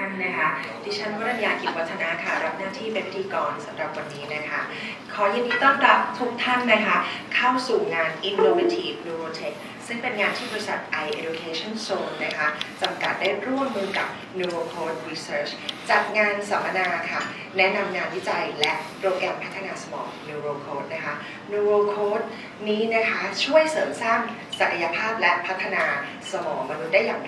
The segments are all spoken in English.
ท่านนะคะดิฉันวรัญญา กิจวัฒนาค่ะรับหน้าที่เป็นพิธีกรสำหรับวันนี้นะคะขอยินดีต้อนรับทุกท่านนะคะเข้าสู่งาน Innovative Neurotech ซึ่งเป็นงานที่บริษัท iEducation Zone นะคะจำกัดได้ร่วมมือกับ NeuroCode Research จัดงานสัมมนาค่ะแนะนำงานวิจัยและโปรแกรมพัฒนาสมอง NeuroCode นะคะ NeuroCode นี้นะคะช่วยเสริมสร้างศักยภาพและพัฒนาสมองมนุษย์ได้อย่า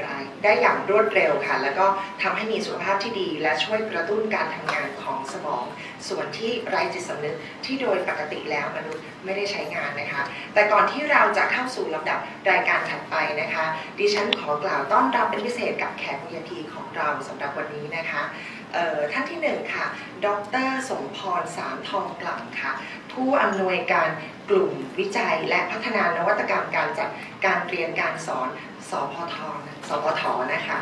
งรวดเร็วค่ะแล้วก็ทำให้มีสุขภาพที่ดีและช่วยกระตุ้นการทำงานของสมองส่วนที่ไร้จิตสำนึกที่โดยปกติแล้วมนุษย์ไม่ได้ใช้งานนะคะแต่ก่อนที่เราจะเข้าสู่ลำดับรายการถัดไปนะคะดิฉันขอกล่าวต้อนรับเป็นพิเศษกับแขก VIP ของเราสำหรับวันนี้นะคะท่านที่1ค่ะดร.สมพรสามทองกลั่นค่ะผู้อำนวยการกลุ่มวิจัยและพัฒนานวัตกรรมการจัดการเรียนการสอนสพทนะคะ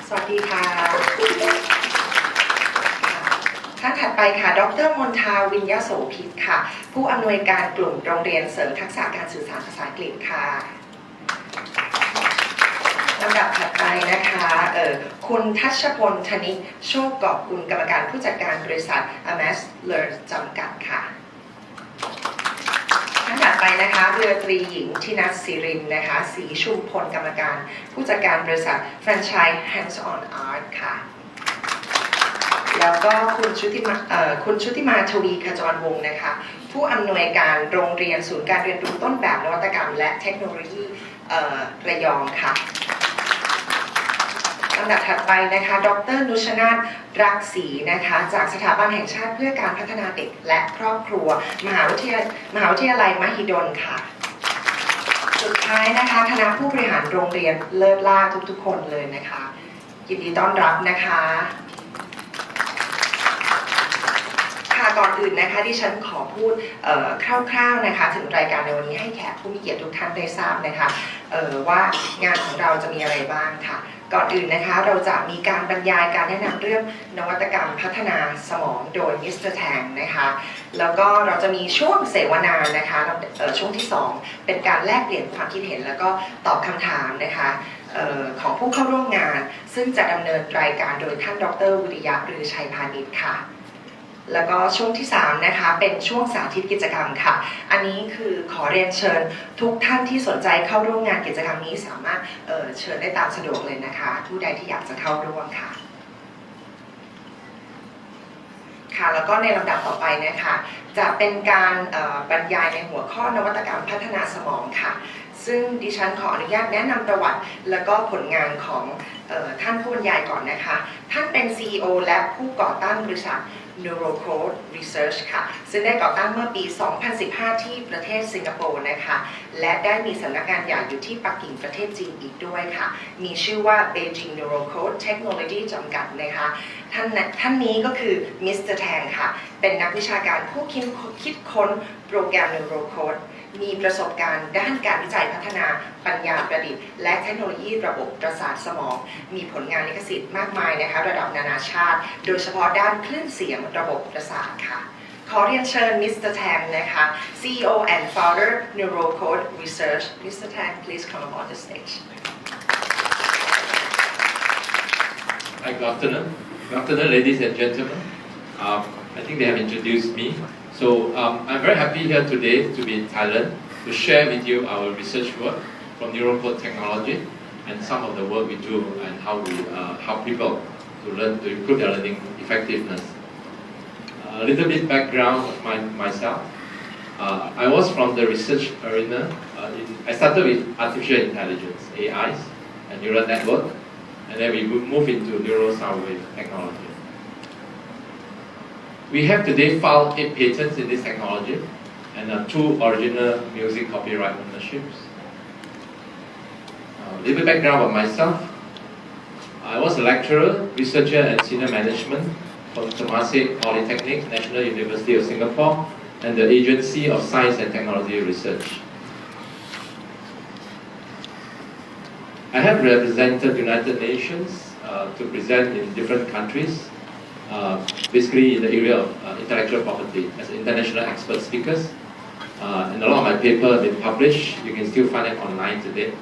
สวัสดีค่ะท่านถัดไปค่ะดร.มนทาวิญญโสภิตค่ะผู้อำนวยการกลุ่มโรงเรียนเสริมทักษะการสื่อสารภาษาอังกฤษค่ะลำดับถัดไปนะคะคุณทัชพลธนิกโชคกอบกุลกรรมการผู้จัดการบริษัท Amass Learn จำกัดค่ะท่านถัดไปนะคะเรือตรีหญิงทินัสศิรินนะคะศรีชุมพลกรรมการผู้จัดการบริษัทแฟรนไชส์ Hands on Art ค่ะแล้วก็คุณชุติมาทวีขจรวงศ์นะคะผู้อำนวยการโรงเรียนศูนย์การเรียนรู้ต้นแบบนวัตกรรมและเทคโนโลยีระยองค่ะลำดับถัดไปนะคะดร.นุชนาถรักศรีนะคะจากสถาบันแห่งชาติเพื่อการพัฒนาเด็กและครอบครัวมหาวิทยาลัยมหิดลค่ะสุดท้ายนะคะคณะผู้บริหารโรงเรียนเลิศล่าทุกๆคนเลยนะคะยินดีต้อนรับนะคะก่อนอื่นนะคะที่ฉันขอพูดคร่าวๆนะคะถึงรายการในวันนี้ให้แขกผู้มีเกียรติทุกท่านได้ทราบนะคะว่างานของเราจะมีอะไรบ้างค่ะก่อนอื่นนะคะเราจะมีการบรรยายการแนะนำเรื่องนวัตกรรมพัฒนาสมองโดยมิสเตอร์แทงนะคะแล้วก็เราจะมีช่วงเสวนานะคะช่วงที่2เป็นการแลกเปลี่ยนความคิดเห็นแล้วก็ตอบคำถามนะคะของผู้เข้าร่วมงานซึ่งจะดำเนินรายการโดยท่านดร.วิริยะฤชัยพานิชค่ะแล้วก็ช่วงที่3นะคะเป็นช่วงสาธิตกิจกรรมค่ะอันนี้คือขอเรียนเชิญทุกท่านที่สนใจเข้าร่วมงานกิจกรรมนี้สามารถเชิญได้ตามสะดวกเลยนะคะผู้ใดที่อยากจะเข้าร่วมค่ะค่ะแล้วก็ในลำดับต่อไปนะคะจะเป็นการบรรยายในหัวข้อนวัตกรรมพัฒนาสมองค่ะซึ่งดิฉันขออนุญาตแนะนำประวัติและก็ผลงานของท่านผู้บรรยายก่อนนะคะท่านเป็น CEO และผู้ก่อตั้งบริษัท NeuroCode Research ค่ะซึ่งได้ก่อตั้งเมื่อปี 2015 ที่ประเทศสิงคโปร์นะคะและได้มีสำนักงานใหญ่อยู่ที่ปักกิ่งประเทศจีนอีกด้วยค่ะมีชื่อว่า Beijing NeuroCode Technology จำกัดนะคะท่านนี้ก็คือมิสเตอร์แทงค่ะเป็นนักวิชาการผู้คิดค้นโปรแกรม NeuroCodeมีประสบการณ์ด้านการวิจัยพัฒนาปัญญาประดิษฐ์และเทคโนโลยีระบบประสาทสมองมีผลงานลิขสิทธิ์มากมายนะคะระดับนานาชาติโดยเฉพาะด้านคลื่นเสียงระบบประสาทค่ะขอเรียนเชิญมิสเตอร์แทงนะคะ CEO and Founder NeuroCode Research Mr. Tang please come up on the stage Hi, good afternoon. Good afternoon, ladies and gentlemen. I think they have introduced me. So I'm very happy here today to be in Thailand to share with you our research work from NeuroCode technology and some of the work we do and how we help people to learn to improve their learning effectiveness. A little bit background of myself. I was from the research arena. I started with artificial intelligence, AIs, and neural network, and then we moved into Neuro Soundwave technology. We have today filed 8 patents in this technology and 2 original music copyright ownerships. A little bit background of myself. I was a lecturer, researcher and senior management from Temasek Polytechnic, National University of Singapore and the Agency of Science and Technology Research. I have represented the United Nations to present in different countries, basically in the area of intellectual property as international expert speakers. And a lot of my papers have been published. You can still find them online today.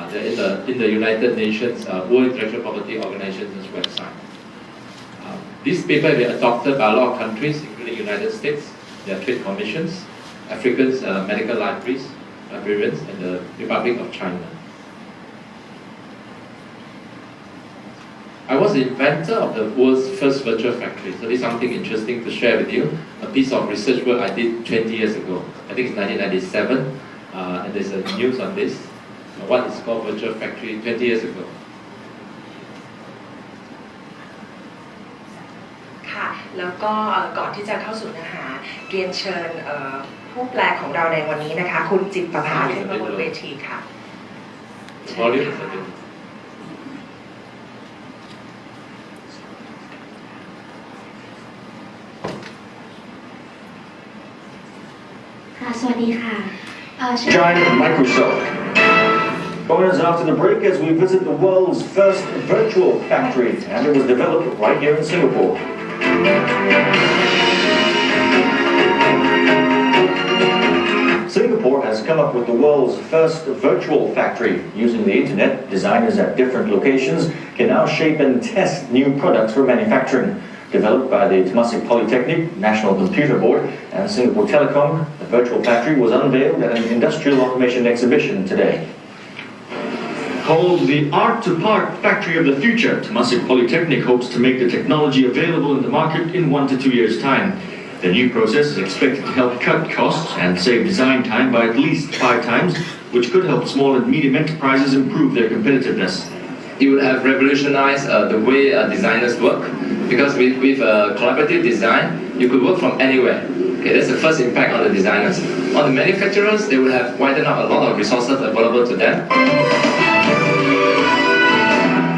They're in the United Nations World Intellectual Property Organization's website. This paper has been adopted by a lot of countries, including the United States, their trade commissions, Africa's medical librarians, and the Republic of China. I was the inventor of the world's first virtual factory. So this is something interesting to share with you. A piece of research work I did 20 years ago. I think it's 1997, and there's a news on this. What is called virtual factory 20 years ago. ค่ะแล้วก็ก่อนที่จะเข้าสู่เนื้อหาเรียนเชิญผู้แปลของเราในวันนี้นะคะคุณจิตประภาขึ้นมาบนเวทีค่ะ Volume is a bit. ค่ะสวัสดีค่ะ Giant Microsoft. Join us after the break as we visit the world's first virtual factory, and it was developed right here in Singapore. Singapore has come up with the world's first virtual factory. Using the internet, designers at different locations can now shape and test new products for manufacturing. Developed by the Temasek Polytechnic, National Computer Board, and Singapore Telecom, the virtual factory was unveiled at an industrial automation exhibition today. Called the Art-to-Part Factory of the Future, Temasek Polytechnic hopes to make the technology available in the market in 1 to 2 years' time. The new process is expected to help cut costs and save design time by at least 5 times, which could help small and medium enterprises improve their competitiveness. It would have revolutionized the way designers work, because with collaborative design, you could work from anywhere. Okay, that's the first impact on the designers. On the manufacturers, they would have widened up a lot of resources available to them.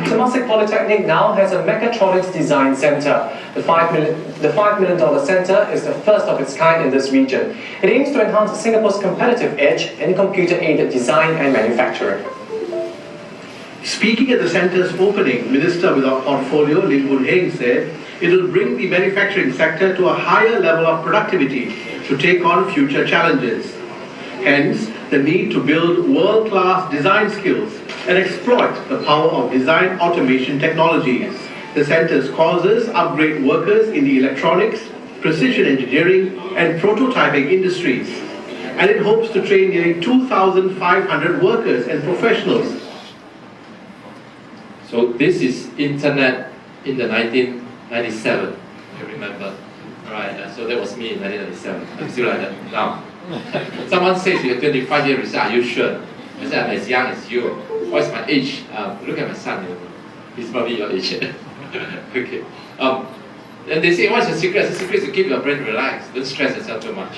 Temasek Polytechnic now has a mechatronics design center. The $5 million center is the first of its kind in this region. It aims to enhance Singapore's competitive edge in computer-aided design and manufacturing. Speaking at the centre's opening, Minister without Portfolio Lim Boon Heng said it will bring the manufacturing sector to a higher level of productivity to take on future challenges. Hence, the need to build world-class design skills and exploit the power of design automation technologies. The centre's courses upgrade workers in the electronics, precision engineering and prototyping industries. And it hopes to train nearly 2,500 workers and professionals. So this is internet in the 1997, you remember? Right, so that was me in 1997. I'm still like that now. Someone says you have 25 years research, are you sure? I said, I'm as young as you. What's my age? Look at my son, he's probably your age. Okay. And they say, what's the secret? The secret is to keep your brain relaxed. Don't stress yourself too much.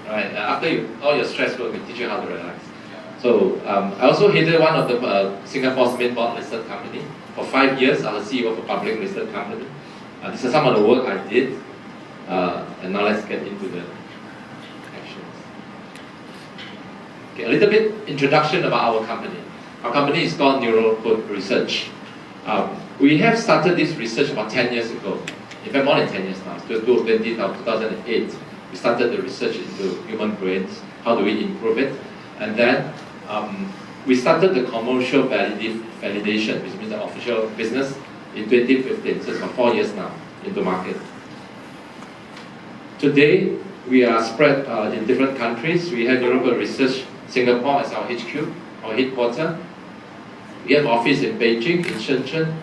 Right? After all your stress work, we teach you how to relax. So I also headed one of the Singapore's main board listed company. For 5 years, I was CEO of a public listed company. This is some of the work I did. And now let's get into the actions. Okay, a little bit introduction about our company. Our company is called NeuroCode Research. We have started this research about 10 years ago. In fact, more than 10 years now. 2008, we started the research into human brains. How do we improve it? And then we started the commercial validation, which means the official business, in 2015. So it's about 4 years now into market. Today, we are spread in different countries. We have NeuroCode Research Singapore as our HQ, our headquarters. We have office in Beijing, in Shenzhen,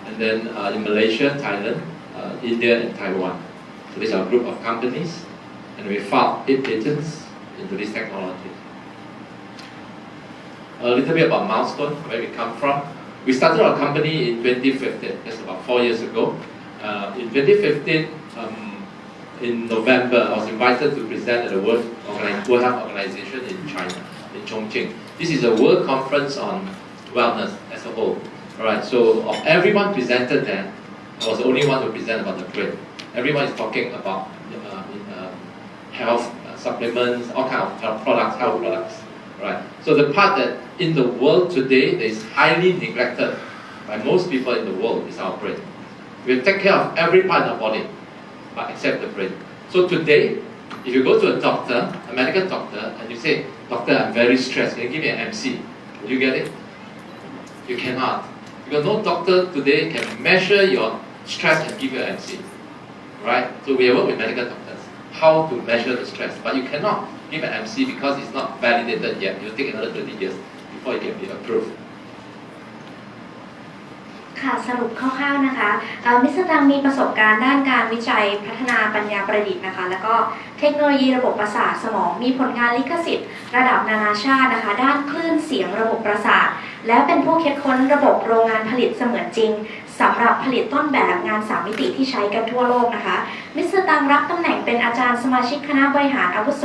and then in Malaysia, Thailand, India, and Taiwan. So these are a group of companies, and we filed 8 patents into this technology. A little bit about milestone, where we come from. We started our company in 2015, that's about 4 years ago. In 2015, in November, I was invited to present at the World Health Organization in China, in Chongqing. This is a world conference on wellness as a whole. Alright, so of everyone presented there, I was the only one who presented about the brain. Everyone is talking about health supplements, all kinds of products, health products. Right. So the part that in the world today that is highly neglected by most people in the world is our brain. We take care of every part of the body, but except the brain. So today, if you go to a doctor, a medical doctor, and you say, "Doctor, I'm very stressed. Can you give me an MC?" Will you get it? You cannot. Because no doctor today can measure your stress and give you an MC. right? So we work with medical doctors how to measure the stress, but you cannot give an MC because it's not validated yet. It will take another 20 years before it can be approved. ค่ะสรุปคร่าวๆนะคะมิสเตอร์ตังมีประสบการณ์ด้านการวิจัยพัฒนาปัญญาประดิษฐ์นะคะแล้วก็เทคโนโลยีระบบประสาทสมองมีผลงานลิขสิทธิ์ระดับนานาชาตินะคะด้านคลื่นเสียงระบบประสาทและเป็นผู้คิดค้นระบบโรงงานผลิตเสมือนจริงสำหรับผลิตต้นแบบงาน3มิติที่ใช้กันทั่วโลกนะคะมิสเตอร์ตังรับตำแหน่งเป็นอาจารย์สมาชิกคณะบริหารอาวุโส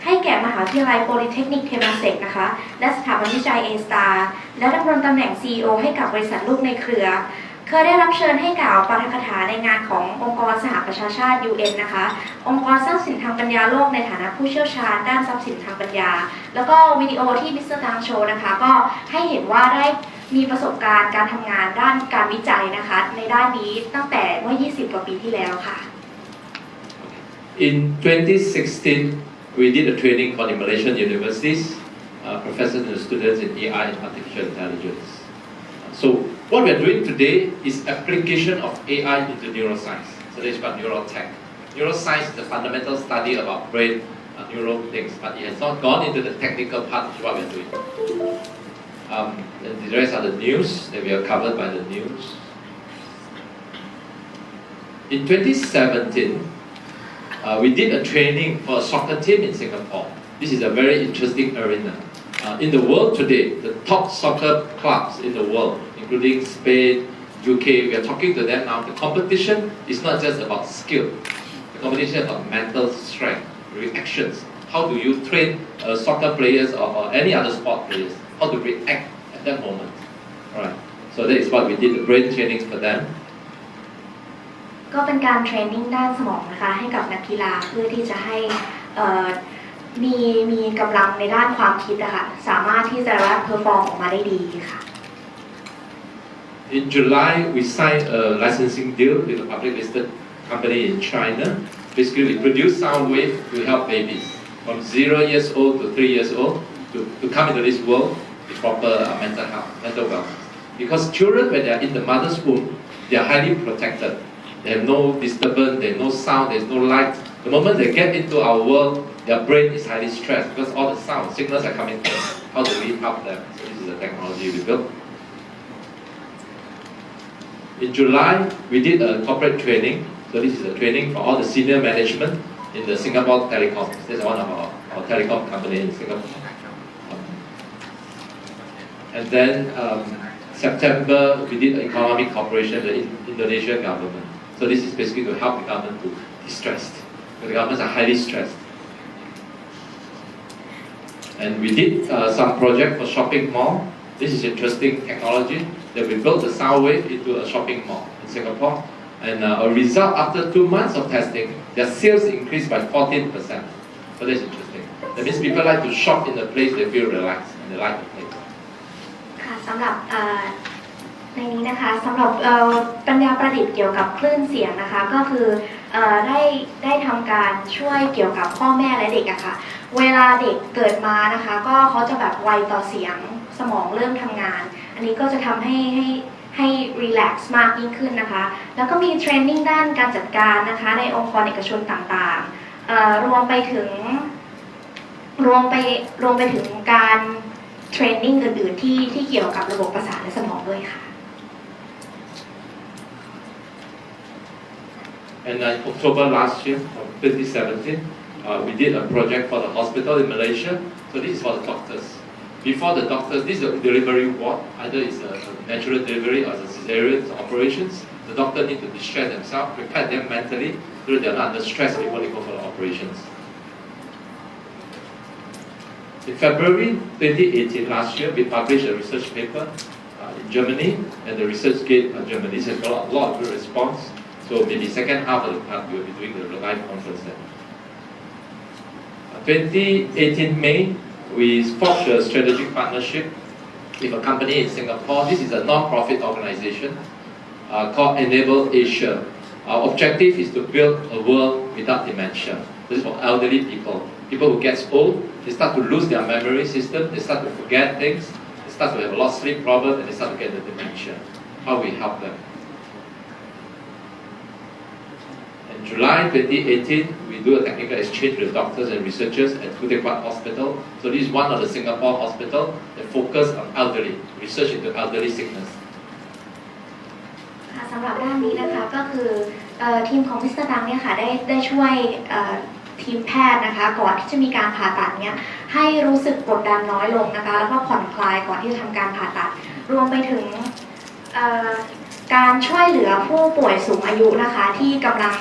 ให้แก่มหาวิทยาลัยโพลิเทคนิคเทมาเซกนะคะและสถาบันวิจัย A-Star และดำรงตำแหน่ง CEO ให้กับบริษัทลูกในเครือเคยได้รับเชิญให้กล่าวปาฐกถาในงานขององค์กรสหประชาชาติ UN นะคะองค์กรสร้างสินทางปัญญาโลกในฐานะผู้เชี่ยวชาญด้านทรัพย์สินทางปัญญาแล้วก็วิดีโอที่มิสเตอร์ตังโชว์นะคะก็ให้เห็นว่าได้มีประสบการณ์การทำงานด้านการวิจัยนะคะในด้านนี้ตั้งแต่เมื่อ20กว่าปีที่แล้วค่ะ In 2016, we did a training for the Malaysian universities, professors and students in AI and artificial intelligence. So what we are doing today is application of AI into neuroscience. So that's called neurotech. Neuroscience is the fundamental study about brain, neural things, but it has not gone into the technical part of what we are doing. And the rest are the news that we are covered by the news. In 2017, we did a training for a soccer team in Singapore. This is a very interesting arena. In the world today, the top soccer clubs in the world, including Spain, UK, we are talking to them now. The competition is not just about skill. The competition is about mental strength, reactions. How do you train soccer players or any other sport players? How to react at that moment. Alright. So that is what we did, the brain trainings for them. ก็เป็นการเทรนนิ่งด้านสมองนะคะให้กับนักกีฬาเพื่อที่จะให้มีกำลังในด้านความคิดนะคะสามารถที่จะเพอร์ฟอร์มออกมาได้ดีค่ะ In July, we signed a licensing deal with a public listed company in China. Basically, we produce sound wave to help babies from 0 years old to 3 years old to come into this world with proper mental health, mental wellness. Because children, when they are in the mother's womb, they are highly protected. They have no disturbance, there is no sound, there is no light. The moment they get into our world, their brain is highly stressed because all the sound signals are coming from. How do we help them? So this is the technology we built. In July, we did a corporate training. So this is a training for all the senior management in the Singapore Telecom. This is one of our telecom company in Singapore. And then September, we did economic cooperation with the Indonesian government. So this is basically to help the government to be stressed. The governments are highly stressed. And we did some project for shopping mall. This is interesting technology that we built the sound wave into a shopping mall in Singapore. And a result after 2 months of testing, their sales increased by 14%. So that's interesting. That means people like to shop in a place they feel relaxed and they like the place. ค่ะสำหรับในนี้นะคะสำหรับปัญญาประดิษฐ์เกี่ยวกับคลื่นเสียงนะคะก็คือได้ทำการช่วยเกี่ยวกับพ่อแม่และเด็กอะค่ะเวลาเด็กเกิดมานะคะก็เขาจะแบบไวต่อเสียงสมองเริ่มทำงานอันนี้ก็จะทำให้รีแลกซ์มากยิ่งขึ้นนะคะแล้วก็มีเทรนนิ่งด้านการจัดการนะคะในองค์กรเอกชนต่างๆรวมไปถึงการเทรนนิ่งอื่นๆที่เกี่ยวกับระบบประสาทและสมองด้วยค่ะ And in October last year, 2017, we did a project for the hospital in Malaysia. So this is for the doctors. Before the doctors, this is a delivery ward. Either it's a natural delivery or it's a cesarean operations. The doctor need to distress themselves, prepare them mentally, so that they're not under stress before they go for the operations. In February 2018, last year, we published a research paper in Germany, and the research gate in Germany has got a lot of good response. So maybe second half of the month, we will be doing the live conference then. 2018 May, we forged a strategic partnership with a company in Singapore. This is a non-profit organization called Enable Asia. Our objective is to build a world without dementia. This is for elderly people. People who get old, they start to lose their memory system, they start to forget things, they start to have a lot of sleep problems, and they start to get the dementia. How we help them. And In July 2018, we do a technical exchange with doctors and researchers at Kutepat Hospital. So this is one of the Singapore hospitals that focus on elderly, research into elderly sickness. ค่ะสำหรับด้านนี้นะคะก็คือทีมของมิสเตอร์ตังเนี่ยค่ะได้ช่วยทีมแพทย์นะคะก่อนที่จะมีการผ่าตัดเนี่ยให้รู้สึกกดดันน้อยลงนะคะแล้วก็ผ่อนคลายก่อนที่จะทำการผ่าตัดรวมไปถึงการช่วยเหลือผู้ป่วยสูงอายุนะคะที่กำลัง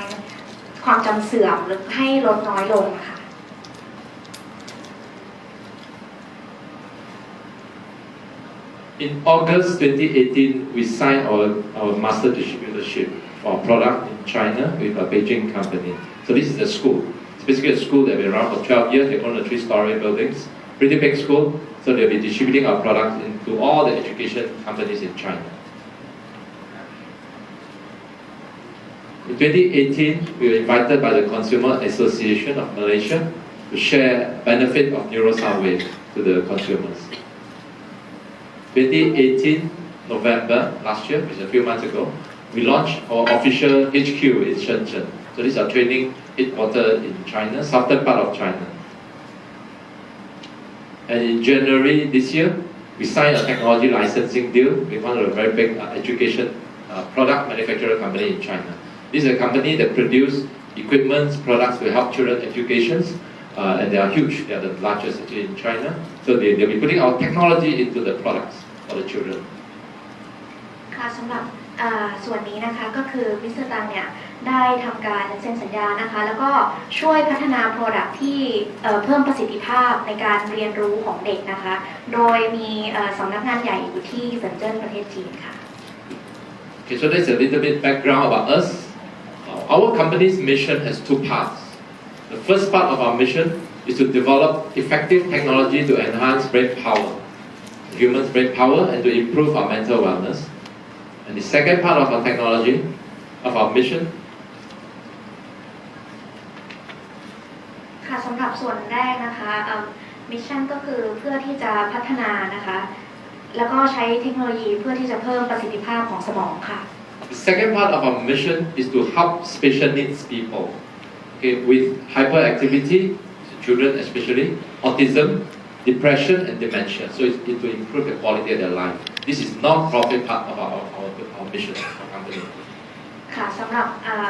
ความจำเสื่อมหรือให้ลดน้อยลงค่ะ In August 2018, we signed our master distributorship for our product in China with a Beijing company. So this is a school. It's basically a school that has been around for 12 years. They own the 3-story buildings. Pretty big school. So they'll be distributing our products into all the education companies in China. In 2018, we were invited by the Consumer Association of Malaysia to share benefit of Neuro Soundwave to the consumers. 2018, November last year, which is a few months ago, we launched our official HQ in Shenzhen. So this is our training headquarters in China, southern part of China. And in January this year, we signed a technology licensing deal with one of the very big education product manufacturer company in China. This is a company that produces equipment, products to help children educations, and they are huge. They are the largest actually in China. So they'll be putting our technology into the products for the children. ค่ะสำหรับส่วนนี้นะคะก็คือมิสเตอร์ตังเนี่ยได้ทำการเซ็นสัญญานะคะแล้วก็ช่วยพัฒนา Product ที่เพิ่มประสิทธิภาพในการเรียนรู้ของเด็กนะคะโดยมีสำนักงานใหญ่อยู่ที่เซินเจิ้นประเทศจีนค่ะ Okay, so that's a little bit background about us. Our company's mission has two parts. The first part of our mission is to develop effective technology to enhance brain power, humans' brain power, and to improve our mental wellness. And the second part of our technology, of our mission, ค่ะสำหรับส่วนแรกนะคะมิชชั่นก็คือเพื่อที่จะพัฒนานะคะแล้วก็ใช้เทคโนโลยีเพื่อที่จะเพิ่มประสิทธิภาพของสมองค่ะ the second part of our mission is to help special needs people, okay, with hyperactivity, children especially, autism, depression, and dementia. So it's to improve the quality of their life. This is non-profit part of our mission, our company. ค่ะสำหรับ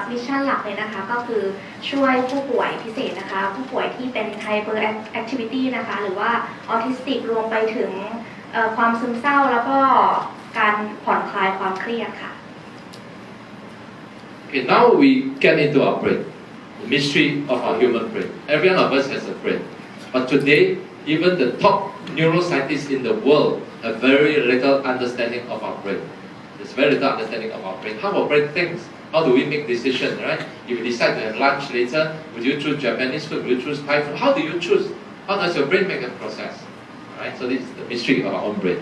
มิชชั่นหลักเลยนะคะก็คือช่วยผู้ป่วยพิเศษนะคะผู้ป่วยที่เป็น hyper activity นะคะหรือว่าออทิสติกรวมไปถึงความซึมเศร้าแล้วก็การผ่อนคลายความเครียดค่ะ Okay, now we get into our brain, the mystery of our human brain. Every one of us has a brain, but today even the top neuroscientists in the world have very little understanding of our brain. There's very little understanding of our brain. How our brain thinks. How do we make decisions, right? If you decide to have lunch later, would you choose Japanese food? Would you choose Thai food? How do you choose? How does your brain make a process? Right? So this is the mystery of our own brain.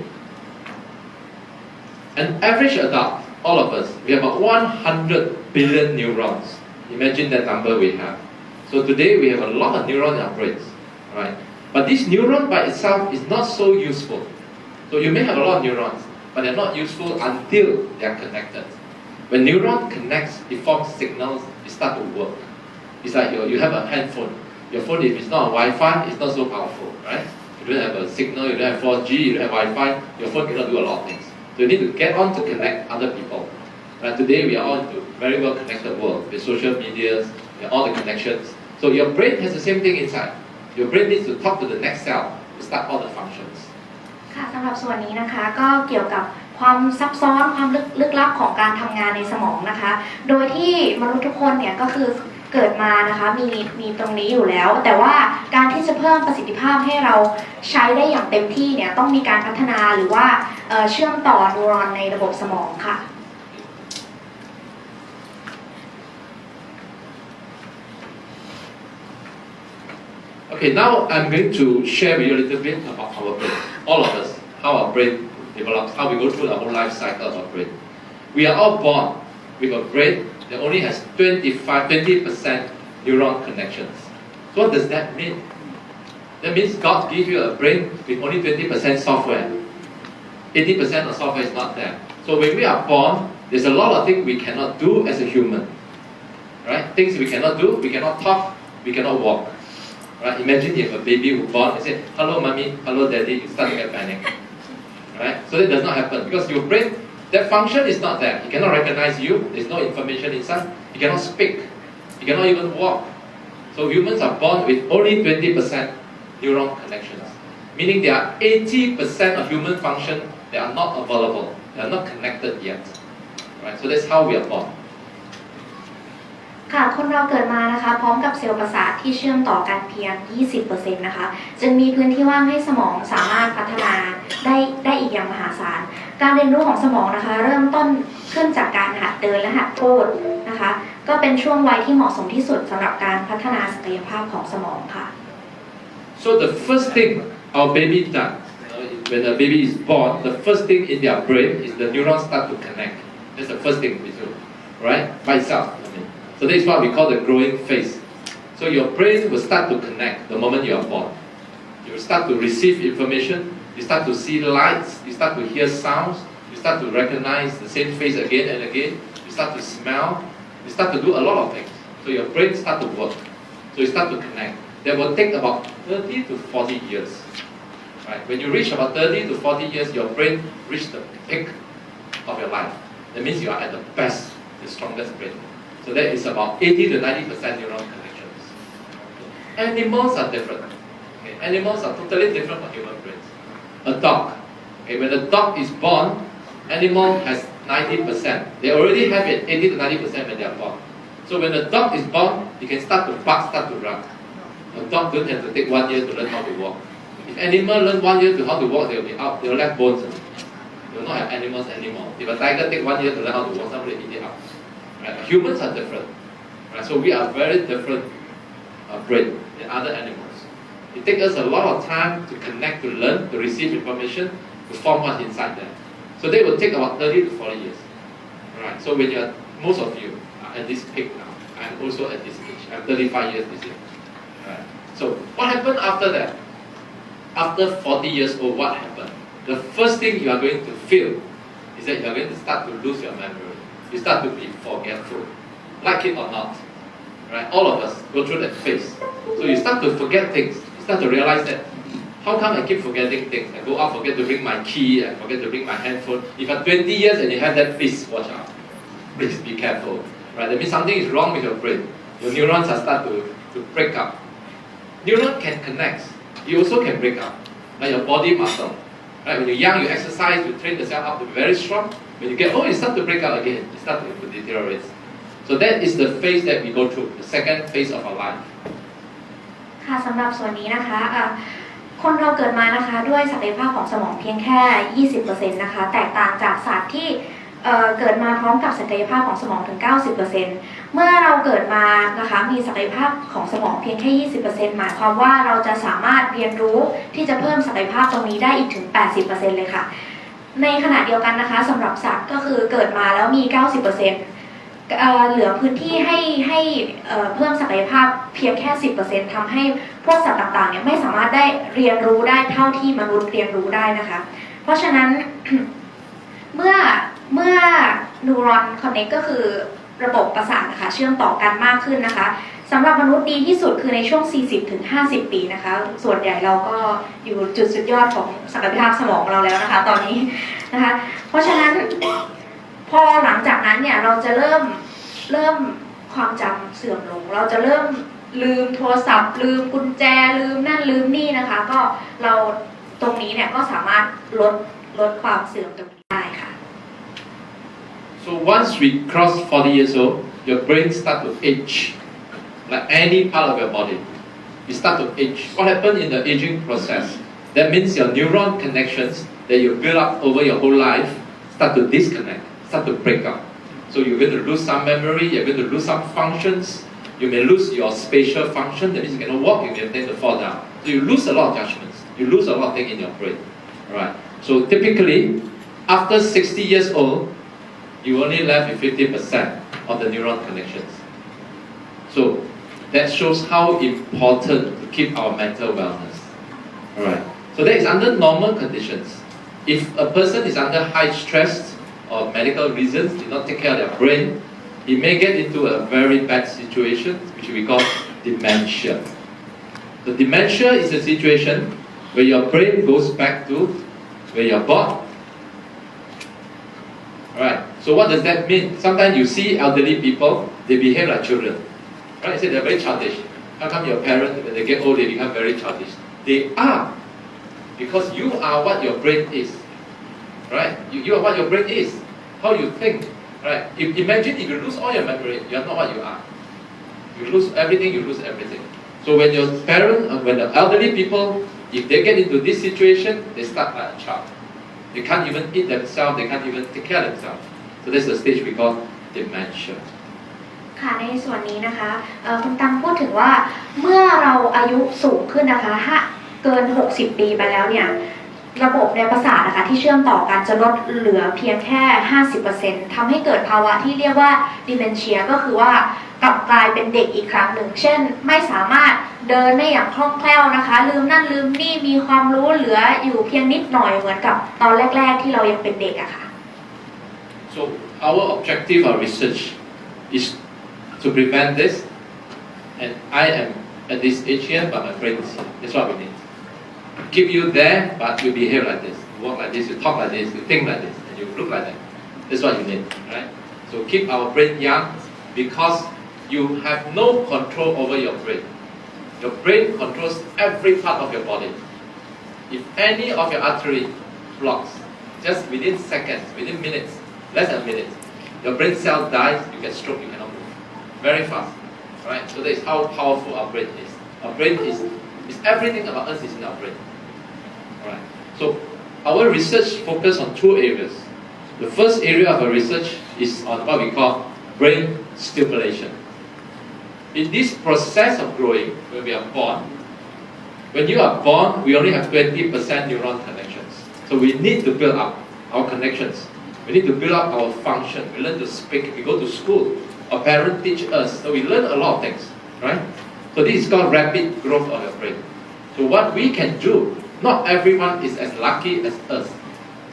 An average adult, all of us, we have about 100 billion neurons. Imagine that number we have. So today we have a lot of neurons in our brains, right? But this neuron by itself is not so useful. So you may have a lot of neurons, but they're not useful until they are connected. When neuron connects, it forms signals, it starts to work. It's like you have a handphone. Your phone, if it's not a Wi-Fi, it's not so powerful, right? You don't have a signal, you don't have 4G, you don't have Wi-Fi, your phone cannot do a lot of things. So you need to get on to connect other people. Right? Today we are all into a very well connected world with social medias, with all the connections. So your brain has the same thing inside. Your brain needs to talk to the next cell to start all the functions. ค่ะสำหรับส่วนนี้นะคะก็เกี่ยวกับความซับซ้อนความลึกลับของการทำงานในสมองนะคะโดยที่มนุษย์ทุกคนเนี่ยก็คือเกิดมานะคะมีตรงนี้อยู่แล้วแต่ว่าการที่จะเพิ่มประสิทธิภาพให้เราใช้ได้อย่างเต็มที่เนี่ยต้องมีการพัฒนาหรือว่าเชื่อมต่อนิวรอนในระบบสมองค่ะ Okay, now I'm going to share with you a little bit about our brain. All of us, how our brain develops, how we go through the whole life cycle of our brain. We are all born with a brain that only has 20% neuron connections. So what does that mean? That means God gave you a brain with only 20% software. 80% of software is not there. So when we are born, there's a lot of things we cannot do as a human. right? Things we cannot do, we cannot talk, we cannot walk, right? Imagine you have a baby who born and say, hello mommy, hello daddy, you start to get panic, right? So that does not happen because your brain, that function is not there. It cannot recognize you, there's no information inside, you cannot speak, you cannot even walk. So humans are born with only 20% neuron connections, meaning there are 80% of human function that are not available, they are not connected yet, right? So that's how we are born. ค่ะคนเราเกิดมานะคะพร้อมกับเซลล์ประสาทที่เชื่อมต่อกันเพียง 20% นะคะจึงมีพื้นที่ว่างให้สมองสามารถพัฒนาได้อีกอย่างมหาศาลการเรียนรู้ของสมองนะคะเริ่มต้นขึ้นจากการหัดเดินและหัดพูดนะคะก็เป็นช่วงวัยที่เหมาะสมที่สุดสำหรับการพัฒนาศักยภาพของสมองค่ะ So the first thing our baby does, when a baby is born, the first thing in their brain is the neurons start to connect. That's the first thing we do, right? By itself. So this is what we call the growing phase. So your brain will start to connect the moment you are born. You will start to receive information, you start to see lights, you start to hear sounds, you start to recognize the same face again and again, you start to smell, you start to do a lot of things. So your brain starts to work. So you start to connect. That will take about 30 to 40 years. Right? When you reach about 30 to 40 years, your brain reached the peak of your life. That means you are at the best, the strongest brain. So that is about 80 to 90% neuron connections. Animals are different. Okay? Animals are totally different from human brains. A dog. Okay? When a dog is born, animal has 90%. They already have it 80 to 90% when they are born. So when a dog is born, it can start to bark, start to run. A dog don't have to take 1 year to learn how to walk. If animal learn 1 year to how to walk, they will be out. They will have bones. They will not have animals anymore. If a tiger take 1 year to learn how to walk, somebody will eat it out. Right? Humans are different. Right? So we are very different brain than other animals. It takes us a lot of time to connect, to learn, to receive information, to form what's inside there. So they will take about 30 to 40 years. Right? So when you are, most of you are at this peak now. I'm also at this age. I'm 35 years this year. Right? So what happened after that? After 40 years old, what happened? The first thing you are going to feel is that you are going to start to lose your memory. You start to be forgetful, like it or not. Right? All of us go through that phase. So you start to forget things. You start to realize that, how come I keep forgetting things? I go out, forget to bring my key, I forget to bring my handphone. If you're 20 years and you have that, please watch out. Please be careful. Right? That means something is wrong with your brain. Your neurons are start to break up. Neuron can connect. You also can break up. Like your body muscle. Right? When you're young, you exercise, you train yourself up to be very strong. When you get old, you start to break out again. You start to deteriorate. So that is the phase that we go through, the second phase of our life. ค่ะสำหรับส่วนนี้นะคะคนเราเกิดมานะคะด้วยศักยภาพของสมองเพียงแค่ 20% นะคะแตกต่างจากสัตว์ที่เกิดมาพร้อมกับศักยภาพของสมองถึง 90% เมื่อเราเกิดมานะคะมีศักยภาพของสมองเพียงแค่ 20% หมายความว่าเราจะสามารถเรียนรู้ที่จะเพิ่มศักยภาพตรงนี้ได้อีกถึง 80% เลยค่ะในขณะเดียวกันนะคะสำหรับสัตว์ก็คือเกิดมาแล้วมี 90%เหลือพื้นที่ให้เพิ่มศักยภาพเพียงแค่ 10% ทำให้พวกสัตว์ต่างๆเนี่ยไม่สามารถได้เรียนรู้ได้เท่าที่มนุษย์เรียนรู้ได้นะคะเพราะฉะนั้น เมื่อ neuron connect ก็คือระบบประสาทนะคะเชื่อมต่อกันมากขึ้นนะคะสำหรับมนุษย์ดีที่สุดคือในช่วง 40-50 ปีนะคะส่วนใหญ่เราก็อยู่จุดสุดยอดของศักยภาพสมองเราแล้วนะคะตอนนี้นะคะเพราะฉะนั้นพอหลังจากนั้นเนี่ยเราจะเริ่มความจำเสื่อมลงเราจะเริ่มลืมโทรศัพท์ลืมกุญแจลืมนั่นลืมนี่นะคะก็เราตรงนี้เนี่ยก็สามารถลดความเสื่อมตรงนี้ได้ค่ะ So once we cross 40 years old, your brain starts to age, like any part of your body. You start to age. What happens in the aging process? That means your neuron connections that you build up over your whole life start to disconnect, start to break up. So you're going to lose some memory, you're going to lose some functions, you may lose your spatial function, that means you cannot walk, you can tend to fall down. So you lose a lot of judgments, you lose a lot of things in your brain. Right? So typically, after 60 years old, you only left with 50% of the neuron connections. So that shows how important to keep our mental wellness. Alright. So that is under normal conditions. If a person is under high stress or medical reasons, did not take care of their brain, he may get into a very bad situation, which we call dementia. The dementia is a situation where your brain goes back to where you're born. Alright, so what does that mean? Sometimes you see elderly people, they behave like children. Right? You say they're very childish. How come your parents, when they get old, they become very childish? They are. Because you are what your brain is. Right? You are what your brain is. How you think. Right? Imagine if you lose all your memory, you are not what you are. You lose everything, you lose everything. So when your parents, when the elderly people, if they get into this situation, they start like a child. They can't even eat themselves, they can't even take care of themselves. So that's the stage we call dementia. ค่ะในส่วนนี้นะคะคุณตังพูดถึงว่าเมื่อเราอายุสูงขึ้นนะคะเกิน60ปีไปแล้วเนี่ยระบบในประสาทนะคะที่เชื่อมต่อกันจะลดเหลือเพียงแค่ 50% ทำให้เกิดภาวะที่เรียกว่า Dementia ก็คือว่ากลับกลายเป็นเด็กอีกครั้งหนึ่งเช่นไม่สามารถเดินได้อย่างคล่องแคล่วนะคะลืมนั่นลืมนี่มีความรู้เหลืออยู่เพียงนิดหน่อยเหมือนกับตอนแรกๆที่เรายังเป็นเด็กอะค่ะ So our objective of research is to prevent this, and I am at this age here, but my brain is here. That's what we need. Keep you there, but you behave like this, you walk like this, you talk like this, you think like this, and you look like that. That's what you need, right? So keep our brain young, because you have no control over your brain. Your brain controls every part of your body. If any of your artery blocks, just within seconds, within minutes, less than a minute, your brain cell dies, you get stroke, you cannot move. Very fast, right? So that is how powerful our brain is. Our brain is everything about us is in our brain. Alright. So our research focus on two areas. The first area of our research is on what we call brain stimulation. In this process of growing, when we are born, when you are born, we only have 20% neuron connections. So we need to build up our connections. We need to build up our function. We learn to speak. We go to school. Our parents teach us. So we learn a lot of things, right? So this is called rapid growth of your brain. So what we can do, not everyone is as lucky as us.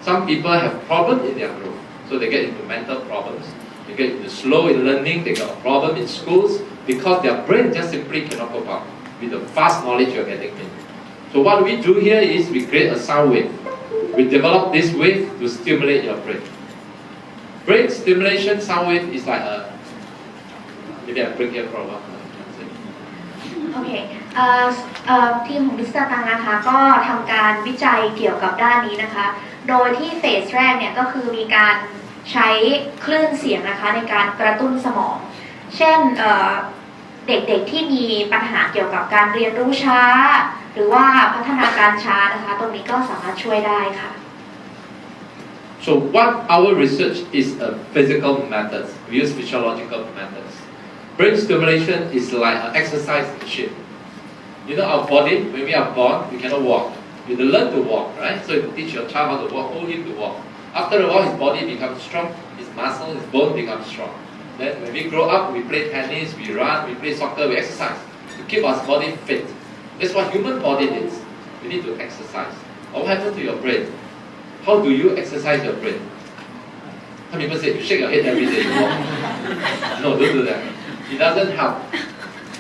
Some people have problems in their growth. So they get into mental problems. They get into slow in learning. They got a problem in schools because their brain just simply cannot cope up with the fast knowledge you're getting in. So what we do here is we create a sound wave. We develop this wave to stimulate your brain. Brain stimulation sound wave is like a, maybe I break here for a while. โอเคทีมของมิสเตอร์ตังนะคะก็ทำการวิจัยเกี่ยวกับด้านนี้นะคะโดยที่เฟสแรกเนี่ยก็คือมีการใช้คลื่นเสียงนะคะในการกระตุ้นสมองเช่นเด็กๆที่มีปัญหาเกี่ยวกับการเรียนรู้ช้าหรือว่าพัฒนาการช้านะคะตรงนี้ก็สามารถช่วยได้ค่ะ So what our research is a physical method. We use physiological methods. Brain stimulation is like an exercise machine. You know our body, when we are born, we cannot walk. You have to learn to walk, right? So you teach your child how to walk, hold him to walk. After a while, his body becomes strong, his muscle, his bone becomes strong. Then when we grow up, we play tennis, we run, we play soccer, we exercise to keep our body fit. That's what human body needs. We need to exercise. What happens to your brain? How do you exercise your brain? Some people say you shake your head every day. No, don't do that. It doesn't help.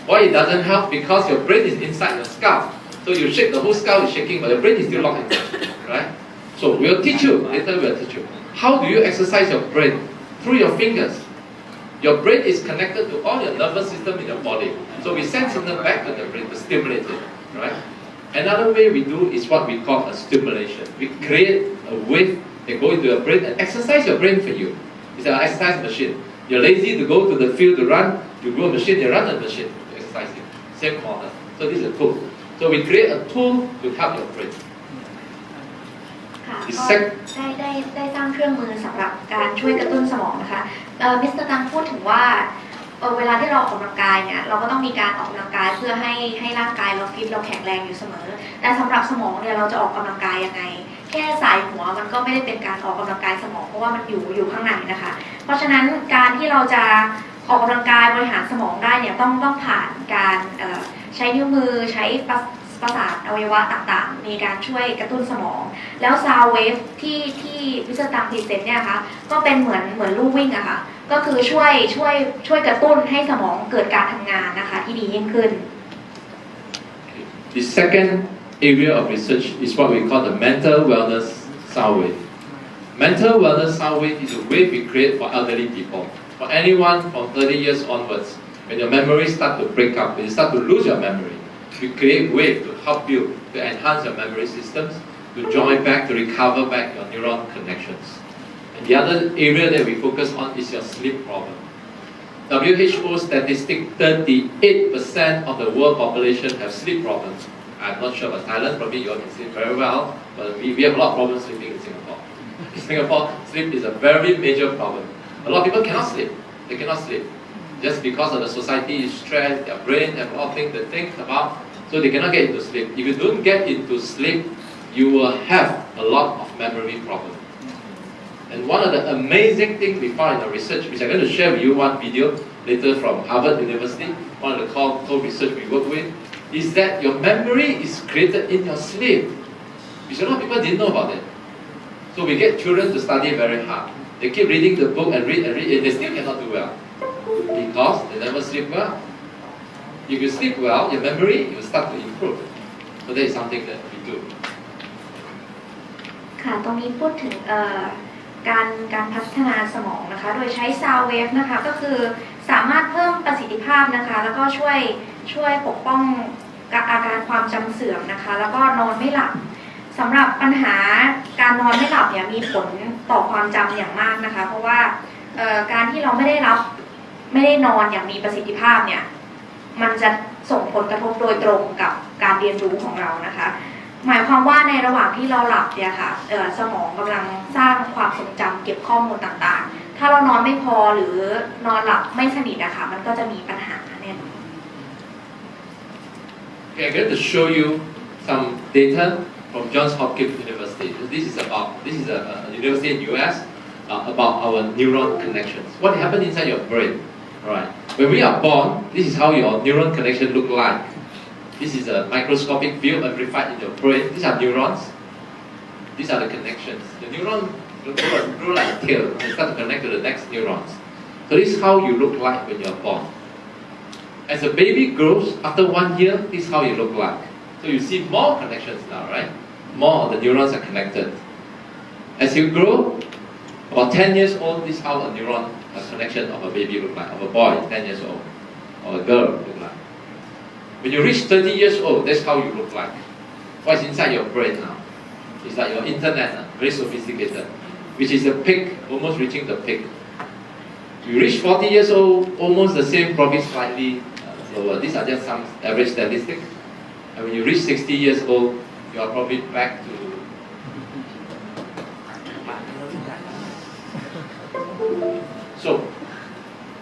Why it doesn't help? Because your brain is inside your skull. So you shake, the whole skull is shaking, but your brain is still locked in there, right? So we'll teach you, later we'll teach you. How do you exercise your brain? Through your fingers. Your brain is connected to all your nervous system in your body. So we send signal back to the brain to stimulate it, right? Another way we do is what we call a stimulation. We create a wave that go into your brain and exercise your brain for you. It's an exercise machine. You're lazy to go to the field to run, you go a machine, you run a machine to exercise it. Same model. So this is a tool. So we create a tool to help your brain. ค่ะก็ได้สร้างเครื่องมือสำหรับการช่วยกระตุ้นสมองนะคะมิสเตอร์ตังพูดถึงว่าเวลาที่เราออกกำลังกายเนี่ยเราก็ต้องมีการออกกำลังกายเพื่อให้ร่างกายเราฟิตเราแข็งแรงอยู่เสมอแต่สำหรับสมองเนี่ยเราจะออกกำลังกายยังไงแค่สายหัวมันก็ไม่ได้เป็นการออกกำลังกายสมองเพราะว่ามันอยู่ข้างในนะคะเพราะฉะนั้นการที่เราจะออกกำลังกายบริหารสมองได้เนี่ยต้องผ่านการใช้นิ้วมือใช้ ประสาทอวัยวะต่างๆมีการช่วยกระตุ้นสมองแล้ว sound wave ที่วิศวกรรมพรีเซนต์เนี่ยค่ะก็เป็นเหมือนลู่วิ่งอะค่ะก็คือช่วยกระตุ้นให้สมองเกิดการทำงานนะคะที่ดียิ่งขึ้น The second area of research is what we call the mental wellness sound wave. Mental wellness sound wave is a wave we create for elderly people. For anyone from 30 years onwards, when your memories start to break up, when you start to lose your memory, we create wave to help you to enhance your memory systems, to join back, to recover back your neuron connections. And the other area that we focus on is your sleep problem. WHO statistic, 38% of the world population have sleep problems. I'm not sure about Thailand, probably you all can sleep very well, but we have a lot of problems sleeping in Singapore. In Singapore, sleep is a very major problem. A lot of people cannot sleep. They cannot sleep. Just because of the society is stressed, their brain have a lot of things to think about, so they cannot get into sleep. If you don't get into sleep, you will have a lot of memory problems. And one of the amazing things we found in our research, which I'm going to share with you one video later from Harvard University, one of the core research we work with, is that your memory is created in your sleep, which a lot of people didn't know about it. So we get children to study very hard. They keep reading the book and read, and they still cannot do well because they never sleep well. If you sleep well, your memory will start to improve. So that is something that we do. ค่ะตรงนี้พูดถึงการพัฒนาสมองนะคะโดยใช้ sound wave นะคะก็คือสามารถเพิ่มประสิทธิภาพนะคะแล้วก็ช่วยปกป้องอาการความจำเสื่อมนะคะแล้วก็นอนไม่หลับสำหรับปัญหาการนอนไม่หลับเนี่ยมีผลต่อความจำอย่างมากนะคะเพราะว่าการที่เราไม่ได้นอนอย่างมีประสิทธิภาพเนี่ยมันจะส่งผลกระทบโดยตรงกับการเรียนรู้ของเรานะคะหมายความว่าในระหว่างที่เราหลับเนี่ยค่ะสมองกำลังสร้างความทรงจำเก็บข้อมูลต่างๆถ้าเรานอนไม่พอหรือนอนหลับไม่สนิทนะคะมันก็จะมีปัญหาเนี่ย Okay, I'm going to show you some data from Johns Hopkins University. This is a university in US about our neuron connections. What happens inside your brain? Alright. When we are born, this is how your neuron connection look like. This is a microscopic view amplified in your brain. These are neurons. These are the connections. The neuron grow like a tail and start to connect to the next neurons. So this is how you look like when you're born. As a baby grows, after 1 year, this is how you look like. So you see more connections now, right? More of the neurons are connected. As you grow, about 10 years old, this is how a neuron, a connection of a baby look like, of a boy 10 years old, or a girl look like. When you reach 30 years old, that's how you look like. What's inside your brain now? It's like your internet, very sophisticated, which is a peak, almost reaching the peak. You reach 40 years old, almost the same, probably slightly lower. These are just some average statistics. And when you reach 60 years old, you are probably back to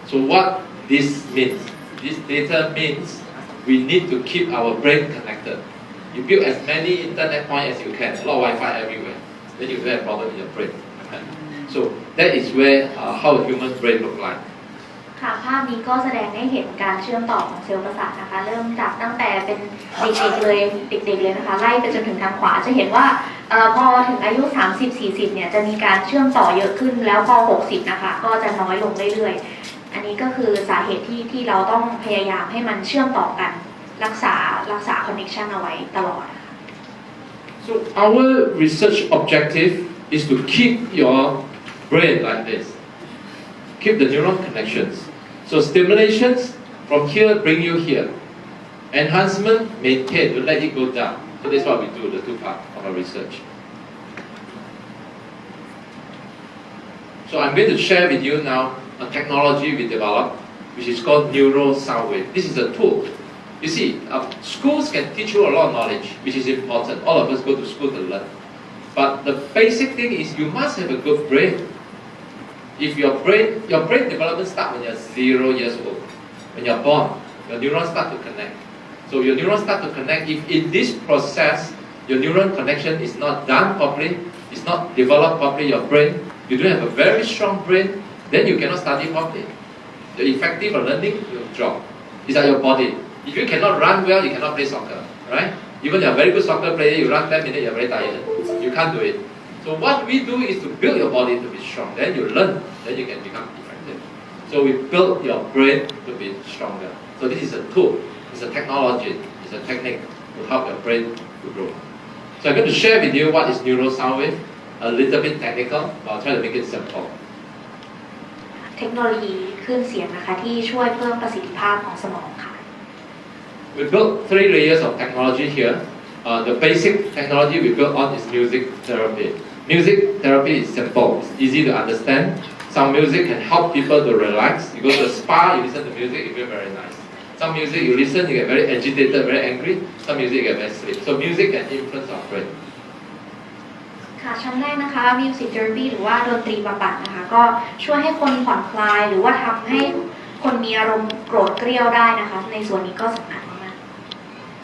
So what this means? This data means we need to keep our brain connected. You build as many internet points as you can, a lot of Wi-Fi everywhere. Then you will have a problem in your brain. Okay? So that is where how a human brain look like. ค่ะภาพนี้ก็แสดงให้เห็นการเชื่อมต่อของเซลล์ประสาทนะคะเริ่มจากตั้งแต่เป็นเด็กๆเลยนะคะไล่ไปจนถึงทางขวาจะเห็นว่าพอถึงอายุ 30-40 เนี่ยจะมีการเชื่อมต่อเยอะขึ้นแล้วพอ 60 นะคะก็จะน้อยลงเรื่อยๆอันนี้ก็คือสาเหตุที่เราต้องพยายามให้มันเชื่อมต่อกันรักษาคอนเนคชันเอาไว้ตลอด So our research objective is to keep your brain like this. Keep the neuron connections. So stimulations from here bring you here. Enhancement, maintain, to let it go down. So that's what we do, the two parts of our research. So I'm going to share with you now a technology we developed, which is called Neuro Soundwave. This is a tool. You see, schools can teach you a lot of knowledge, which is important. All of us go to school to learn. But the basic thing is you must have a good brain. If your brain development starts when you're 0 years old. When you're born, your neurons start to connect. So your neurons start to connect. If in this process, your neuron connection is not done properly, it's not developed properly, your brain, you don't have a very strong brain, then you cannot study properly. The effective learning will drop. It's like your body. If you cannot run well, you cannot play soccer, right? Even you're a very good soccer player, you run 10 minutes, you're very tired. You can't do it. So what we do is to build your body to be strong. Then you learn, then you can become effective. So we build your brain to be stronger. So this is a tool, it's a technology, it's a technique to help your brain to grow. So I'm going to share with you what is Neuro Soundwave. A little bit technical, but I'll try to make it simple. เทคโนโลยีคลื่นเสียงนะคะที่ช่วยเพิ่มประสิทธิภาพของสมองค่ะ We built 3 layers of technology here. The basic technology we built on is music therapy. Music therapy is simple, it's easy to understand. Some music can help people to relax. You go to a spa, you listen to music, you feel very nice. Some music you listen, you get very agitated, very angry. Some music you get very sleep. So music can influence our brain. ค่ะชั้นแรกนะคะ Music Therapy หรือว่าดนตรีบำบัดนะคะก็ช่วยให้คนผ่อนคลายหรือว่าทำให้คนมีอารมณ์โกรธเกรี้ยวได้นะคะในส่วนนี้ก็สำคัญมาก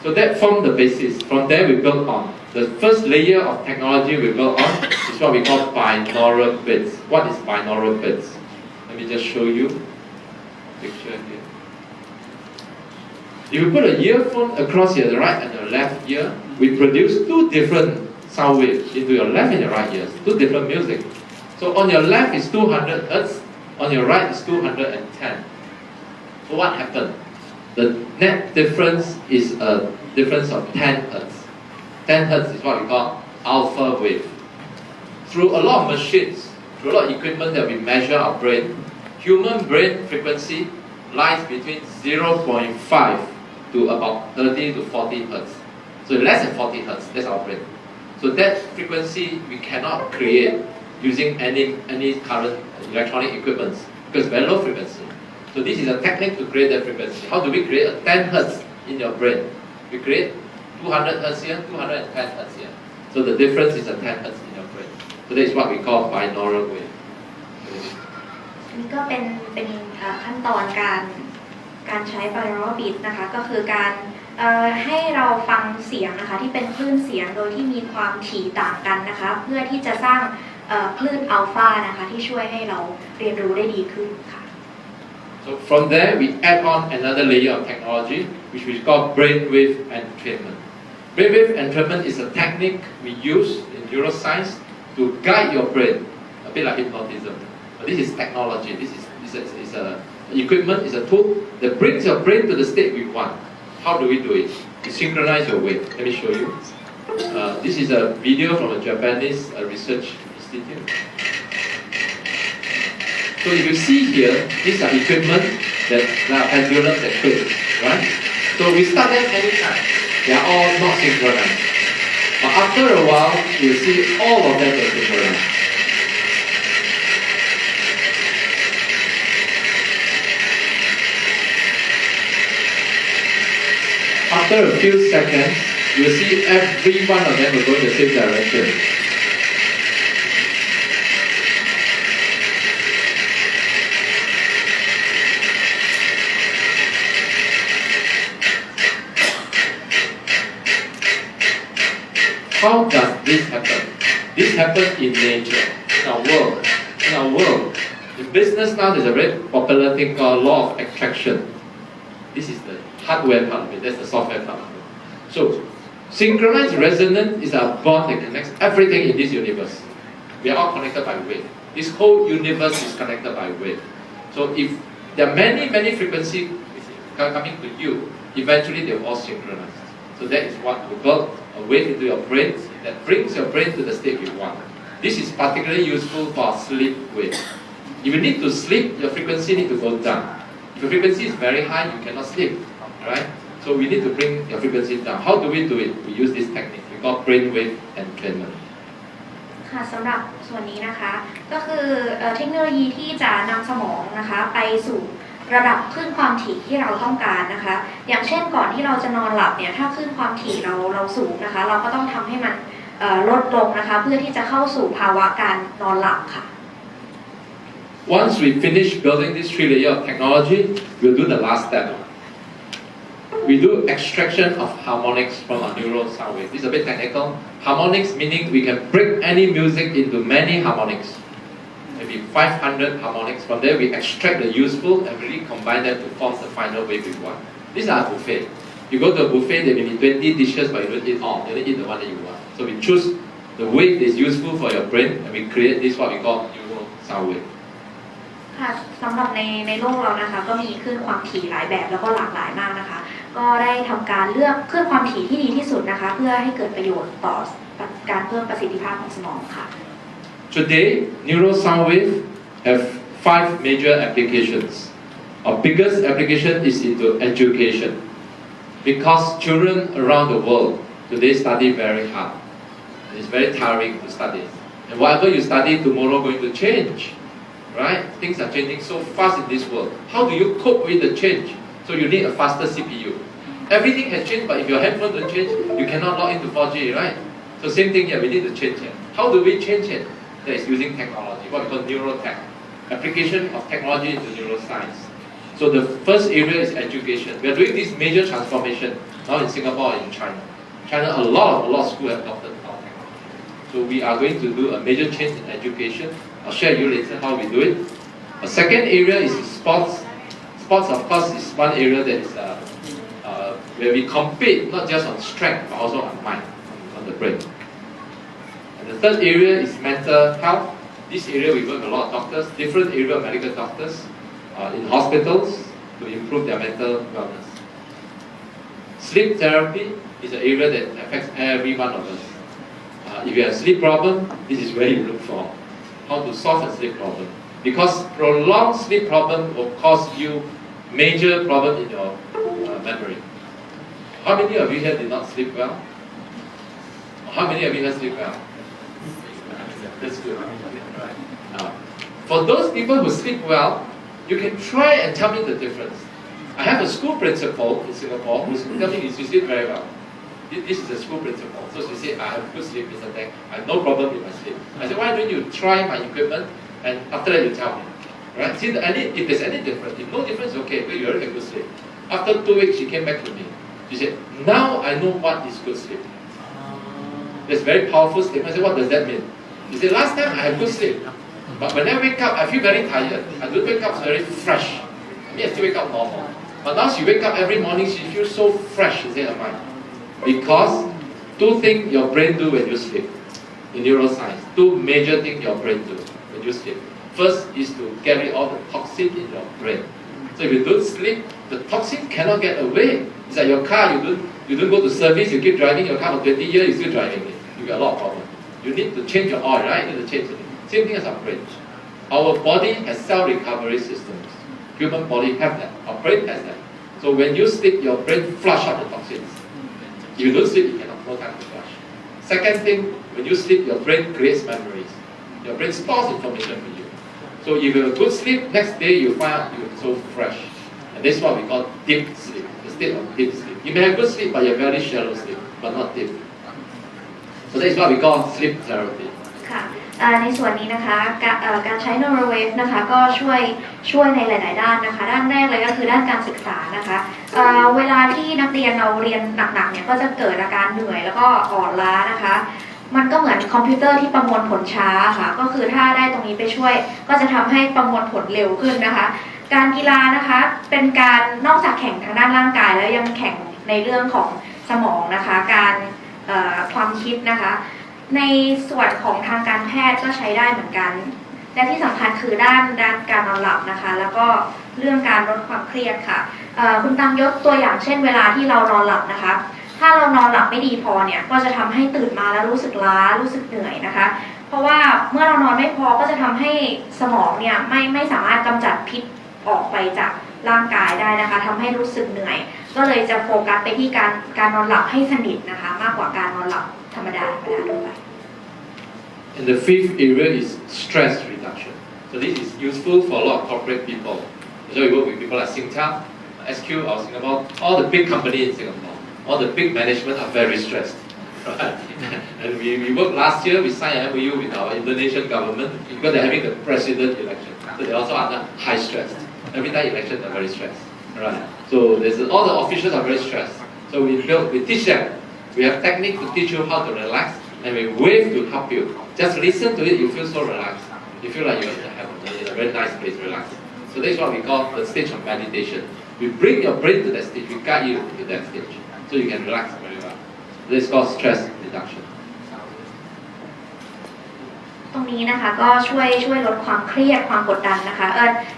So that formed the basis. From there we built on. The first layer of technology we built on is what we call binaural beats. What is binaural beats? Let me just show you picture here. If you put a earphone across your right and your left ear, we produce 2 different sound waves into your left and your right ears, 2 different music. So on your left is 200 Hz, on your right is 210. So what happened? The net difference is a difference of 10 Hz. 10 Hz is what we call alpha wave. Through a lot of machines, through a lot of equipment that we measure our brain, human brain frequency lies between 0.5 to about 30 to 40 Hz. So less than 40 Hz, that's our brain. So that frequency we cannot create using any current electronic equipment because it's very low frequency. So this is a technique to create that frequency. How do we create a 10 Hz in your brain? We create 200 Hz here, 210 Hz here. So the difference is a 10 Hz in your brain. So that is what we call binaural wave. นี่ก็เป็นขั้นตอนการใช้ binaural beat นะคะก็คือการให้เราฟังเสียงนะคะที่เป็นคลื่นเสียงโดยที่มีความถี่ต่างกันนะคะเพื่อที่จะสร้างคลื่นอัลฟานะคะที่ช่วยให้เราเรียนรู้ได้ดีขึ้นค่ะ So from there we add on another layer of technology which we call brainwave entrainment. Brainwave entrainment is a technique we use in neuroscience to guide your brain, a bit like hypnotism. But this is technology. This is a equipment, is a tool that brings your brain to the state we want. How do we do it? We synchronize your wave. Let me show you. This is a video from a Japanese research institute. So if you see here, these are equipment that are pendulum that plays, right? So we start them anytime. They are all not synchronized. But after a while, you'll see all of them are synchronized. After a few seconds, you'll see every one of them will go in the same direction. How does this happen? This happens in nature, in our world. In our world, in business now, there's a very popular thing called law of attraction. This is the hardware part of it, that's the software part of it. So, synchronized resonance is a bond that connects everything in this universe. We are all connected by wave. This whole universe is connected by wave. So if there are many frequencies coming to you, eventually they will all synchronize. So that is what we build a wave into your brain that brings your brain to the state you want. This is particularly useful for sleep wave. If you need to sleep, your frequency needs to go down. If your frequency is very high, you cannot sleep, right? So we need to bring your frequency down. How do we do it? We use this technique. We call brainwave entrainment. ค่ะสำหรับส่วนนี้นะคะก็คือเทคโนโลยีที่จะนำสมองนะคะไปสู่ระดับคลื่นความถี่ที่เราต้องการนะคะอย่างเช่นก่อนที่เราจะนอนหลับเนี่ยถ้าคลื่นความถี่เราสูงนะคะเราก็ต้องทำให้มันลดลงนะคะเพื่อที่จะเข้าสู่ภาวะการนอนหลับค่ะ Once we finish building this 3 layer of technology, we'll do the last step. We do extraction of harmonics from our Neuro Soundwave. This is a bit technical. Harmonics meaning we can break any music into many harmonics. Maybe 500 harmonics. From there we extract the useful and really combine them to form the final wave we want. These are buffet. You go to a buffet, there may be 20 dishes, but you don't eat all. You only eat the one that you want. So we choose the way that is useful for your brain, and we create this what we call Neuro Soundwave. ค่ะสำหรับในโลกเรานะคะก็มีคลื่นความถี่หลายแบบแล้วก็หลากหลายมากนะคะก็ได้ทำการเลือกคลื่นความถี่ที่ดีที่สุดนะคะเพื่อให้เกิดประโยชน์ต่อการเพิ่มประสิทธิภาพของสมองค่ะ Today, Neuro Soundwave have 5 major applications. Our biggest application is into education, because children around the world today study very hard. It's very tiring to study, and whatever you study tomorrow going to change. Right? Things are changing so fast in this world. How do you cope with the change? So you need a faster CPU. Everything has changed, but if your handphone don't change, you cannot log into 4G, right? So same thing here, we need to change it. How do we change it? That is using technology, what we call neurotech. Application of technology into neuroscience. So the first area is education. We are doing this major transformation now in Singapore and in China. China, a lot of schools have adopted our technology. So we are going to do a major change in education. I'll share you later how we do it. A second area is sports. Sports, of course, is one area that is where we compete not just on strength but also on mind, on the brain. And the third area is mental health. This area we work with a lot of doctors, different area of medical doctors in hospitals to improve their mental wellness. Sleep therapy is an area that affects every one of us. If you have a sleep problem, this is where you look for how to solve a sleep problem. Because prolonged sleep problem will cause you major problem in your memory. How many of you here did not sleep well? How many of you here sleep well? That's good. For those people who sleep well, you can try and tell me the difference. I have a school principal in Singapore who's telling me she sleep very well. This is a school principal. So she said, I have good sleep, Mr. Tang. I have no problem with my sleep. I said, why don't you try my equipment and after that you tell me. Right? See, if there's any difference, if no difference, okay, but you already have good sleep. After 2 weeks, she came back to me. She said, now I know what is good sleep. That's very powerful statement. I said, what does that mean? She said, last time I had good sleep. But when I wake up, I feel very tired. I don't wake up very fresh. I mean, I still wake up normal. But now she wake up every morning, she feels so fresh, she said, mind. Because 2 things your brain do when you sleep. In neuroscience, 2 major things your brain do when you sleep. First is to carry all the toxin in your brain. So if you don't sleep, the toxin cannot get away. It's like your car, you don't go to service, you keep driving your car for 20 years, you're still driving it. You get a lot of problems. You need to change your oil, right? You need to change it. Same thing as our brain. Our body has cell recovery systems. Human body have that. Our brain has that. So when you sleep, your brain flush out the toxins. If you don't sleep, you cannot, no time to flush. Second thing, when you sleep, your brain creates memories. Your brain stores information for you. So if you have a good sleep, next day you find out you're so fresh. And this is what we call deep sleep, the state of deep sleep. You may have good sleep, but you have very shallow sleep, but not deep. So that is what we call sleep therapy. ค่ะในส่วนนี้นะคะการใช้ Neuro Wave นะคะก็ช่วยในหลายๆด้านนะคะด้านแรกเลยก็คือด้านการศึกษานะคะเวลาที่นักเรียนเราเรียนหนักๆเนี่ยก็จะเกิดอาการเหนื่อยแล้วก็อ่อนล้านะคะมันก็เหมือนคอมพิวเตอร์ที่ประมวลผลช้าค่ะก็คือถ้าได้ตรงนี้ไปช่วยก็จะทำให้ประมวลผลเร็วขึ้นนะคะการกีฬานะคะเป็นการนอกจากแข่งทางด้านร่างกายแล้วยังแข่งในเรื่องของสมองนะคะการความคิดนะคะในส่วนของทางการแพทย์ก็ใช้ได้เหมือนกันและที่สำคัญคือด้านการนอนหลับนะคะแล้วก็เรื่องการลดความเครียดค่ะคุณตังยกตัวอย่างเช่นเวลาที่เรานอนหลับนะคะถ้าเรานอนหลับไม่ดีพอเนี่ยก็จะทำให้ตื่นมาแล้วรู้สึกล้ารู้สึกเหนื่อยนะคะเพราะว่าเมื่อเรานอนไม่พอก็จะทำให้สมองเนี่ยไม่สามารถกำจัดพิษออกไปจากร่างกายได้นะคะทำให้รู้สึกเหนื่อยก็เลยจะโฟกัสไปที่การนอนหลับให้สนิทนะคะมากกว่าการนอนหลับธรรมดาทั่วไป And the 5th area is stress reduction. So this is useful for a lot of corporate people. So we work with people like Singtel, SQ or Singapore, all the big companies in Singapore, all the big management are very stressed. Right? And we worked last year, we signed an MOU with our Indonesian government because they're having the president election. So they're also under high stress. Every time election, they're very stressed. Right? So all the officials are very stressed. So we teach them. We have technique to teach you how to relax, and we wave to help you. Just listen to it, you feel so relaxed. You feel like you're in a very nice place, relaxed. So that's what we call the stage of meditation. We bring your brain to that stage, we guide you to that stage. so you can relax very well. This is called stress reduction. ตรงนี้นะคะก็ช่วยลดความเครียดความกดดันนะคะ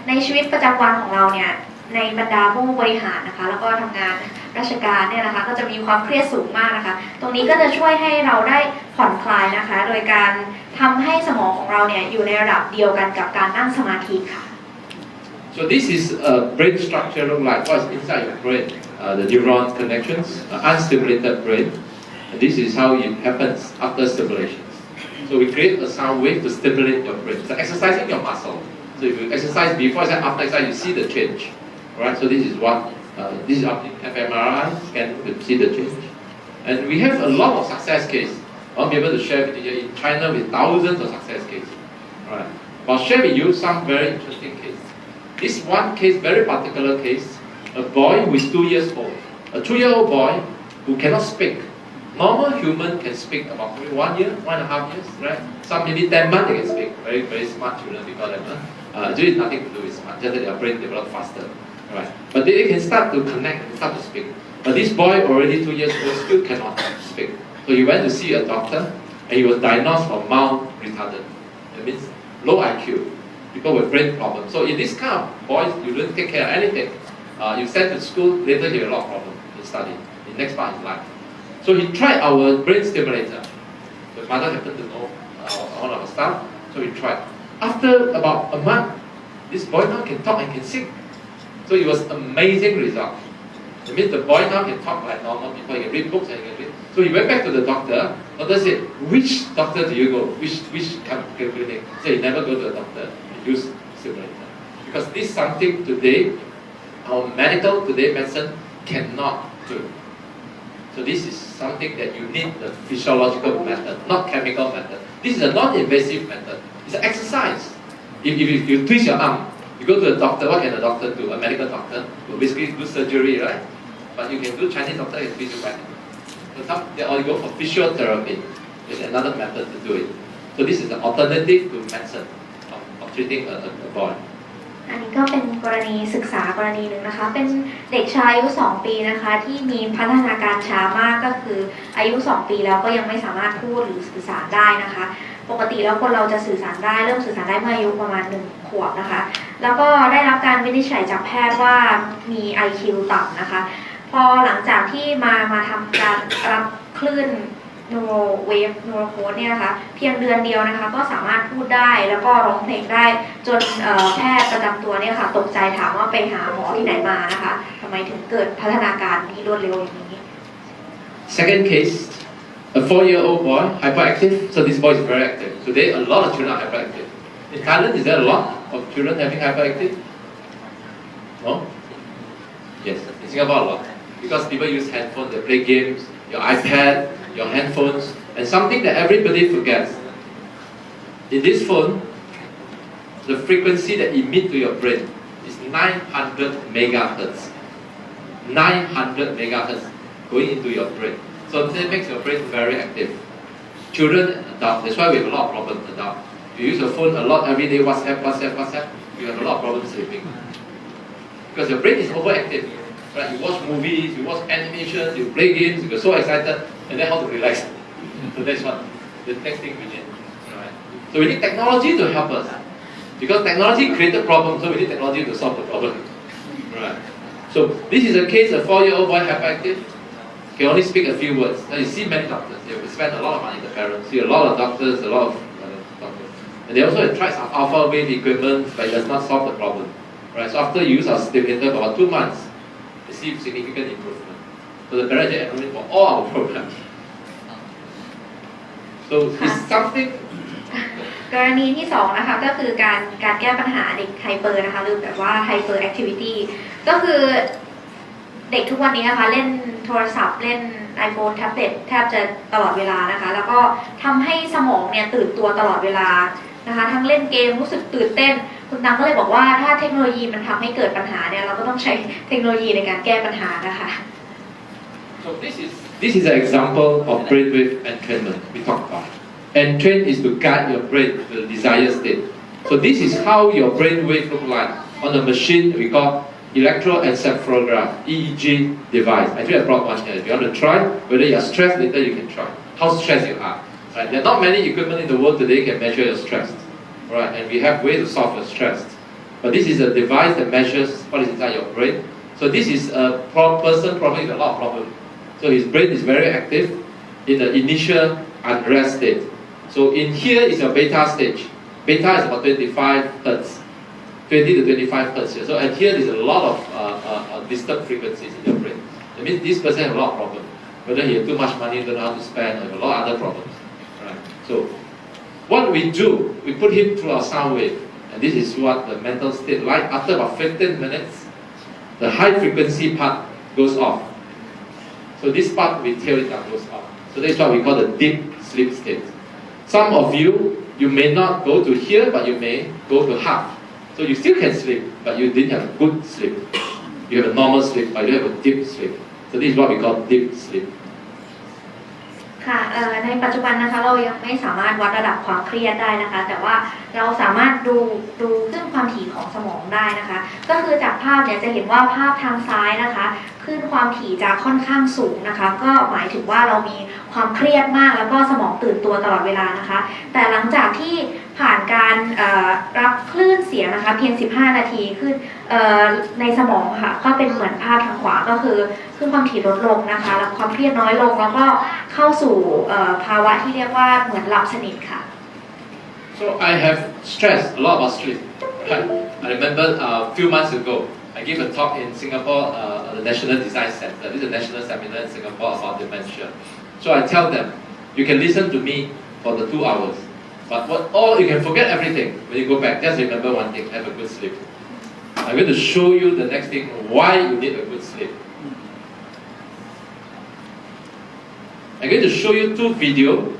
ในชีวิตประจำวันของเราเนี่ยในบรรดาผู้บริหารนะคะแล้วก็ทำงานราชการเนี่ยนะคะก็จะมีความเครียดสูงมากนะคะตรงนี้ก็จะช่วยให้เราได้ผ่อนคลายนะคะโดยการทำให้สมองของเราเนี่ยอยู่ในระดับเดียวกันกับการนั่งสมาธิค่ะ So this is a brain structure look like what's inside your brain, the neuron connections, unstimulated brain. And this is how it happens after stimulation. So we create a sound wave to stimulate your brain. So exercising your muscle. So if you exercise before and after exercise, you see the change. Alright, so this is what this is fMRI scan to see the change. And we have a lot of success cases. I'll be able to share with you in China with thousands of success cases. Alright, I'll share with you some very interesting cases. This one case, very particular case, a boy who is 2 years old, a 2-year-old boy who cannot speak. Normal human can speak about maybe 1 year, 1.5 years, right? Some maybe 10 months they can speak. Very, very smart children, we call them. There is nothing to do with smart, just that their brain develops faster, right? But they can start to connect and start to speak. But this boy, already 2 years old, still cannot speak. So he went to see a doctor, and he was diagnosed for mild retarded. That means low IQ, people with brain problems. So in this kind of boys, you don't take care of anything. You send to school, later he have a lot of problems in study, in next part of his life. So he tried our brain stimulator. The mother happened to know all of our stuff, so he tried. After about a month, this boy now can talk and can sing. So it was amazing result. It means the boy now can talk like normal people, he can read books and he can read. So he went back to the doctor. Doctor said, which doctor do you go? Which clinic? So he never go to a doctor, he use stimulator. Because this is something today, our medicine cannot do. So this is something that you need the physiological method, not chemical method. This is a non-invasive method. It's an exercise. If you twist your arm, you go to a doctor, what can a doctor do? A medical doctor will basically do surgery, right? But you can do Chinese doctor can twist your back. So they all go for physiotherapy. There's another method to do it. So this is an alternative to medicine of treating a boy. อันนี้ก็เป็นกรณีศึกษากรณีหนึ่งนะคะเป็นเด็กชายอายุ2 ปีนะคะที่มีพัฒนาการช้ามากก็คืออายุ2 ปีแล้วก็ยังไม่สามารถพูดหรือสื่อสารได้นะคะปกติแล้วคนเราจะสื่อสารได้เริ่มสื่อสารได้เมื่ออายุประมาณ1 ขวบนะคะแล้วก็ได้รับการวินิจฉัยจากแพทย์ว่ามี IQ ต่ำนะคะพอหลังจากที่มาทำการรับคลื่นNeuro Wave NeuroCode เนี่ยนะคะเพียงเดือนเดียวนะคะก็สามารถพูดได้แล้วก็ร้องเพลงได้จนแพทย์ประจำตัวเนี่ยค่ะตกใจถามว่าไปหาหมอที่ไหนมานะคะทำไมถึงเกิดพัฒนาการที่รวดเร็วอย่างนี้ Second case, a 4-year-old boy, hyperactive. So this boy is very active. Today, a lot of children are hyperactive. In Thailand, is there a lot of children having hyperactive? No? Yes, in Singapore a lot. Because people use handphones, they play games, your iPad, your handphones, and something that everybody forgets. In this phone, the frequency that emit to your brain is 900 megahertz. 900 megahertz going into your brain. So that makes your brain very active. Children and adults, that's why we have a lot of problems with adults. You use your phone a lot every day, WhatsApp, you have a lot of problems sleeping. Because your brain is overactive. Right? You watch movies, you watch animations, you play games, you get so excited, and then how to relax. So that's what the next thing we need. Right? So we need technology to help us. Because technology created problems, so we need technology to solve the problem. Right? So this is a case, a 4-year-old boy hyperactive, can only speak a few words. Now you see many doctors, they will spend a lot of money, the parents, see a lot of doctors, a lot of doctors. And they also have tried some alpha wave equipment, but it does not solve the problem. Right? So after you use our stimulator for about 2 months, they see significant improvement. So the parents are enrolling for all our programs. So it's something กรณีที่2นะคะก็คือการแก้ปัญหาเด็กไฮเปอร์นะคะหรือแบบว่าไฮเปอร์แอคทิวิตี้ก็คือเด็กทุกวันนี้นะคะเล่นโทรศัพท์เล่น iPhone แท็บเล็ตแทบจะตลอดเวลานะคะแล้วก็ทำให้สมองเนี่ยตื่นตัวตลอดเวลานะคะทั้งเล่นเกมรู้สึกตื่นเต้นคุณตังก็เลยบอกว่าถ้าเทคโนโลยีมันทำให้เกิดปัญหาเนี่ยเราก็ต้องใช้เทคโนโลยีในการแก้ปัญหานะคะ So this is an example of brainwave entrainment we talked about. Entrain is to guide your brain to the desired state. So this is how your brainwave look like on a machine we call electroencephalograph, EEG device. Actually, I brought one here. If you want to try, whether you are stressed later, you can try. How stressed you are. Right? There are not many equipment in the world today can measure your stress. Right? And we have ways to solve your stress. But this is a device that measures what is inside your brain. So this is a person probably with a lot of problems. So his brain is very active in the initial unrest state. So in here is your beta stage. Beta is about 25 hertz. 20 to 25 hertz here. So and here is a lot of disturbed frequencies in your brain. That means this person has a lot of problems. Whether he has too much money, don't know how to spend, or a lot of other problems. Right? So what we do, we put him through our sound wave. And this is what the mental state like. After about 15 minutes, the high frequency part goes off. So this part we tail it down, goes off. So that's what we call the deep sleep state. Some of you may not go to here, but you may go to half. So you still can sleep, but you didn't have a good sleep. You have a normal sleep, but you have a deep sleep. So this is what we call deep sleep. ค่ะในปัจจุบันนะคะเรายังไม่สามารถวัดระดับความเครียดได้นะคะแต่ว่าเราสามารถดูคลื่นความถี่ของสมองได้นะคะก็คือจากภาพเนี่ยจะเห็นว่าภาพทางซ้ายนะคะคลื่นความถี่จะค่อนข้างสูงนะคะก็หมายถึงว่าเรามีความเครียดมากแล้วก็สมองตื่นตัวตลอดเวลานะคะแต่หลังจากที่ผ่านการรับคลื่นเสียงนะคะเพียง15นาทีขึ้นในสมองค่ะก็เป็นเหมือนภาพทางขวาก็คือคลื่นความถี่ลดลงนะคะแล้วความเครียดน้อยลงแล้วก็เข้าสู่ภาวะที่เรียกว่าเหมือนหลับสนิทค่ะ So I have stressed a lot about sleep. I remember a few months ago, I gave a talk in Singapore, the National Design Center. This is a national seminar in Singapore about dementia. So I tell them, you can listen to me for the 2 hours, but you can forget everything when you go back. Just remember one thing: have a good sleep. I'm going to show you the next thing why you need a good sleep. I'm going to show you 2 videos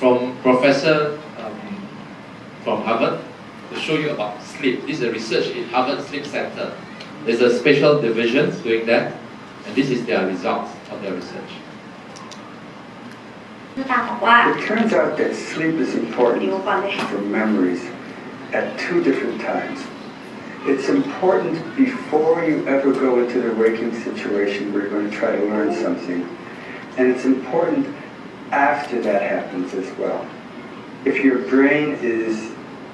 from Professor from Harvard to show you about sleep. This is a research in Harvard Sleep Center. There's a special division doing that, and this is their results of their research. It turns out that sleep is important for memories at 2 different times. It's important before you ever go into the waking situation where you're going to try to learn something. And it's important after that happens as well. If your brain is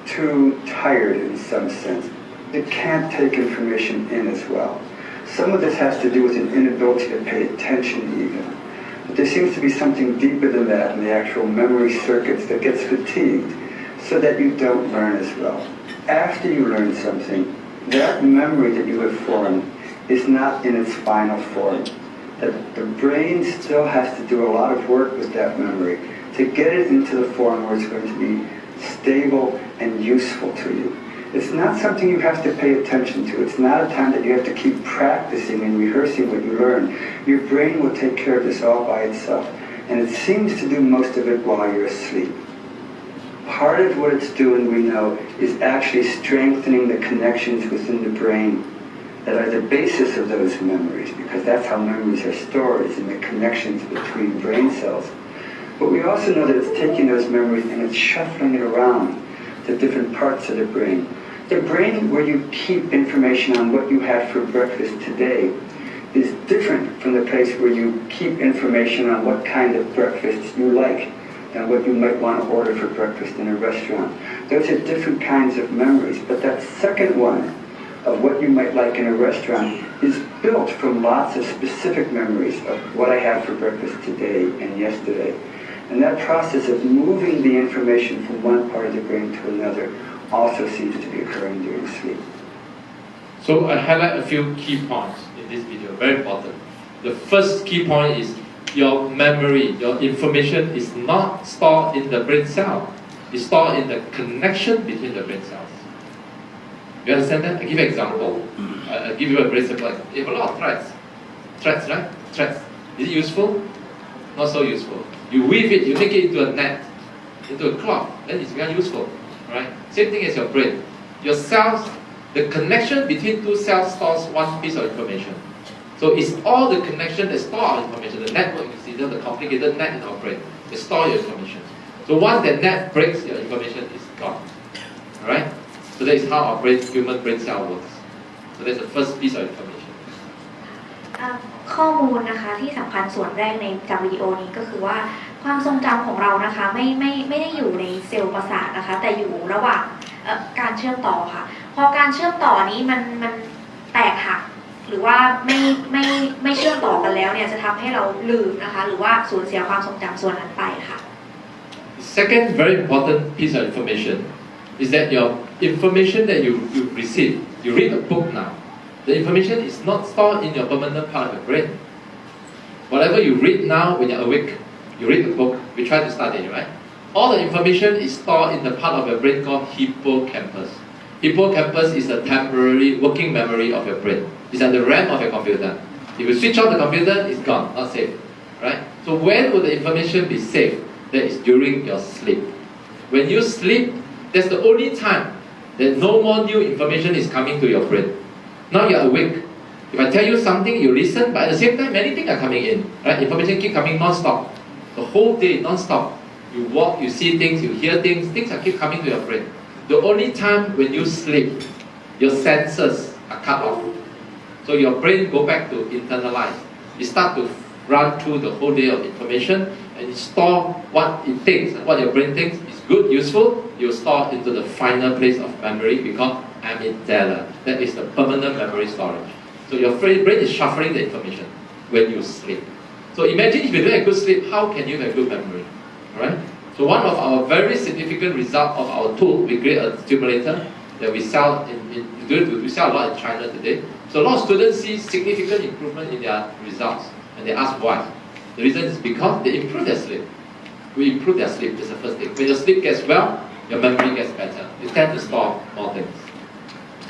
too tired in some sense, it can't take information in as well. Some of this has to do with an inability to pay attention even. But there seems to be something deeper than that in the actual memory circuits that gets fatigued so that you don't learn as well. After you learn something, that memory that you have formed is not in its final form. The brain still has to do a lot of work with that memory to get it into the form where it's going to be stable and useful to you. It's not something you have to pay attention to. It's not a time that you have to keep practicing and rehearsing what you learn. Your brain will take care of this all by itself, and it seems to do most of it while you're asleep. Part of what it's doing, we know, is actually strengthening the connections within the brain that are the basis of those memories, because that's how memories are stored, is in the connections between brain cells. But we also know that it's taking those memories and it's shuffling it around to different parts of the brain. The brain where you keep information on what you had for breakfast today is different from the place where you keep information on what kind of breakfast you like and what you might want to order for breakfast in a restaurant. Those are different kinds of memories, but that second one of what you might like in a restaurant is built from lots of specific memories of what I had for breakfast today and yesterday. And that process of moving the information from one part of the brain to another also seems to be occurring during sleep. So I highlight a few key points in this video, very important. The first key point is your memory, your information is not stored in the brain cell. It's stored in the connection between the brain cells. You understand that? I give you an example. I'll give you a very simple example. You have a lot of threads. Threads, right? Threads. Is it useful? Not so useful. You weave it, you make it into a net, into a cloth, then it's very useful. Right? Same thing as your brain. Your cells, the connection between 2 cells stores one piece of information. So it's all the connection that store our information. The network, you see, the complicated net in our brain. They store your information. So once that net breaks, your information is gone. Alright? So that is how our human brain cell works. So So that's the first piece of information. ข้อมูลนะคะที่สำคัญส่วนแรกในจากวิดีโอนี้ก็คือว่าความทรงจำของเรานะคะไม่ได้อยู่ในเซลล์ประสาทนะคะแต่อยู่ระหว่างการเชื่อมต่อค่ะพอการเชื่อมต่อนี้มันแตกหักหรือว่าไม่เชื่อมต่อกันแล้วเนี่ยจะทำให้เราลืมนะคะหรือว่าสูญเสียความทรงจำส่วนนั้นไปค่ะ Second very important piece of information is that your information that you receive, you read a book now, the information is not stored in your permanent part of your brain. Whatever you read now when you're awake, you read the book, we try to study, right? All the information is stored in the part of your brain called hippocampus. Hippocampus is a temporary working memory of your brain. It's at the RAM of your computer. If you switch off the computer, it's gone, not safe, right? So when will the information be safe? That is during your sleep. When you sleep, that's the only time that no more new information is coming to your brain. Now you're awake. If I tell you something, you listen, but at the same time, many things are coming in, right? Information keep coming non-stop. The whole day, non-stop. You walk, you see things, you hear things are keep coming to your brain. The only time when you sleep, your senses are cut off. So your brain go back to internalize. You start to run through the whole day of information and you store what it thinks, what your brain thinks is good, useful, you store into the final place of memory we call amygdala. That is the permanent memory storage. So your brain is shuffling the information when you sleep. So imagine if you don't have good sleep, how can you have good memory? Alright? So one of our very significant results of our tool, we create a stimulator that we sell we sell a lot in China today. So a lot of students see significant improvement in their results and they ask why. The reason is because they improve their sleep. We improve their sleep, that's the first thing. When your sleep gets well, your memory gets better. You tend to store more things.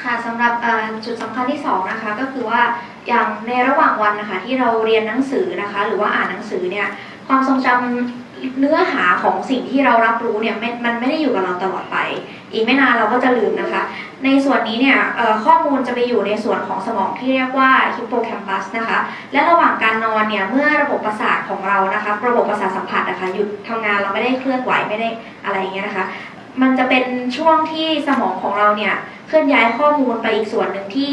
ค่ะสำหรับจุดสำคัญที่2นะคะก็คือว่าอย่างในระหว่างวันนะคะที่เราเรียนหนังสือนะคะหรือว่าอ่านหนังสือเนี่ยความทรงจำเนื้อหาของสิ่งที่เรารับรู้เนี่ยมันไม่ได้อยู่กับเราตลอดไปอีกไม่นานเราก็จะลืมนะคะในส่วนนี้เนี่ยข้อมูลจะไปอยู่ในส่วนของสมองที่เรียกว่าฮิปโปแคมปัสนะคะและระหว่างการนอนเนี่ยเมื่อระบบประสาทของเรานะคะระบบประสาทสัมผัสนะคะหยุดทำงานเราไม่ได้เคลื่อนไหวไม่ได้อะไรอย่างเงี้ยนะคะมันจะเป็นช่วงที่สมองของเราเนี่ยเคลื่อนย้ายข้อมูลไปอีกส่วนหนึ่งที่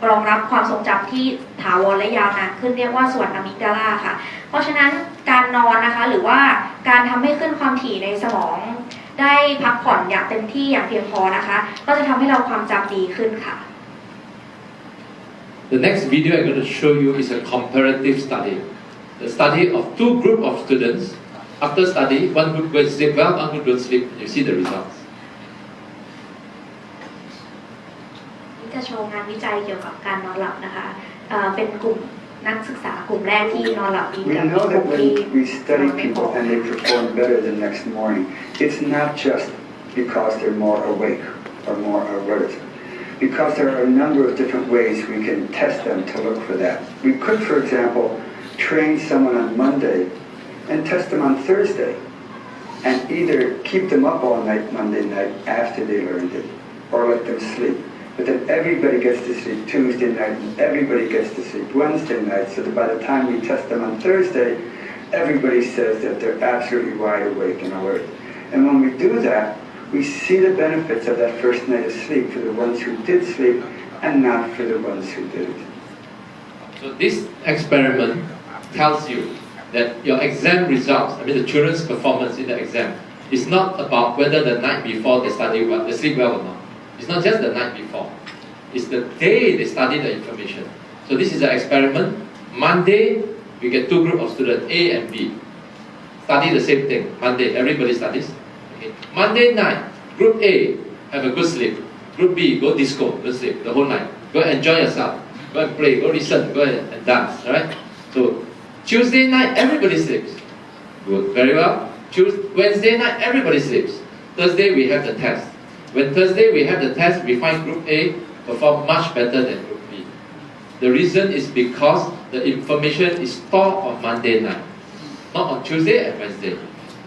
รองรับความทรงจำที่ถาวรและยาวนานขึ้นเรียกว่าส่วนอะมิกดาลาค่ะเพราะฉะนั้นการนอนนะคะหรือว่าการทำให้ขึ้นความถี่ในสมองได้พักผ่อนอย่างเต็มที่อย่างเพียงพอนะคะก็จะทำให้เราความจำดีขึ้นค่ะ The next video I'm going to show you is a comparative study. The study of two groups of students. After study, one group goes sleep well, one group don't sleep. You see the results. จะโชว์งานวิจัยเกี่ยวกับการนอนหลับนะคะเป็นกลุ่มนักศึกษากลุ่มแรกที่นอนหลับดีกับ We know that when we study people and they perform better the next morning, it's not just because they're more awake or more alert. Because there are a number of different ways we can test them to look for that. We could, for example, train someone on Monday and test them on Thursday and either keep them up all night Monday night after they learned it or let them sleep. But then everybody gets to sleep Tuesday night and everybody gets to sleep Wednesday night so that by the time we test them on Thursday, everybody says that they're absolutely wide awake and alert. And when we do that, we see the benefits of that first night of sleep for the ones who did sleep and not for the ones who didn't. So this experiment tells you that your exam results, the children's performance in the exam, is not about whether the night before they study well, they sleep well or not. It's not just the night before. It's the day they study the information. So this is an experiment. Monday, we get two groups of students, A and B. Study the same thing. Monday, everybody studies. Okay. Monday night, group A, have a good sleep. Group B, go disco, don't sleep the whole night. Go enjoy yourself. Go and play, go listen, go and dance. Right? So Tuesday night, everybody sleeps. Good, very well. Wednesday night, everybody sleeps. Thursday, we have the test. When Thursday we have the test, we find Group A perform much better than Group B. The reason is because the information is stored on Monday night, not on Tuesday and Wednesday.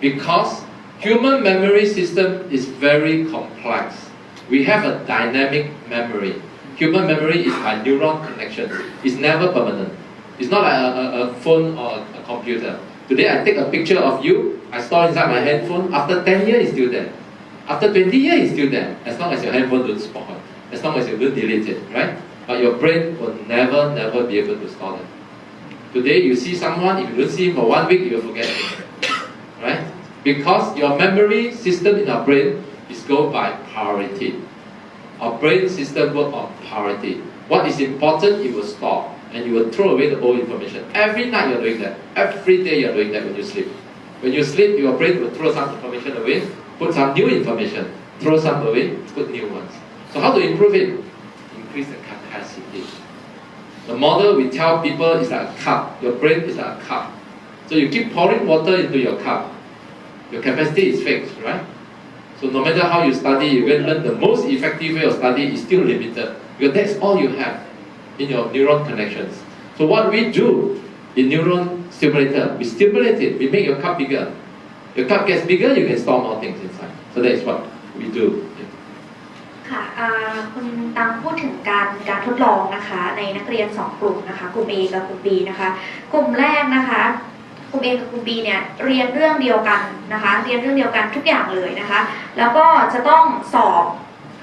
Because human memory system is very complex. We have a dynamic memory. Human memory is by neuron connections. It's never permanent. It's not like a phone or a computer. Today I take a picture of you, I store inside my handphone, after 10 years it's still there. After 20 years it's still there, as long as your handphone don't spoil. as long as you don't delete it, right? But your brain will never be able to store them. Today you see someone, if you don't see him for 1 week, you will forget him, right? Because your memory system in our brain is go by priority. Our brain system works on priority. What is important, it will store, and you will throw away the old information. Every night you're doing that. Every day you're doing that when you sleep. When you sleep, your brain will throw some information away, put some new information, throw some away, put new ones. So how to improve it? Increase the capacity. The model we tell people is like a cup. Your brain is like a cup. So you keep pouring water into your cup. Your capacity is fixed, right? So no matter how you study, you can learn the most effective way of study is still limited. Because that's all you have in your neuron connections. So what we do in neuron stimulator, we stimulate it, we make your cup bigger. Your cup gets bigger, you can store more things inside. So that is what we do. ค่ะคุณตังพูดถึงการทดลองนะคะในนักเรียน2กลุ่มนะคะกลุ่ม A กับกลุ่ม B นะคะกลุ่มแรกนะคะกลุ่ม A กับกลุ่ม B เนี่ยเรียนเรื่องเดียวกันนะคะเรียนเรื่องเดียวกันทุกอย่างเลยนะคะแล้วก็จะต้องสอบ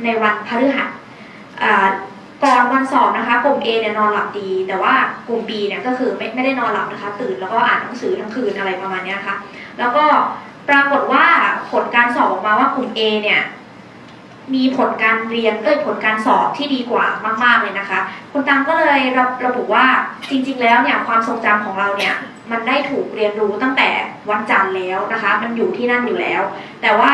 ในวันพฤหัสก่อนวันสอบนะคะกลุ่ม A เนี่ยนอนหลับดีแต่ว่ากลุ่ม B เนี่ยก็คือไม่ได้นอนหลับนะคะตื่นแล้วก็อ่านหนังสือทั้งคืนอะไรประมาณนี้นะคะแล้วก็ปรากฏว่าผลการสอบออกมาว่ากลุ่ม A เนี่ยมีผลการเรียนผลการสอบที่ดีกว่ามากๆเลยนะคะคุณตังก็เลยระบุว่าจริงๆแล้วเนี่ยความทรงจำของเราเนี่ยมันได้ถูกเรียนรู้ตั้งแต่วันจันทร์แล้วนะคะมันอยู่ที่นั่นอยู่แล้วแต่ว่า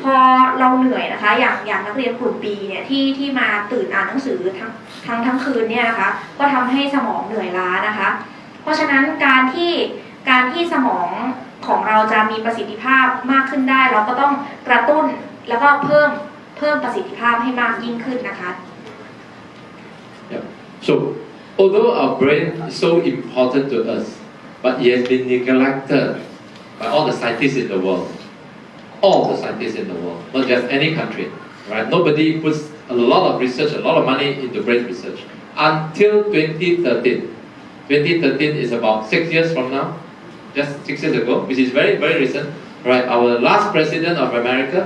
พอเราเหนื่อยนะคะอย่างนักเรียนกลุ่ม B เนี่ยที่มาตื่นอ่านหนังสือทั้งคืนเนี่ยนะคะก็ทำให้สมองเหนื่อยล้านะคะเพราะฉะนั้นการที่สมองของเราจะมีประสิทธิภาพมากขึ้นได้เราก็ต้องกระตุ้นแล้วก็เพิ่มประสิทธิภาพให้มากยิ่งขึ้นนะคะ So although our brain is so important to us, but it has been neglected by all the scientists in the world. All the scientists in the world, not just any country, right? Nobody puts a lot of research, a lot of money into brain research until 2013. 2013 is about 6 years from now, just 6 years ago, which is very, very recent, right? Our last president of America,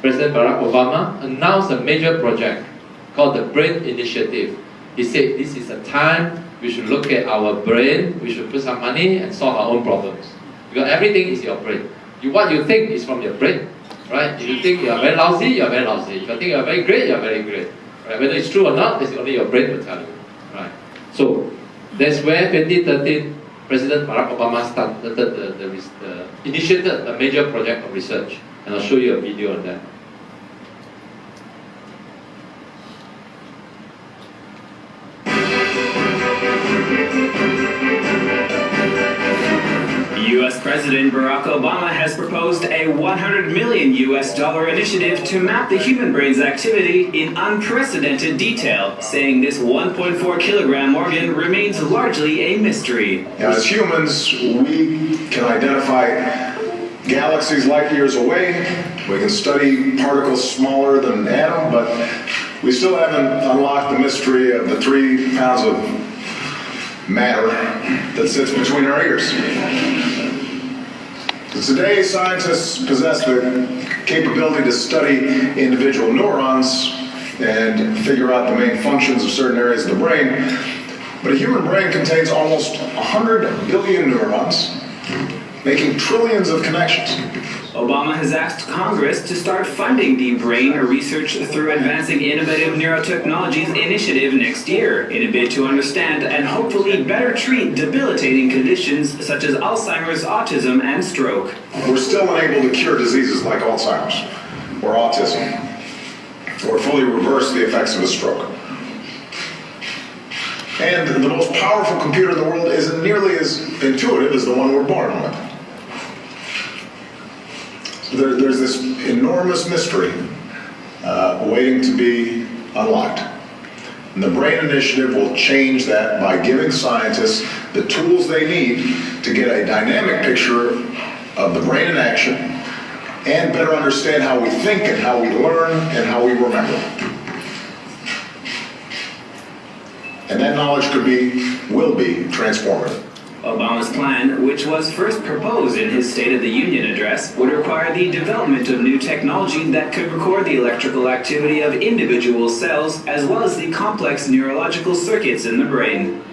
President Barack Obama, announced a major project called the Brain Initiative. He said this is a time we should look at our brain, we should put some money and solve our own problems. Because everything is your brain. What you think is from your brain, right? If you think you are very lousy, you are very lousy. If you think you are very great, you are very great. Right? Whether it's true or not, it's only your brain will tell you. Right? So that's where 2013 President Barack Obama initiated a major project of research. And I'll show you a video on that. U.S. President Barack Obama has proposed a $100 million initiative to map the human brain's activity in unprecedented detail, saying this 1.4 kilogram organ remains largely a mystery. Now, as humans, we can identify galaxies light years away. We can study particles smaller than an atom, but we still haven't unlocked the mystery of the 3 pounds of matter that sits between our ears. Today, scientists possess the capability to study individual neurons and figure out the main functions of certain areas of the brain. But a human brain contains almost 100 billion neurons, making trillions of connections. Obama has asked Congress to start funding deep brain research through Advancing Innovative Neurotechnologies initiative next year in a bid to understand and hopefully better treat debilitating conditions such as Alzheimer's, autism, and stroke. We're still unable to cure diseases like Alzheimer's or autism or fully reverse the effects of a stroke. And the most powerful computer in the world isn't nearly as intuitive as the one we're born with. There's this enormous mystery waiting to be unlocked. And the Brain Initiative will change that by giving scientists the tools they need to get a dynamic picture of the brain in action and better understand how we think and how we learn and how we remember. And that knowledge will be transformative. Obama's plan, which was first proposed in his State of the Union address, would require the development of new technology that could record the electrical activity of individual cells as well as the complex neurological circuits in the brain.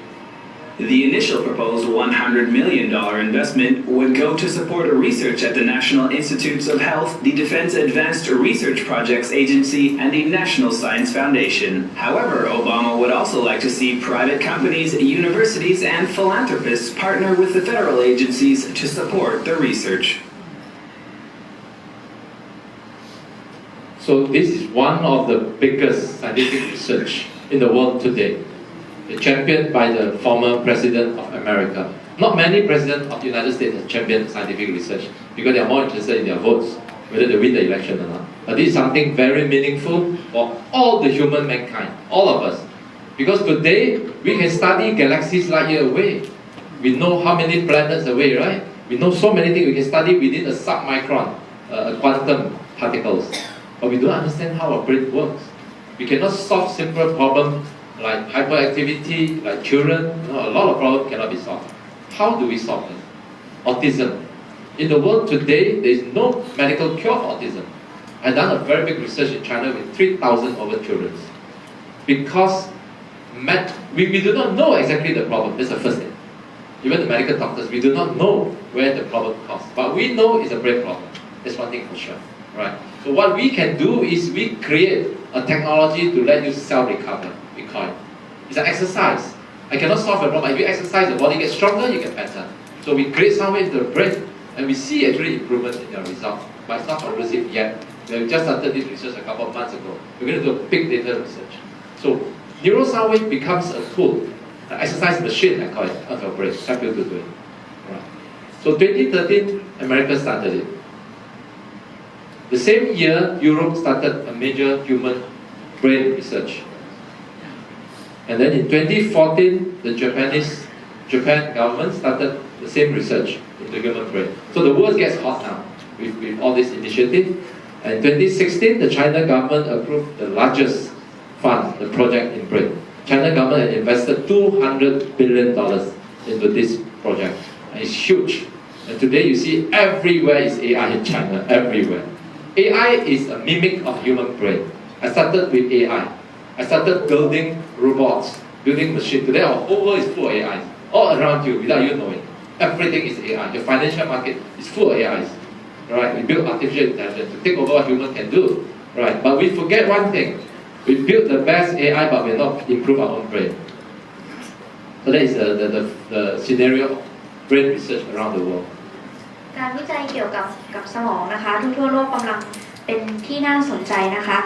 The initial proposed $100 million investment would go to support research at the National Institutes of Health, the Defense Advanced Research Projects Agency, and the National Science Foundation. However, Obama would also like to see private companies, universities, and philanthropists partner with the federal agencies to support the research. So this is one of the biggest scientific research in the world today, championed by the former President of America. Not many presidents of the United States have championed scientific research because they are more interested in their votes, whether they win the election or not. But this is something very meaningful for all the human mankind, all of us. Because today, we can study galaxies light year away. We know how many planets away, right? We know so many things we can study within a submicron, quantum particles. But we don't understand how our brain works. We cannot solve simple problems like hyperactivity, like children. A lot of problems cannot be solved. How do we solve them? Autism. In the world today, there is no medical cure for autism. I've done a very big research in China with 3,000 over children. Because we do not know exactly the problem. That's the first thing. Even the medical doctors, we do not know where the problem comes. But we know it's a brain problem. That's one thing for sure. Right? So what we can do is we create a technology to let you self-recover. We call it. It's an exercise. I cannot solve a problem. If you exercise, the body gets stronger, you get better. So we create somewhere into the brain, and we see actually improvement in your results. But it's not conclusive yet. We have just started this research a couple of months ago. We're going to do a big data research. So Neuro Soundwave becomes a tool, an exercise machine, I call it, of your brain. Help you to do it. Right. So 2013, America started it. The same year, Europe started a major human brain research. And then in 2014, the Japan government started the same research into human brain. So the world gets hot now with all this initiative. And in 2016, the China government approved the largest fund, the project in brain. China government had invested $200 billion into this project. And it's huge. And today you see everywhere is AI in China, everywhere. AI is a mimic of human brain. I started with AI. I started building robots, building machines. Today our whole world is full of AIs. All around you, without you knowing. Everything is AI. Your financial market is full of AIs. Right? We build artificial intelligence to take over what humans can do. Right? But we forget one thing. We build the best AI, but we not improve our own brain. So that is the scenario of brain research around the world. การวิจัยเกี่ยวกับสมองนะคะทั่วโลกกำลังเป็นที่น่าสนใจนะคะ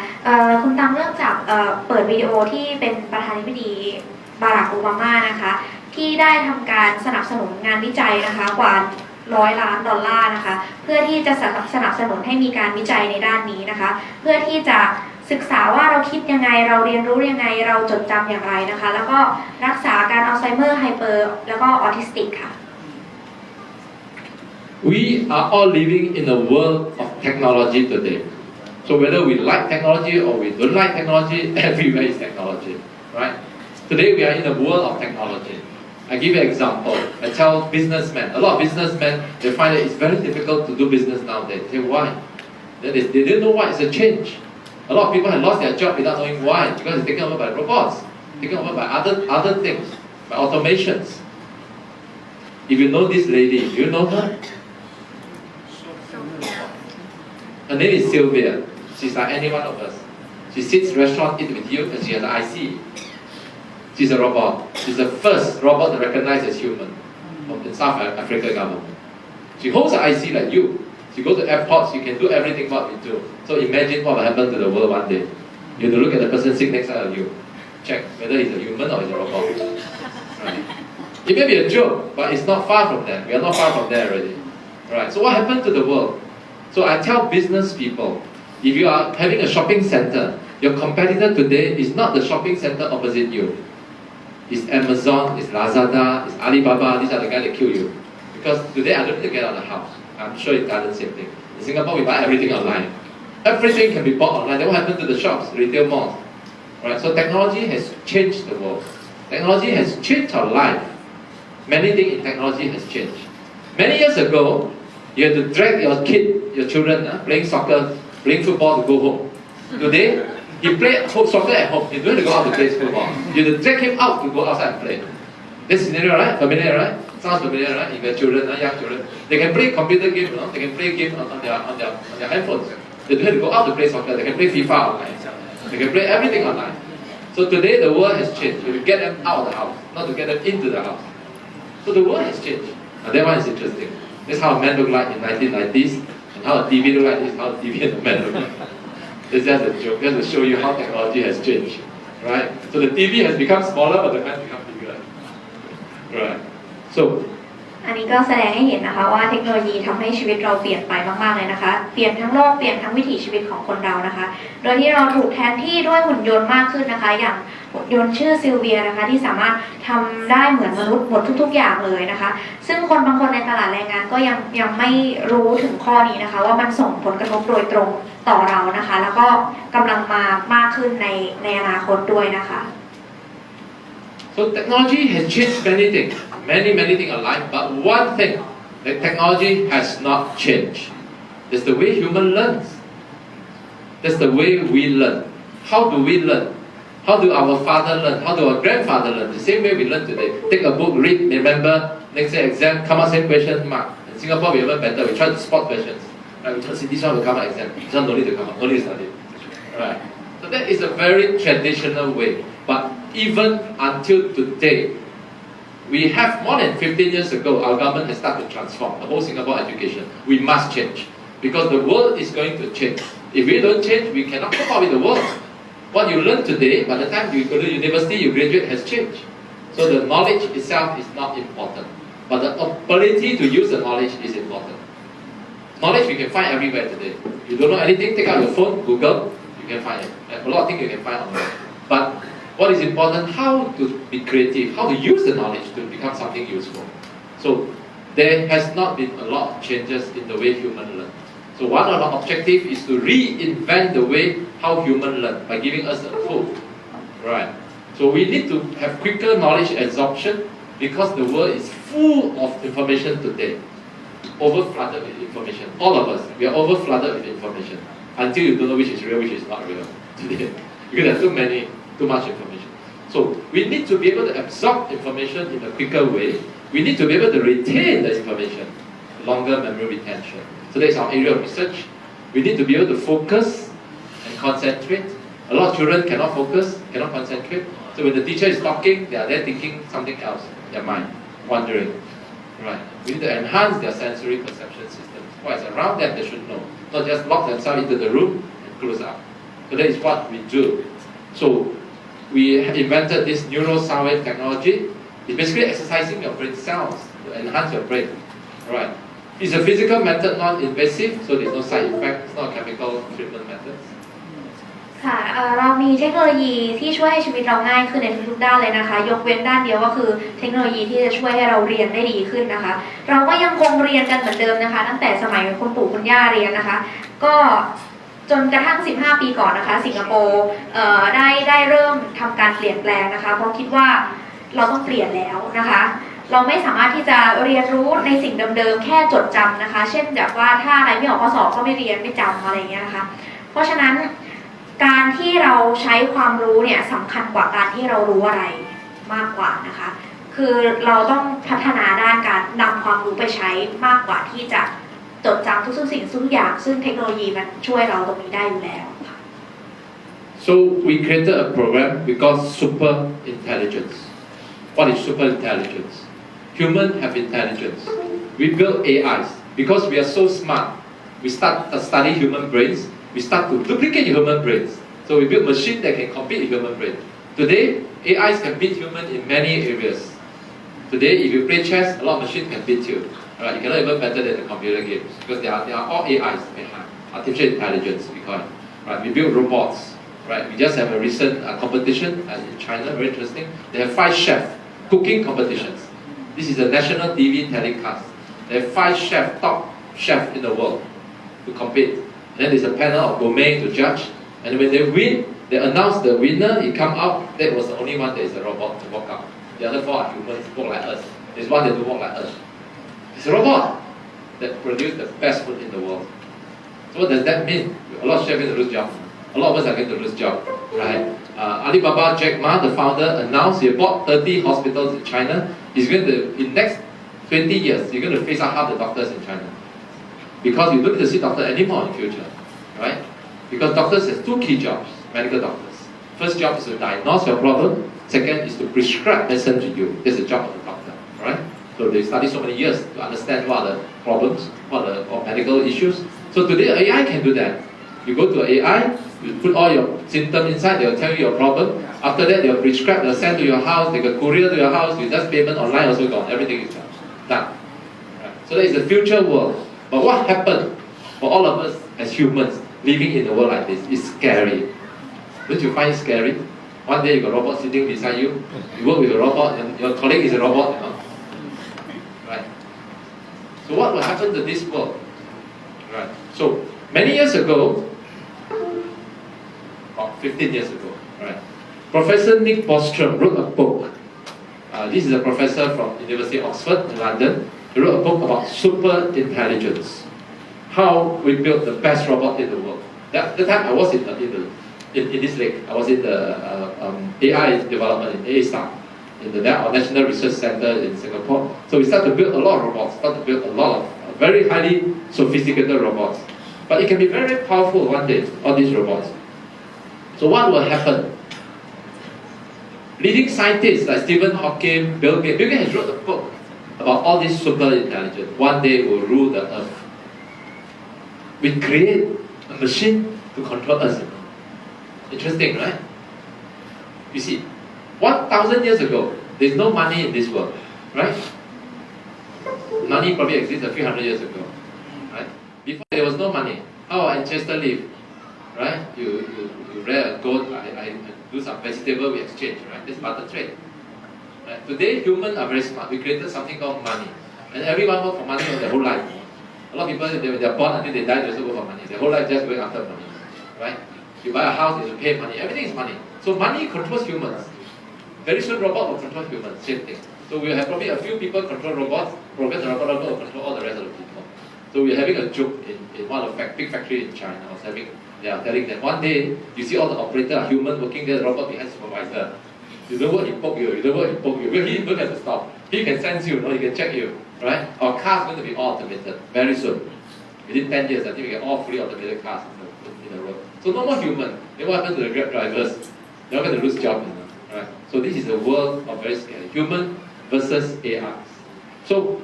คุณตังเริ่มจากเปิดวิดีโอที่เป็นประธานาธิบดีบารักโอบามานะคะที่ได้ทำการสนับสนุนงานวิจัยนะคะกว่า$100 ล้านนะคะเพื่อที่จะสนับสนุนให้มีการวิจัยในด้านนี้นะคะเพื่อที่จะศึกษาว่าเราคิดยังไงเราเรียนรู้ยังไงเราจดจำอย่างไรนะคะแล้วก็รักษาการอัลไซเมอร์ไฮเปอร์แล้วก็ออทิสติกค่ะWe are all living in a world of technology today. So whether we like technology or we don't like technology, everywhere is technology, right? Today we are in a world of technology. I give you an example. I tell businessmen, a lot of businessmen, they find that it's very difficult to do business nowadays. They say, why? They didn't know why it's a change. A lot of people have lost their job without knowing why, because it's taken over by robots, taken over by other things, by automations. If you know this lady, do you know her? Her name is Sylvia. She's like any one of us. She sits restaurant, eat with you, and she has an IC. She's a robot. She's the first robot to recognize as human from the South Africa government. She holds an IC like you. She goes to airports, you can do everything what we do. So imagine what will happen to the world one day. You have to look at the person sitting next to you. Check whether he's a human or he's a robot. Right. It may be a joke, but it's not far from that. We are not far from there already. Right. So what happened to the world? So I tell business people, if you are having a shopping center, your competitor today is not the shopping center opposite you. It's Amazon, it's Lazada, it's Alibaba, these are the guys that kill you. Because today I don't need to get out of the house. I'm sure it does the same thing. In Singapore, we buy everything online. Everything can be bought online. Then what happened to the shops, retail malls? Right? So technology has changed the world. Technology has changed our life. many things in technology has changed. Many years ago, you had to drag your children playing soccer, playing football to go home. Today, he play soccer at home. He don't have to go out to play football. You have to drag him out to go outside and play. This scenario, right? Familiar, right? Sounds familiar, right? If you have children, young children, they can play computer games. They can play games on their handphones. They don't have to go out to play soccer. They can play FIFA online. They can play everything online. So today the world has changed. You get them out of the house, not to get them into the house. So the world has changed. And that one is interesting. This is how a man looked like in 1990s, and how a TV looked like. This is how a TV and a man look like. It's just a joke, just to show you how technology has changed, right? So the TV has become smaller, but the man become bigger, right? So อันนี้ก็แสดงให้เห็นนะคะว่าเทคโนโลยีทำให้ชีวิตเราเปลี่ยนไปมากๆเลยนะคะเปลี่ยนทั้งโลกเปลี่ยนทั้งวิถีชีวิตของคนเรานะคะโดยที่เราถูกแทนที่ด้วยหุ่นยนต์มากขึ้นนะคะอย่างหุ่นยนต์ชื่อซิลเวียนะคะที่สามารถทำได้เหมือนมนุษย์หมดทุกๆอย่างเลยนะคะซึ่งคนบางคนในตลาดแรงงานก็ยังไม่รู้ถึงข้อนี้นะคะว่ามันส่งผลกระทบโดยตรงต่อเรานะคะแล้วก็กำลังมามากขึ้นในอนาคตด้วยนะคะ So technology has changed many things, many things alive, but one thing that technology has not changed is the way human learns. That's the way we learn. How do we learn? How do our father learn? How do our grandfather learn? The same way we learn today. Take a book, read, remember, next day exam, come out same question mark. In Singapore we even better, we try to spot questions. Right? We try to see this one will come out exam, this one no need to come out, no need to study. Right? So that is a very traditional way. But even until today, we have more than 15 years ago, our government has started to transform the whole Singapore education. We must change because the world is going to change. If we don't change, we cannot cope up with the world. What you learn today, by the time you go to university, you graduate, has changed. So the knowledge itself is not important, but the ability to use the knowledge is important. Knowledge we can find everywhere today. You don't know anything, take out your phone, Google, you can find it. A lot of things you can find online. But what is important, how to be creative, how to use the knowledge to become something useful. So there has not been a lot of changes in the way humans learn. So one of our objectives is to reinvent the way how humans learn by giving us a tool. Right. So we need to have quicker knowledge absorption because the world is full of information today. Over-flooded with information. All of us, we are over-flooded with information until you don't know which is real, which is not real today. Because there's too much information. So we need to be able to absorb information in a quicker way. We need to be able to retain the information, longer memory retention. So that's our area of research. We need to be able to focus and concentrate. A lot of children cannot focus, cannot concentrate. So when the teacher is talking, they are there thinking something else, their mind, wandering. Right. We need to enhance their sensory perception systems. What is around them, they should know. Not just lock themselves into the room and close up. So that is what we do. So we invented this Neuro Soundwave technology. It's basically exercising your brain cells to enhance your brain. Right. It's a physical method, non-invasive, so there's no side effect. It's not a chemical treatment method. ค่ะเรามีเทคโนโลยีที่ช่วยให้ชีวิตเราง่ายขึ้นในทุกๆด้านเลยนะคะยกเว้นด้านเดียวก็คือเทคโนโลยีที่จะช่วยให้เราเรียนได้ดีขึ้นนะคะเราก็ยังคงเรียนกันเหมือนเดิมนะคะตั้งแต่สมัยคุณปู่คุณย่าเรียนนะคะก็จนกระทั่ง15 ปีก่อนนะคะสิงคโปร์ได้เริ่มทำการเปลี่ยนแปลงนะคะเพราะคิดว่าเราต้องเปลี่ยนแล้วนะคะเราไม่สามารถที่จะเรียนรู้ในสิ่งเดิมๆแค่จดจำนะคะเช่นแบบว่าถ้าอะไรไม่ออกข้อสอบก็ไม่เรียนไม่จำอะไรอย่างเงี้ยนะคะเพราะฉะนั้นการที่เราใช้ความรู้เนี่ยสำคัญกว่าการที่เรารู้อะไรมากกว่านะคะคือเราต้องพัฒนาด้านการนำความรู้ไปใช้มากกว่าที่จะจดจำทุกสิ่งทุกอย่างซึ่งเทคโนโลยีมันช่วยเราตรงนี้ได้อยู่แล้วค่ะ So we created a program we call Super Intelligence. What is super intelligence? Humans have intelligence. We build AIs because we are so smart. We start to study human brains. We start to duplicate human brains. So we build machines that can compete with human brains. Today, AIs can beat humans in many areas. Today, if you play chess, a lot of machines can beat you. Right? You cannot even better than the computer games because they are all AIs. Artificial intelligence, we call it. Right? We build robots. Right? We just have a recent competition in China, very interesting. They have 5 chefs cooking competitions. This is a national TV telecast. They have 5 top chefs in the world to compete. Then there's a panel of gourmet to judge, and when they win, they announce the winner. He come out. That was the only one that is a robot to walk out. The other 4 are humans, walk like us. There's one that do walk like us. It's a robot that produces the best food in the world. So what does that mean? A lot of chefs are going to lose jobs. A lot of us are going to lose jobs, right? Alibaba Jack Ma, the founder, announced he bought 30 hospitals in China. He's going to, in next 20 years, he's going to phase out half the doctors in China. Because you don't need to see doctor anymore in the future, right? Because doctors have two key jobs, medical doctors. First job is to diagnose your problem. Second is to prescribe medicine to you. That's the job of the doctor, right? So they study so many years to understand what are the problems, what are the medical issues. So today AI can do that. You go to AI, you put all your symptoms inside, they'll tell you your problem. After that, they'll prescribe, they'll send to your house, they can courier to your house, you just payment online also gone, everything is done. Right? So that is the future world. But what happened for all of us as humans living in a world like this is scary. Don't you find it scary? One day you got a robot sitting beside you, you work with a robot, and your colleague is a robot, you know. Right? So what will happen to this world? Right. So many years ago, about 15 years ago, right, Professor Nick Bostrom wrote a book. This is a professor from University of Oxford in London. He wrote a book about super intelligence. How we built the best robot in the world. That time I was in this lake. I was in the AI development in ASTAR, in the National Research Center in Singapore. So we started to build a lot of robots, started to build a lot of very highly sophisticated robots. But it can be very powerful one day, all these robots. So what will happen? Leading scientists like Stephen Hawking, Bill Gates has wrote a book about all these super intelligence. One day will rule the earth. We create a machine to control us. Interesting, right? You see, 1,000 years ago, there's no money in this world, right? Money probably existed a few hundred years ago, right? Before there was no money. How our ancestors live, right? You rear a goat, I do some vegetable, we exchange, right? This barter trade. Right? Today, humans are very smart. We created something called money. And everyone works for money their whole life. A lot of people, they're born until they die, they also work for money. Their whole life just going after money, right? You buy a house, you have to pay money. Everything is money. So money controls humans. Very soon, robot will control humans. Same thing. So we'll have probably a few people control robots. Program the robot will control all the rest of the people. So we're having a joke in one of the big factories in China. They are telling them one day you see all the operators are human working there, the robot behind supervisor. You don't work, he poke you. You don't work, he poke you. He don't have to stop. He can sense you, he can check you, right? Our cars are going to be all automated very soon. Within 10 years, I think we get all fully automated cars in the road. So no more human. Then what happens to the Grab drivers? They're going to lose jobs, right? So this is a world of very scary. Human versus AI. So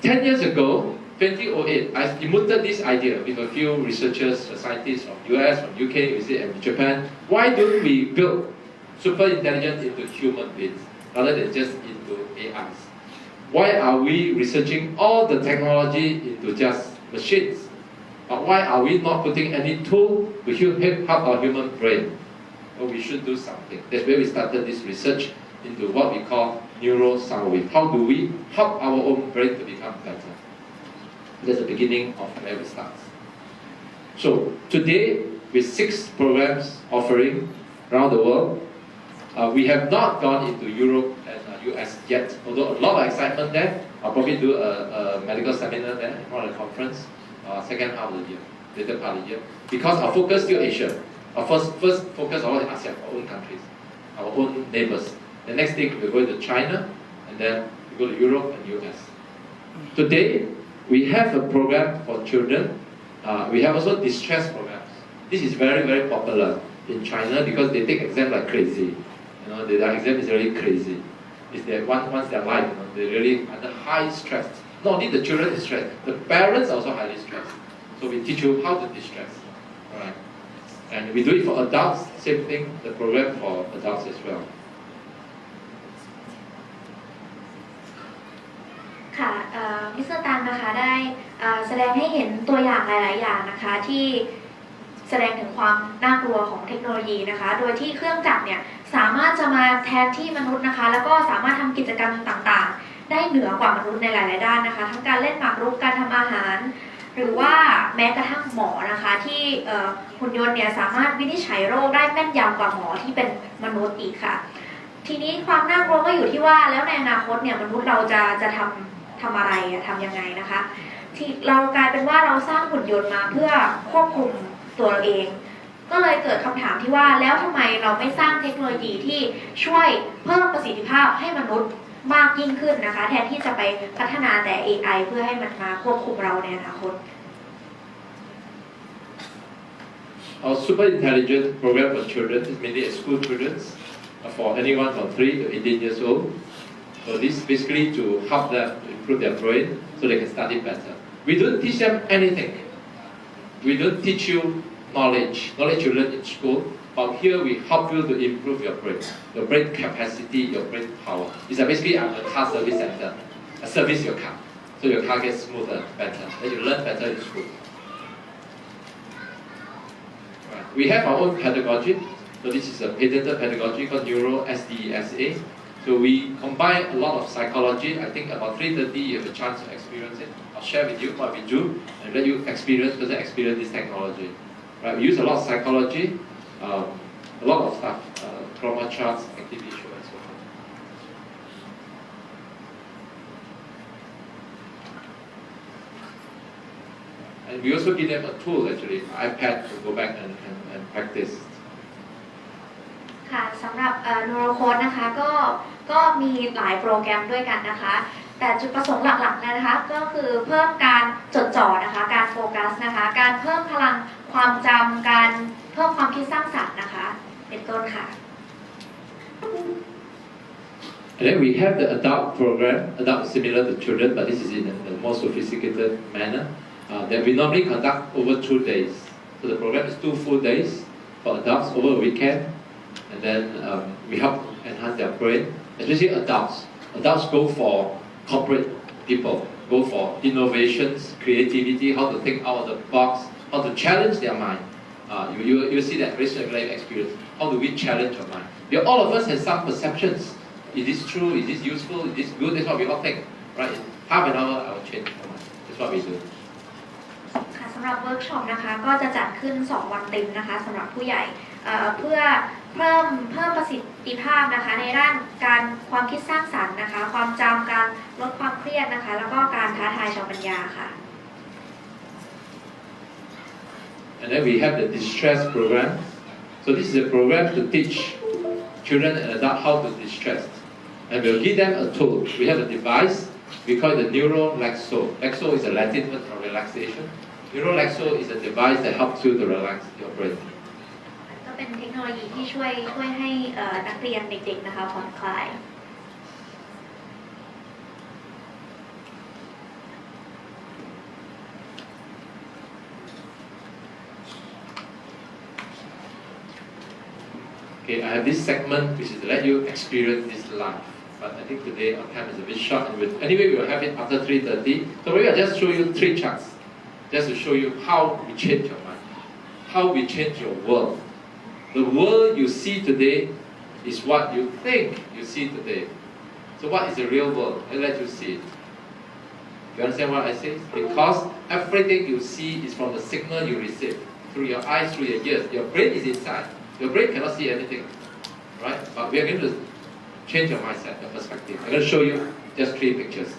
10 years ago, 2008, I immuted this idea with a few researchers, scientists from US, from UK, and Japan. Why don't we build super intelligence into human beings rather than just into AIs? Why are we researching all the technology into just machines? But why are we not putting any tool to help our human brain? Well, we should do something. That's where we started this research into what we call Neuro Soundwave. How do we help our own brain to become better? That's the beginning of where we start. So today, with 6 programs offering around the world, we have not gone into Europe and US yet, although a lot of excitement there. I'll probably do a medical seminar there, or a conference, second half of the year, later part of the year. Because our focus is still Asia. Our first focus on ASEAN, our own countries, our own neighbors. The next thing, we're going to China, and then we go to Europe and US. Today, we have a program for children. We have also distress programs. This is very, very popular in China because they take exams like crazy. Their exam is really crazy. It's their once their life, they're really under high stress. Not only the children is stressed, the parents are also highly stressed. So we teach you how to distress. Alright. And we do it for adults, same thing, the program for adults as well. ค่ะมิสเตอร์ตันนะคะได้แสดงให้เห็นตัวอย่างหลายๆอย่างนะคะที่แสดงถึงความน่ากลัวของเทคโนโลยีนะคะโดยที่เครื่องจักรเนี่ยสามารถจะมาแทนที่มนุษย์นะคะแล้วก็สามารถทำกิจกรรมต่างๆได้เหนือกว่ามนุษย์ในหลายๆด้านนะคะทั้งการเล่นหมากรุกการทำอาหารหรือว่าแม้กระทั่งหมอนะคะที่หุ่นยนต์เนี่ยสามารถวินิจฉัยโรคได้แม่นยำกว่าหมอที่เป็นมนุษย์อีกค่ะ ทีนี้ความน่ากลัวก็อยู่ที่ว่าแล้วในอนาคตเนี่ยมนุษย์เราจะทำอะไรทำยังไงนะคะที่เรากลายเป็นว่าเราสร้างหุ่นยนต์มาเพื่อควบคุมตัวเราเองก็เลยเกิดคำถามที่ว่าแล้วทำไมเราไม่สร้างเทคโนโลยีที่ช่วยเพิ่มประสิทธิภาพให้มนุษย์มากยิ่งขึ้นนะคะแทนที่จะไปพัฒนาแต่ AI เพื่อให้มันมาควบคุมเราในอนาคต Our super intelligent program for children is mainly school children, for anyone from 3 to 18 years old. So this is basically to help them to improve their brain so they can study better. We don't teach them anything. We don't teach you knowledge you learn in school, but here we help you to improve your brain capacity, your brain power. It's basically a car service center. I service your car, so your car gets smoother, better, then you learn better in school. Right. We have our own pedagogy. So this is a patented pedagogy called Neuro SDESA. So we combine a lot of psychology. I think about 3:30 you have a chance to experience it. I'll share with you what we do and let you experience this technology. Right? We use a lot of psychology, a lot of stuff, trauma charts, activity show, and so forth. And we also give them a tool, actually, iPad, to go back and practice. ค่ะสำหรับNeuroCode นะคะก็มีหลายโปรแกรมด้วยกันนะคะแต่จุดประสงค์หลักๆนะคะก็คือเพิ่มการจดจ่อนะคะการโฟกัสนะคะการเพิ่มพลังความจำการเพิ่มความคิดสร้างสรรค์นะคะเป็นต้นค่ะ And then we have the adult program, adult similar to children, but this is in a more sophisticated manner, that we normally conduct over 2 days. So the program is 2 full days for adults over a weekend, and then we help enhance their brain, especially adults. Adults go for corporate people, go for innovations, creativity, how to think out of the box, how to challenge their mind. You see that recent life experience. How do we challenge your mind? All of us have some perceptions. Is this true? Is this useful? Is this good? That's what we all think, right? In half an hour, I will change your mind. That's what we do. ค่ะสำหรับเวิร์กช็อปนะคะก็จะจัดขึ้น2 วันเต็มนะคะสำหรับผู้ใหญ่เพื่อเพิ่มประสิทธิภาพนะคะในด้านการความคิดสร้างสรรค์นะคะความจำการลดความเครียดนะคะแล้วก็การท้าทายเชิงปัญญาค่ะ And then we have the distress program. So this is a program to teach children and adults how to distress. And we'll give them a tool. We have a device. We call it the NeuroLexo. Lexo is a Latin word for relaxation. NeuroLexo is a device that helps you to relax your brain. ก็เป็นเทคโนโลยีที่ช่วยให้นักเรียนเด็กๆนะคะผ่อนคลาย Okay, I have this segment which is to let you experience this life. But I think today our time is a bit short, and anyway we will have it after 3:30. So maybe I'll just show you 3 charts, just to show you how we change your mind, how we change your world. The world you see today is what you think you see today. So what is the real world? I'll let you see it. You understand what I say? Because everything you see is from the signal you receive through your eyes, through your ears. Your brain is inside. Your brain cannot see anything, right? But we are going to change your mindset, your perspective. I'm going to show you just 3 pictures.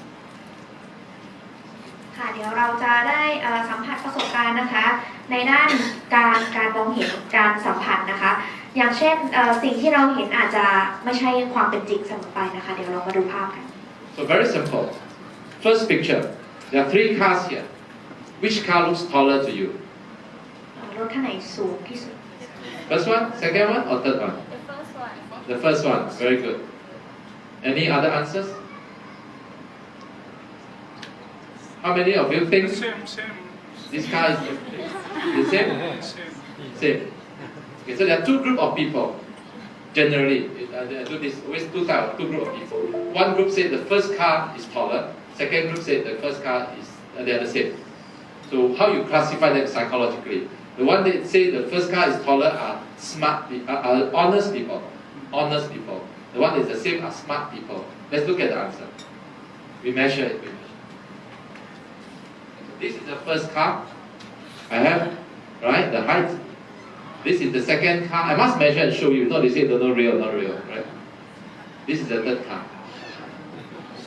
ค่ะเดี๋ยวเราจะได้สัมผัสประสบการณ์นะคะในด้านการมองเห็นการสัมผัสนะคะอย่างเช่นสิ่งที่เราเห็นอาจจะไม่ใช่ความเป็นจริงเสมอไปนะคะเดี๋ยวเรามาดูภาพกัน So very simple. First picture. There are 3 cars here. Which car looks taller to you? รถคันไหนสูงที่สุด First one, second one, or third one? The first one. The first one. Very good. Any other answers? How many of you think this car is the same? Same. Okay, so there are 2 groups of people. Generally, I do this always 2 groups of people. One group said the first car is taller. Second group said the first car is they are the same. So how you classify them psychologically? The one that say the first car is taller are smart, are honest people. Honest people. The one that is the same are smart people. Let's look at the answer. We measure it. This is the first car. I have, right, the height. This is the second car. I must measure and show you. Not they say no real, right? This is the third car.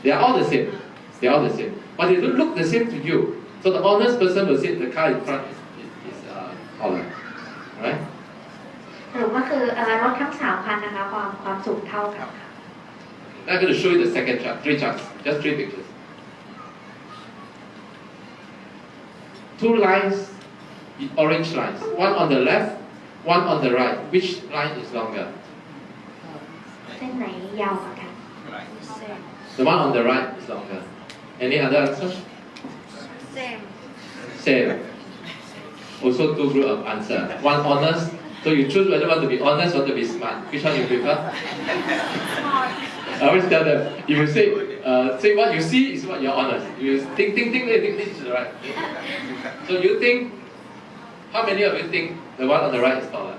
They are all the same. They are all the same. But they don't look the same to you. So the honest person will say the car in front is taller. Right? สรุปก็คือรถทั้ง3คันนะคะความสูงเท่ากัน Now I'm going to show you the second chart, 3 charts, just 3 pictures. 2 lines, orange lines, one on the left, one on the right. Which line is longer? เส้นไหนยาวกว่ากัน The one on the right is longer. Any other answer? Same. Same. Also 2 group of answer. One honest. So you choose whether you want to be honest or to be smart. Which one you prefer? I always tell them, if you say what you see is what you're honest. You think, this is right. So you think, how many of you think the one on the right is taller?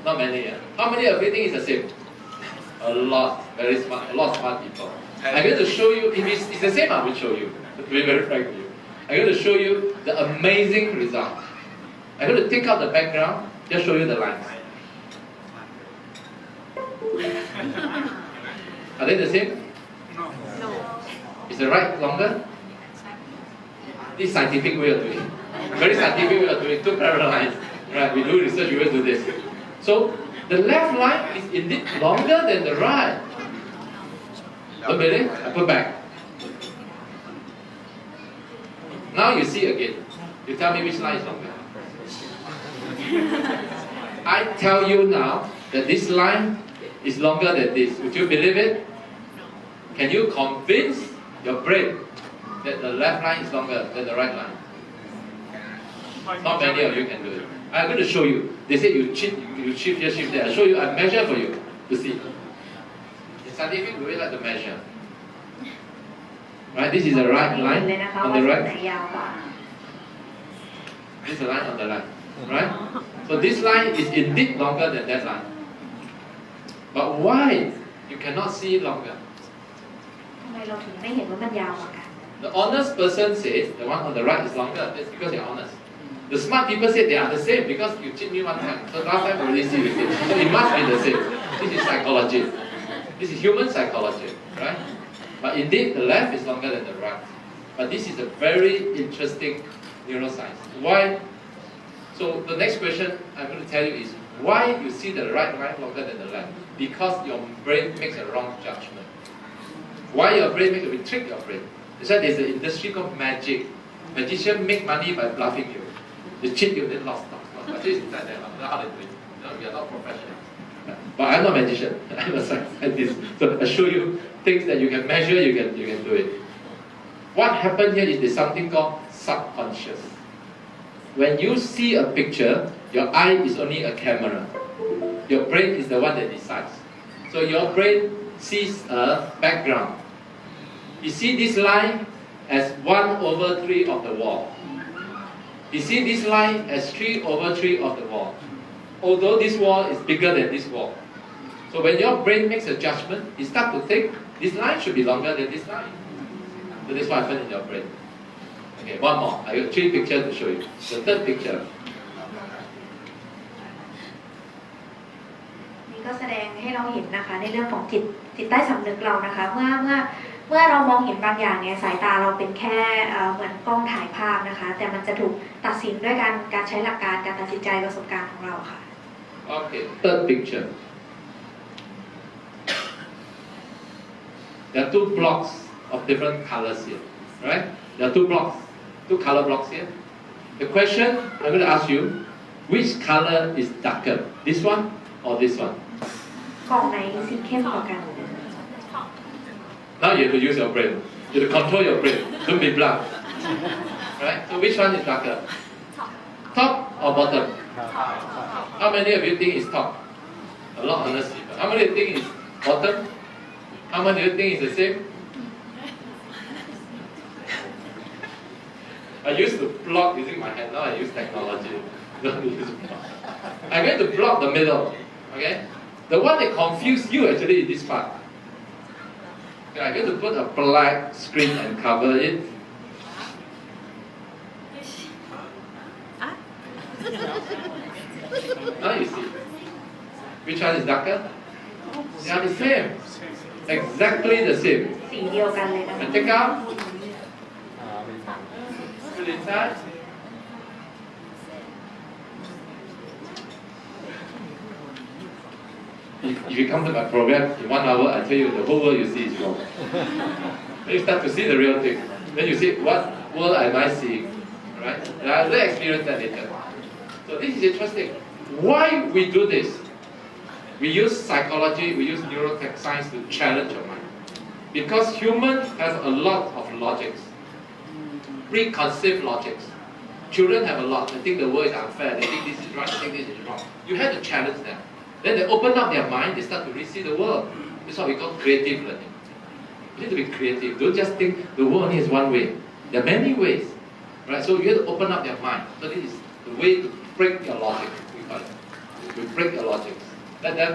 Not many. How many of you think it's the same? A lot, very smart, a lot of smart people. I'm going to show you, if it's the same, I will show you. To be very frank with you. I'm going to show you the amazing result. I'm going to take out the background, just show you the lines. Are they the same? No. Is the right longer? This is scientific way of doing it. Very scientific way of doing it. 2 parallel lines. Right, we do research, we will do this. So, the left line is indeed longer than the right. Don't believe? I put back. Now you see again. You tell me which line is longer. I tell you now that this line is longer than this. Would you believe it? Can you convince your brain that the left line is longer than the right line? Not many of you can do it. I'm going to show you. They say you cheat, you shift here, shift there. I'll show you, I measure for you to see. In scientific, we like to measure. Right, this is the right line on the right. This is the line on the left. Right? So this line is indeed longer than that line. But why you cannot see longer? ทำไมเราถึงไม่เห็นว่ามันยาวกว่ากัน The honest person says the one on the right is longer. That's because they're honest. The smart people say they are the same because you cheat me one time. So last time I already see with it. So it must be the same. This is psychology. This is human psychology, right? But indeed, the left is longer than the right. But this is a very interesting neuroscience. Why? So the next question I'm going to tell you is why you see the right line longer than the left? Because your brain makes a wrong judgment. Why your brain makes we trick your brain? That's why there's an industry called magic. Magicians make money by bluffing you. They cheat you, they lost. But this is like that. That's how they do it. We are not professionals. But I'm not a magician. I'm a scientist. So I show you things that you can measure, you can do it. What happened here is there's something called subconscious. When you see a picture, your eye is only a camera. Your brain is the one that decides. So your brain sees a background. You see this line as 1/3 of the wall. You see this line as 3/3 of the wall. Although this wall is bigger than this wall. So when your brain makes a judgment, you start to think this line should be longer than this line. So this is what happens in your brain. Okay, one more. I got 3 pictures to show you. The third picture. นี่ก็แสดงให้เราเห็นนะคะในเรื่องของจิตใต้สำนึกเรานะคะเมื่อเรามองเห็นบางอย่างเนี่ยสายตาเราเป็นแค่เหมือนกล้องถ่ายภาพนะคะแต่มันจะถูกตัดสินด้วยการใช้หลักการการตัดสินใจประสบการณ์ของเราค่ะ Okay, third picture. There are 2 blocks of different colors here, right? There are 2 blocks, 2 color blocks here. The question I'm going to ask you, which color is darker, this one or this one? กล่องไหนสีเข้มกว่ากัน Now you have to use your brain. You have to control your brain. Don't be blunt. Right? So which one is darker? Top or bottom? How many of you think it's top? A lot honest people. How many of you think it's bottom? How many of you think it's the same? I used to block using my hand. Now I use technology. Don't use block. I'm going to block the middle. Okay? The one that confused you actually is this part. Okay, I'm going to put a black screen and cover it. Now you see. Which one is darker? They are the same, exactly the same. สีเดียวกันเลยนะคะ And take out, put it inside. If you come to my program in 1 hour, I tell you the whole world you see is wrong. Then you start to see the real thing. Then you see what world am I seeing, right? And I'll experience that later. So this is interesting. Why we do this? We use psychology, we use neurotech science to challenge your mind. Because human has a lot of logics, preconceived logics. Children have a lot. They think the world is unfair. They think this is right. They think this is wrong. You have to challenge them. Then they open up their mind. They start to see the world. This is what we call creative learning. You need to be creative. Don't just think the world only has one way. There are many ways, right? So you have to open up your mind. So this is the way to break your logic. We call it. We break your logic. Let them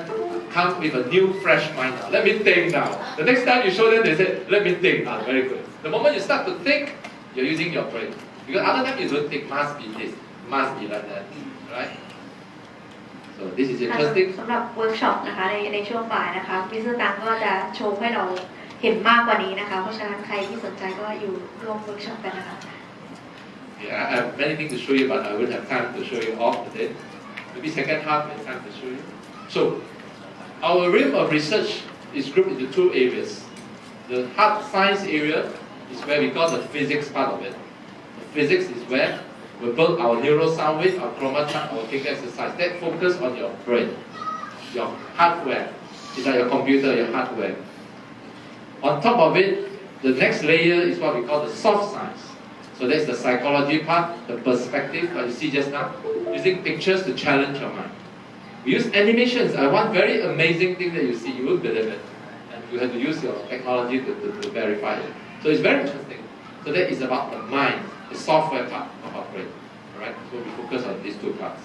come with a new, fresh mind now. Let me think now. The next time you show them, they say, let me think. Ah, very good. The moment you start to think, you're using your brain. Because other time you don't think, must be this, must be like that, right? So this is interesting. สำหรับเวิร์กช็อปนะคะในช่วงบ่ายนะคะมิสเตอร์ตังก็จะโชว์ให้เราเห็นมากกว่านี้นะคะเพราะฉะนั้นใครที่สนใจก็อยู่ร่วมเวิร์กช็อปกันนะคะ Yeah, I have many things to show you, but I won't have time to show you all today. Maybe second half, I have time to show you. So, our realm of research is grouped into 2 areas. The hard science area is where we got the physics part of it. The physics is where we build our Neuro Soundwave, our chroma chart, our finger exercise. That focus on your brain, your hardware. It's like your computer, your hardware. On top of it, the next layer is what we call the soft science. So that's the psychology part, the perspective, what you see just now, using pictures to challenge your mind. We use animations. I want very amazing thing that you see, you won't believe it. And you have to use your technology to verify it. So it's very interesting. So that is about the mind, the software part of our brain. Alright? So we focus on these 2 parts.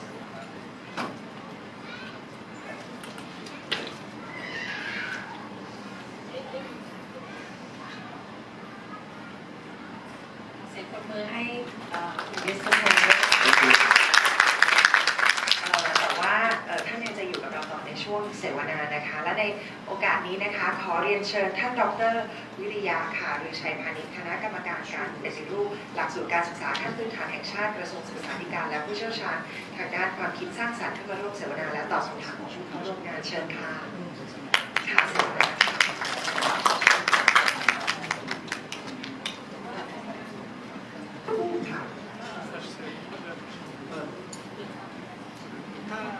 แต่ว่าท่านยังจะอยู่กับเราต่อในช่วงเสวนานะคะและในโอกาสนี้นะคะขอเรียนเชิญท่านดร.วิริยาค่ะหรือชัยพานิชคณะกรรมการการปฏิรูปหลักสูตรการศึกษาขั้นพื้นฐานแห่งชาติกระทรวงศึกษาธิการและผู้เชี่ยวชาญทางด้านความคิดสร้างสรรค์เข้ามาร่วมเสวนาและตอบคำถามของผู้เข้าร่วมงานเชิญค่ะค่ะเสวนา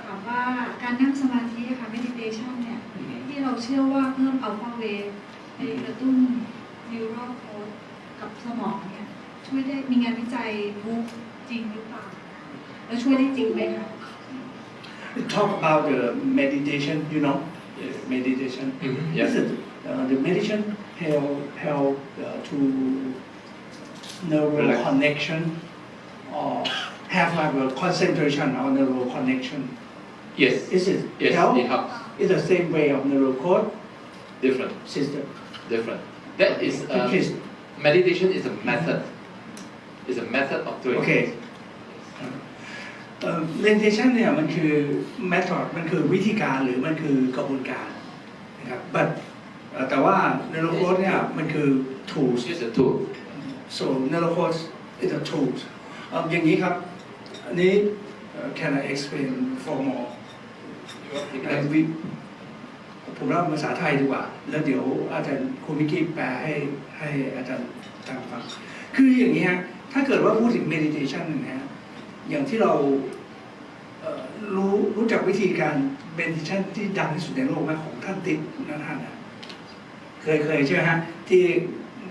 ถามว่าการนั่งสมาธิค่ะ meditation เนี่ยที่เราเชื่อว่าเพิ่ม alpha wave ไปกระตุ้น NeuroCode กับสมองเนี่ยช่วยได้มีงานวิจัยรู้จริงหรือเปล่าแล้วช่วยได้จริงไหมคะ Talk about the meditation, you know, meditation. Yes. The meditation help to neural connection or have a concentration on neural connection. Yes. Is it Yes, help? it helps. It's the same way of NeuroCode Different. system. Different. That is Please. meditation is a method. It's a method of doing Okay. it. meditation เนี่ยมันคือ method มันคือวิธีการหรือมันคือกระบวนการนะครับ but แต่ว่า NeuroCode เนี่ยมันคือ tools. It's just a tool. So NeuroCode is a tool. อย่างนี้ครับอันนี้ can I explain for more? ผมเล่าภาษาไทยดีกว่าแล้วเดี๋ยวอาจารย์คุณวิกกี้แปลให้อาจารย์ตามฟังคืออย่างนี้ฮะถ้าเกิดว่าพูดถึง meditation นะฮะอย่างที่เรารู้จักวิธีการ meditation ที่ดังที่สุดในโลกไหมของท่านติ๊กนะท่านนะเคยใช่ไหมฮะที่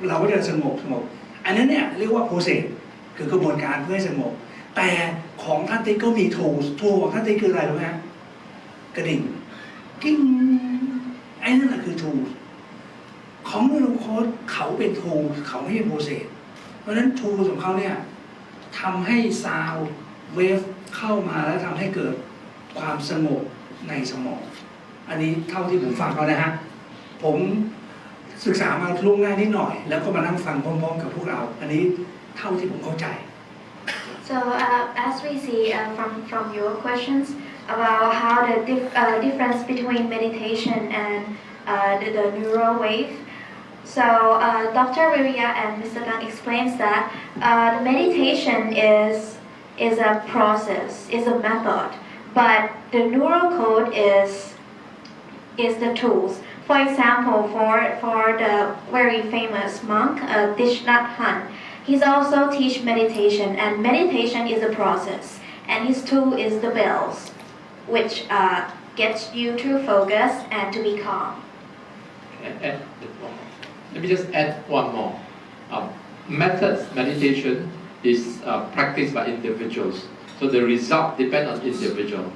เราก็จะสงบอันนั้นเนี่ยเรียกว่า process คือกระบวนการเพื่อให้สงบแต่ของท่านติ๊กก็มี tools ของท่านติ๊กคืออะไรรู้ไหมฮะกระดิ่งกิ้งไอ้นั่นแหละคือ tools ของNeuroCodeเขาเป็น tools เขาไม่ใช่ process เพราะฉะนั้น tools ของเขาเนี่ยทำให้ sound wave เข้ามาแล้วทำให้เกิดความสงบในสมองอันนี้เท่าที่ผมฟังเขานะฮะผมศึกษามาล่วงหน้านิดหน่อยแล้วก็มานั่งฟังพร้อมๆกับพวกเราอันนี้เท่าที่ผมเข้าใจ So as we see from your questions, about how the difference between meditation and the neural wave. So Dr. Viria and Mr. Gang explains that the meditation is a process, is a method, but the NeuroCode is the tools. For example, for the very famous monk Thich Nhat Hanh, he's also teach meditation, and meditation is a process, and his tool is the bells, which gets you to focus and to be calm. Let me just add one more. Methods meditation is practiced by individuals, so the result depends on individual.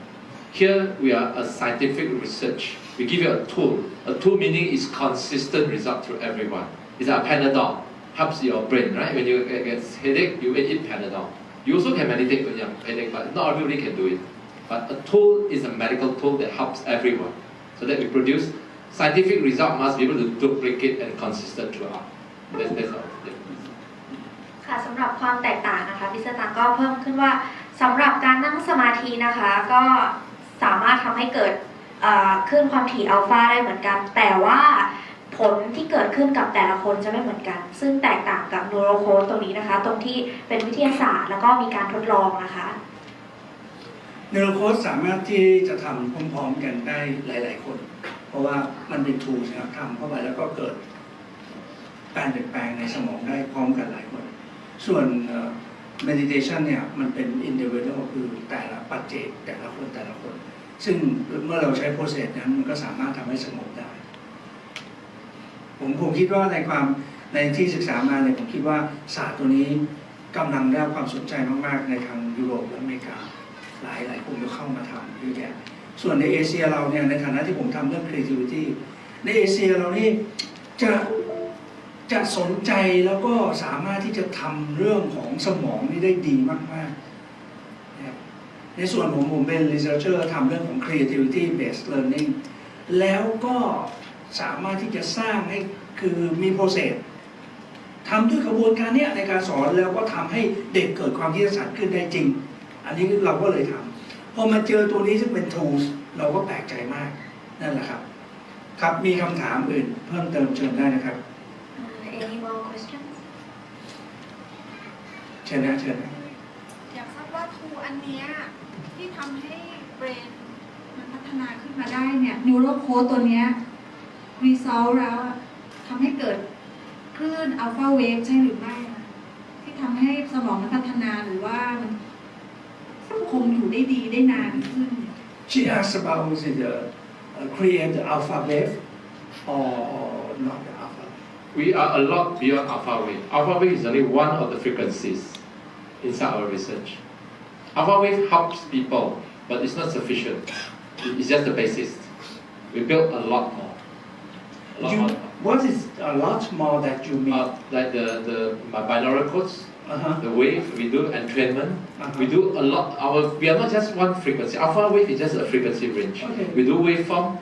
Here we are a scientific research. We give you a tool. A tool meaning is consistent result to everyone. It's a Panadol, helps your brain, right? When you get headache, you eat Panadol. You also can meditate when you have headache, but not everybody can do it. But a tool is a medical tool that helps everyone. So that we produce scientific result must be able to duplicate and consistent throughout. That's all. ค่ะสำหรับความแตกต่างนะคะพิสตังก็เพิ่มขึ้นว่าสำหรับการนั่งสมาธินะคะก็สามารถทำให้เกิดคลื่นความถี่อัลฟาได้เหมือนกันแต่ว่าผลที่เกิดขึ้นกับแต่ละคนจะไม่เหมือนกันซึ่งแตกต่างกับ NeuroCode ตรงนี้นะคะตรงที่เป็นวิทยาศาสตร์แล้วก็มีการทดลองนะคะ NeuroCode สามารถที่จะทำพร้อมๆกันได้หลายๆคนเพราะว่ามันเป็น tool นะครับทำเข้าไปแล้วก็เกิดการเปลี่ยนแปลงในสมองได้พร้อมกันหลายคนส่วน meditation เนี่ยมันเป็น individual คือแต่ละปัจเจกแต่ละคนซึ่งเมื่อเราใช้ process นั้นมันก็สามารถทำให้สงบได้ผมคิดว่าในที่ศึกษามาเนี่ยผมคิดว่าศาสตร์ตัวนี้กำลังได้รับความสนใจมากๆในทางยุโรปและอเมริกาหลายคนก็เข้ามาทำเยอะแยะส่วนในเอเชียเราเนี่ยในฐานะที่ผมทำเรื่อง creativity ในเอเชียเรานี่จะสนใจแล้วก็สามารถที่จะทำเรื่องของสมองนี่ได้ดีมากๆนะครับในส่วนผมเป็น researcher ทำเรื่องของ creativity based learning แล้วก็สามารถที่จะสร้างให้คือมี process ทำด้วยกระบวนการนี้ในการสอนแล้วก็ทำให้เด็กเกิดความคิดสร้างสรรค์ขึ้นได้จริงอันนี้เราก็เลยทำพอมาเจอตัวนี้ซึ่งเป็น tools เราก็แปลกใจมากนั่นแหละครับครับมีคำถามอื่นเพิ่มเติมเชิญได้นะครับAny more questions เชิญนะอยากทราบว่าทูอันเนี้ยที่ทำให้เบรนมันพัฒนาขึ้นมาได้เนี่ย NeuroCode ตัวเนี้ย result แล้วทำให้เกิดคลื่นอัลฟาเวฟใช่หรือไม่ที่ทำให้สมองมันพัฒนาหรือว่ามันคงอยู่ได้ดีได้นานขึ้น She asked about was it create the alpha wave or not the alpha We are a lot beyond alpha wave. Alpha wave is only one of the frequencies inside our research. Alpha wave helps people, but it's not sufficient. It's just the basis. We built a lot more. What is a lot more that you mean? Like the binaural codes, the wave we do entrainment. We do a lot. We are not just one frequency. Alpha wave is just a frequency range. Okay. We do waveform.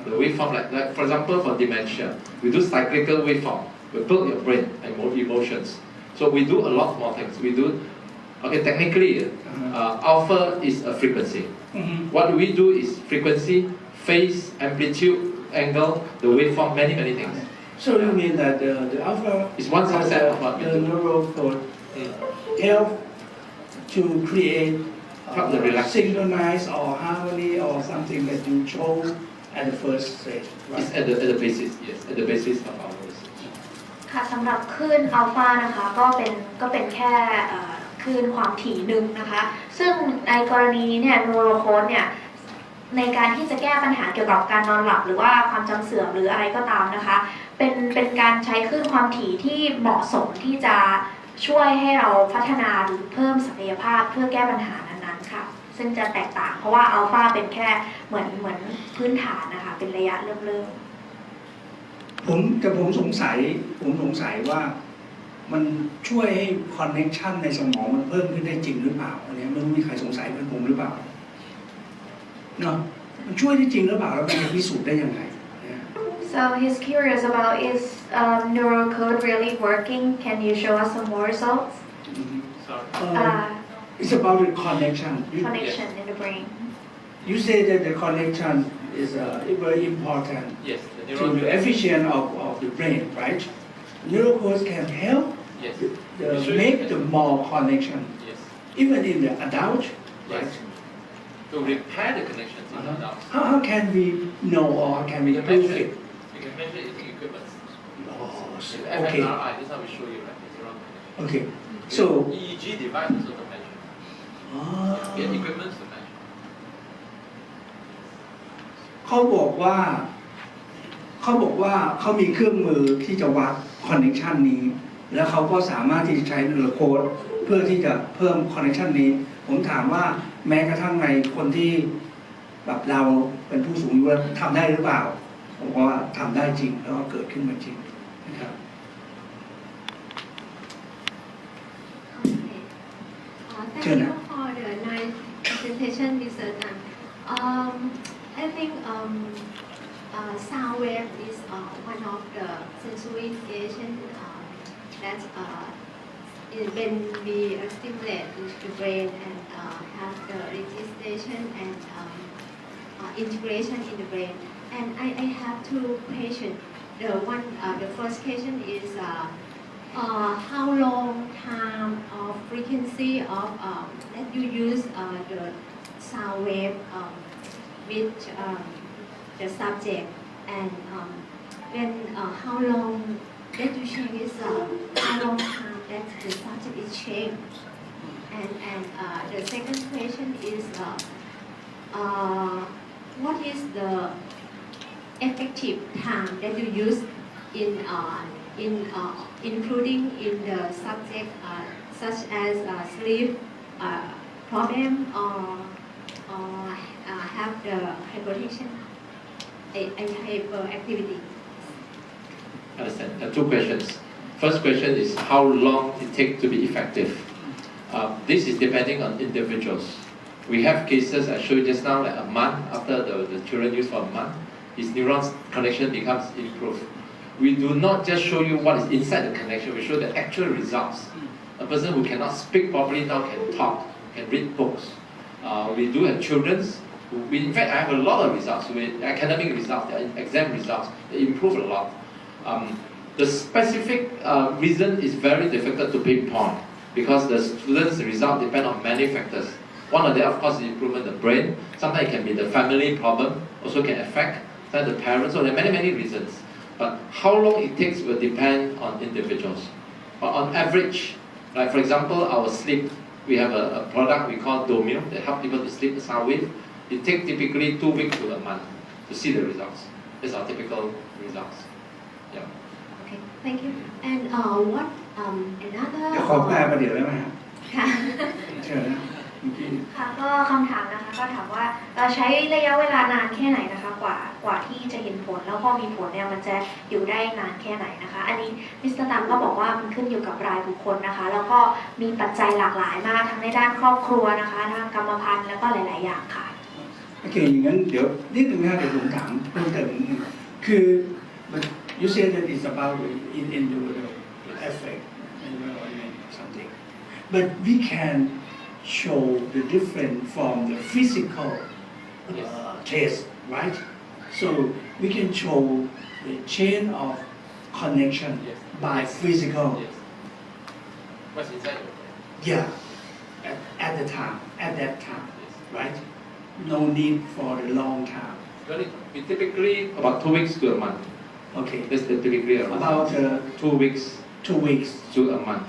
The waveform, like for example, for dementia, we do cyclical waveform. We build your brain and emotions. So we do a lot more things. We do, okay, technically, alpha is a frequency. What we do is frequency, phase, amplitude, angle, the waveform, many things. So you mean that the alpha is one subset of what we do. The NeuroCode help to create synchronize or harmony or something that you show at the first stage. Right? It's at the basis, yes, at the basis of our research. ค่ะสำหรับคลื่นอัลฟานะคะก็เป็นแค่คลื่นความถี่หนึ่งนะคะซึ่งในกรณีนี้เนี่ย NeuroCode เนี่ยในการที่จะแก้ปัญหาเกี่ยวกับการนอนหลับหรือว่าความจำเสื่อมหรืออะไรก็ตามนะคะเป็นการใช้คลื่นความถี่ที่เหมาะสมที่จะช่วยให้เราพัฒนาหรือเพิ่มศักยภาพเพื่อแก้ปัญหานั้นๆค่ะซึ่งจะแตกต่างเพราะว่าอัลฟาเป็นแค่เหมือนพื้นฐานนะคะเป็นระยะเริ่มผมสงสัยว่ามันช่วยให้คอนเนคชันในสมองมันเพิ่มขึ้นได้จริงหรือเปล่าอันนี้ไม่รู้มีใครสงสัยเหมือนผมหรือเปล่าเนาะมันช่วยได้จริงหรือเปล่าแล้วมันจะพิสูจน์ได้ยังไง So he's curious about is NeuroCode really working? Can you show us some more results? It's about the connection. Connection in the brain. You say that the connection is very important Yes, the to neuron. the efficiency of the brain, right? NeuroCode can help Yes. make the more connection, Yes. even in the adult, right? Yes. To repair the connections in adults. How can we know or how can we You can prove measure it? it. You can measure it using equipment. Oh, With okay, fMRI, this is how we show you, right? It's neuron connection. okay. So, EEG device also to measure. We have equipment to measure. เขาบอกว่าเขามีเครื่องมือที่จะวัดคอนเนคชันนี้ แล้วเขาก็สามารถที่จะใช้NeuroCodeเพื่อที่จะเพิ่มคอนเนคชันนี้ ผมถามว่าแม้กระทั่งในคนที่แบบเราเป็นผู้สูงอายุแล้วทำได้หรือเปล่า ผมว่าทำได้จริงแล้วก็เกิดขึ้นมาจริงนะครับ Thank you for the nice presentation, Mr. Tan. I think sound wave is one of the sensory stimulation that when we stimulate the brain and have the registration and integration in the brain. And I have two questions. The first question is how long time or frequency of that you use the sound wave with the subject, and when how long that you change is how long time that the subject is changed. And the second question is what is the effective time that you use in including in the subject such as sleep problem or have the hypertension, hyperactivity. Understand. Two questions. First question is how long it takes to be effective. This is depending on individuals. We have cases I showed you just now, like a month after the children use for a month, his neurons connection becomes improved. We do not just show you what is inside the connection, we show the actual results. A person who cannot speak properly now can talk, can read books. We do have children, in fact I have a lot of results, with academic results, exam results, they improve a lot. The specific reason is very difficult to pinpoint because the students' result depend on many factors. One of them, of course, is improvement of the brain. Sometimes it can be the family problem, also can affect the parents. So there are many reasons. But how long it takes will depend on individuals. But on average, like for example, our sleep, we have a product we call Domio that helps people to sleep the sound wave. It takes typically 2 weeks to a month to see the results. These are typical results. Yeah. Okay, thank you. And what another จะขอแปลประเดี๋ยวได้ไหมครับ ค่ะ เชิญนะ ค่ะก็คำถามนะคะก็ถามว่าใช้ระยะเวลานานแค่ไหนนะคะกว่าที่จะเห็นผลแล้วพอมีผลเนี่ยมันจะอยู่ได้นานแค่ไหนนะคะอันนี้มิสเตอร์ตัมก็บอกว่ามันขึ้นอยู่กับรายบุคคลนะคะแล้วก็มีปัจจัยหลากหลายมากทั้งในด้านครอบครัวนะคะทางกรรมพันธุ์แล้วก็หลายๆอย่างค่ะ โอเคอย่างนั้นเดี๋ยวนิดนึงนะเดี๋ยวผมถามเพิ่มเติมนิดนึงคือ you say that it's about in the effect environment something but we can show the difference from the physical test, right? So we can show the chain of connection by physical. Yes. What's inside your brain? Yeah, at that time, right? No need for the long time. We typically about 2 weeks to a month. Okay. That's typically About 2 weeks 2 weeks to a month.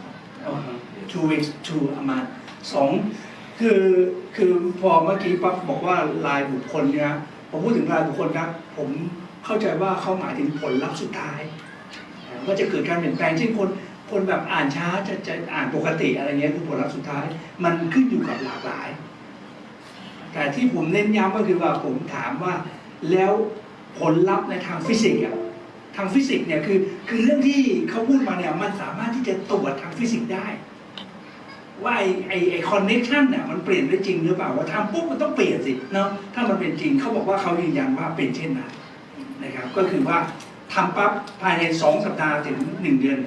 2 weeks to a month 2คือพอเมื่อกี้ปั๊บบอกว่ารายบุคคลเนี่ยพอพูดถึงรายบุคคลครับผมเข้าใจว่าเขาหมายถึงผลลัพธ์สุดท้ายว่าจะเกิดการเปลี่ยนแปลงเช่นคนแบบอ่านช้าจะอ่านปกติอะไรเงี้ยคือผลลัพธ์สุดท้ายมันขึ้นอยู่กับหลากหลายแต่ที่ผมเน้นย้ำก็คือว่าผมถามว่าแล้วผลลัพธ์ในทางฟิสิกส์ทางฟิสิกส์เนี่ยคือเรื่องที่เขาพูดมาเนี่ยมันสามารถที่จะตรวจทางฟิสิกส์ได้ว่าไอ้คอนเนคชั่นเนี่ยมันเปลี่ยนได้จริงหรือเปล่าว่าทำปุ๊บมันต้องเปลี่ยนสิเนาะถ้ามันเป็นจริงเขาบอกว่าเขายืนยันว่าเป็นเช่นนั้นนะครับก็คือว่าทำปั๊บภายใน2 สัปดาห์ถึง1 เดือน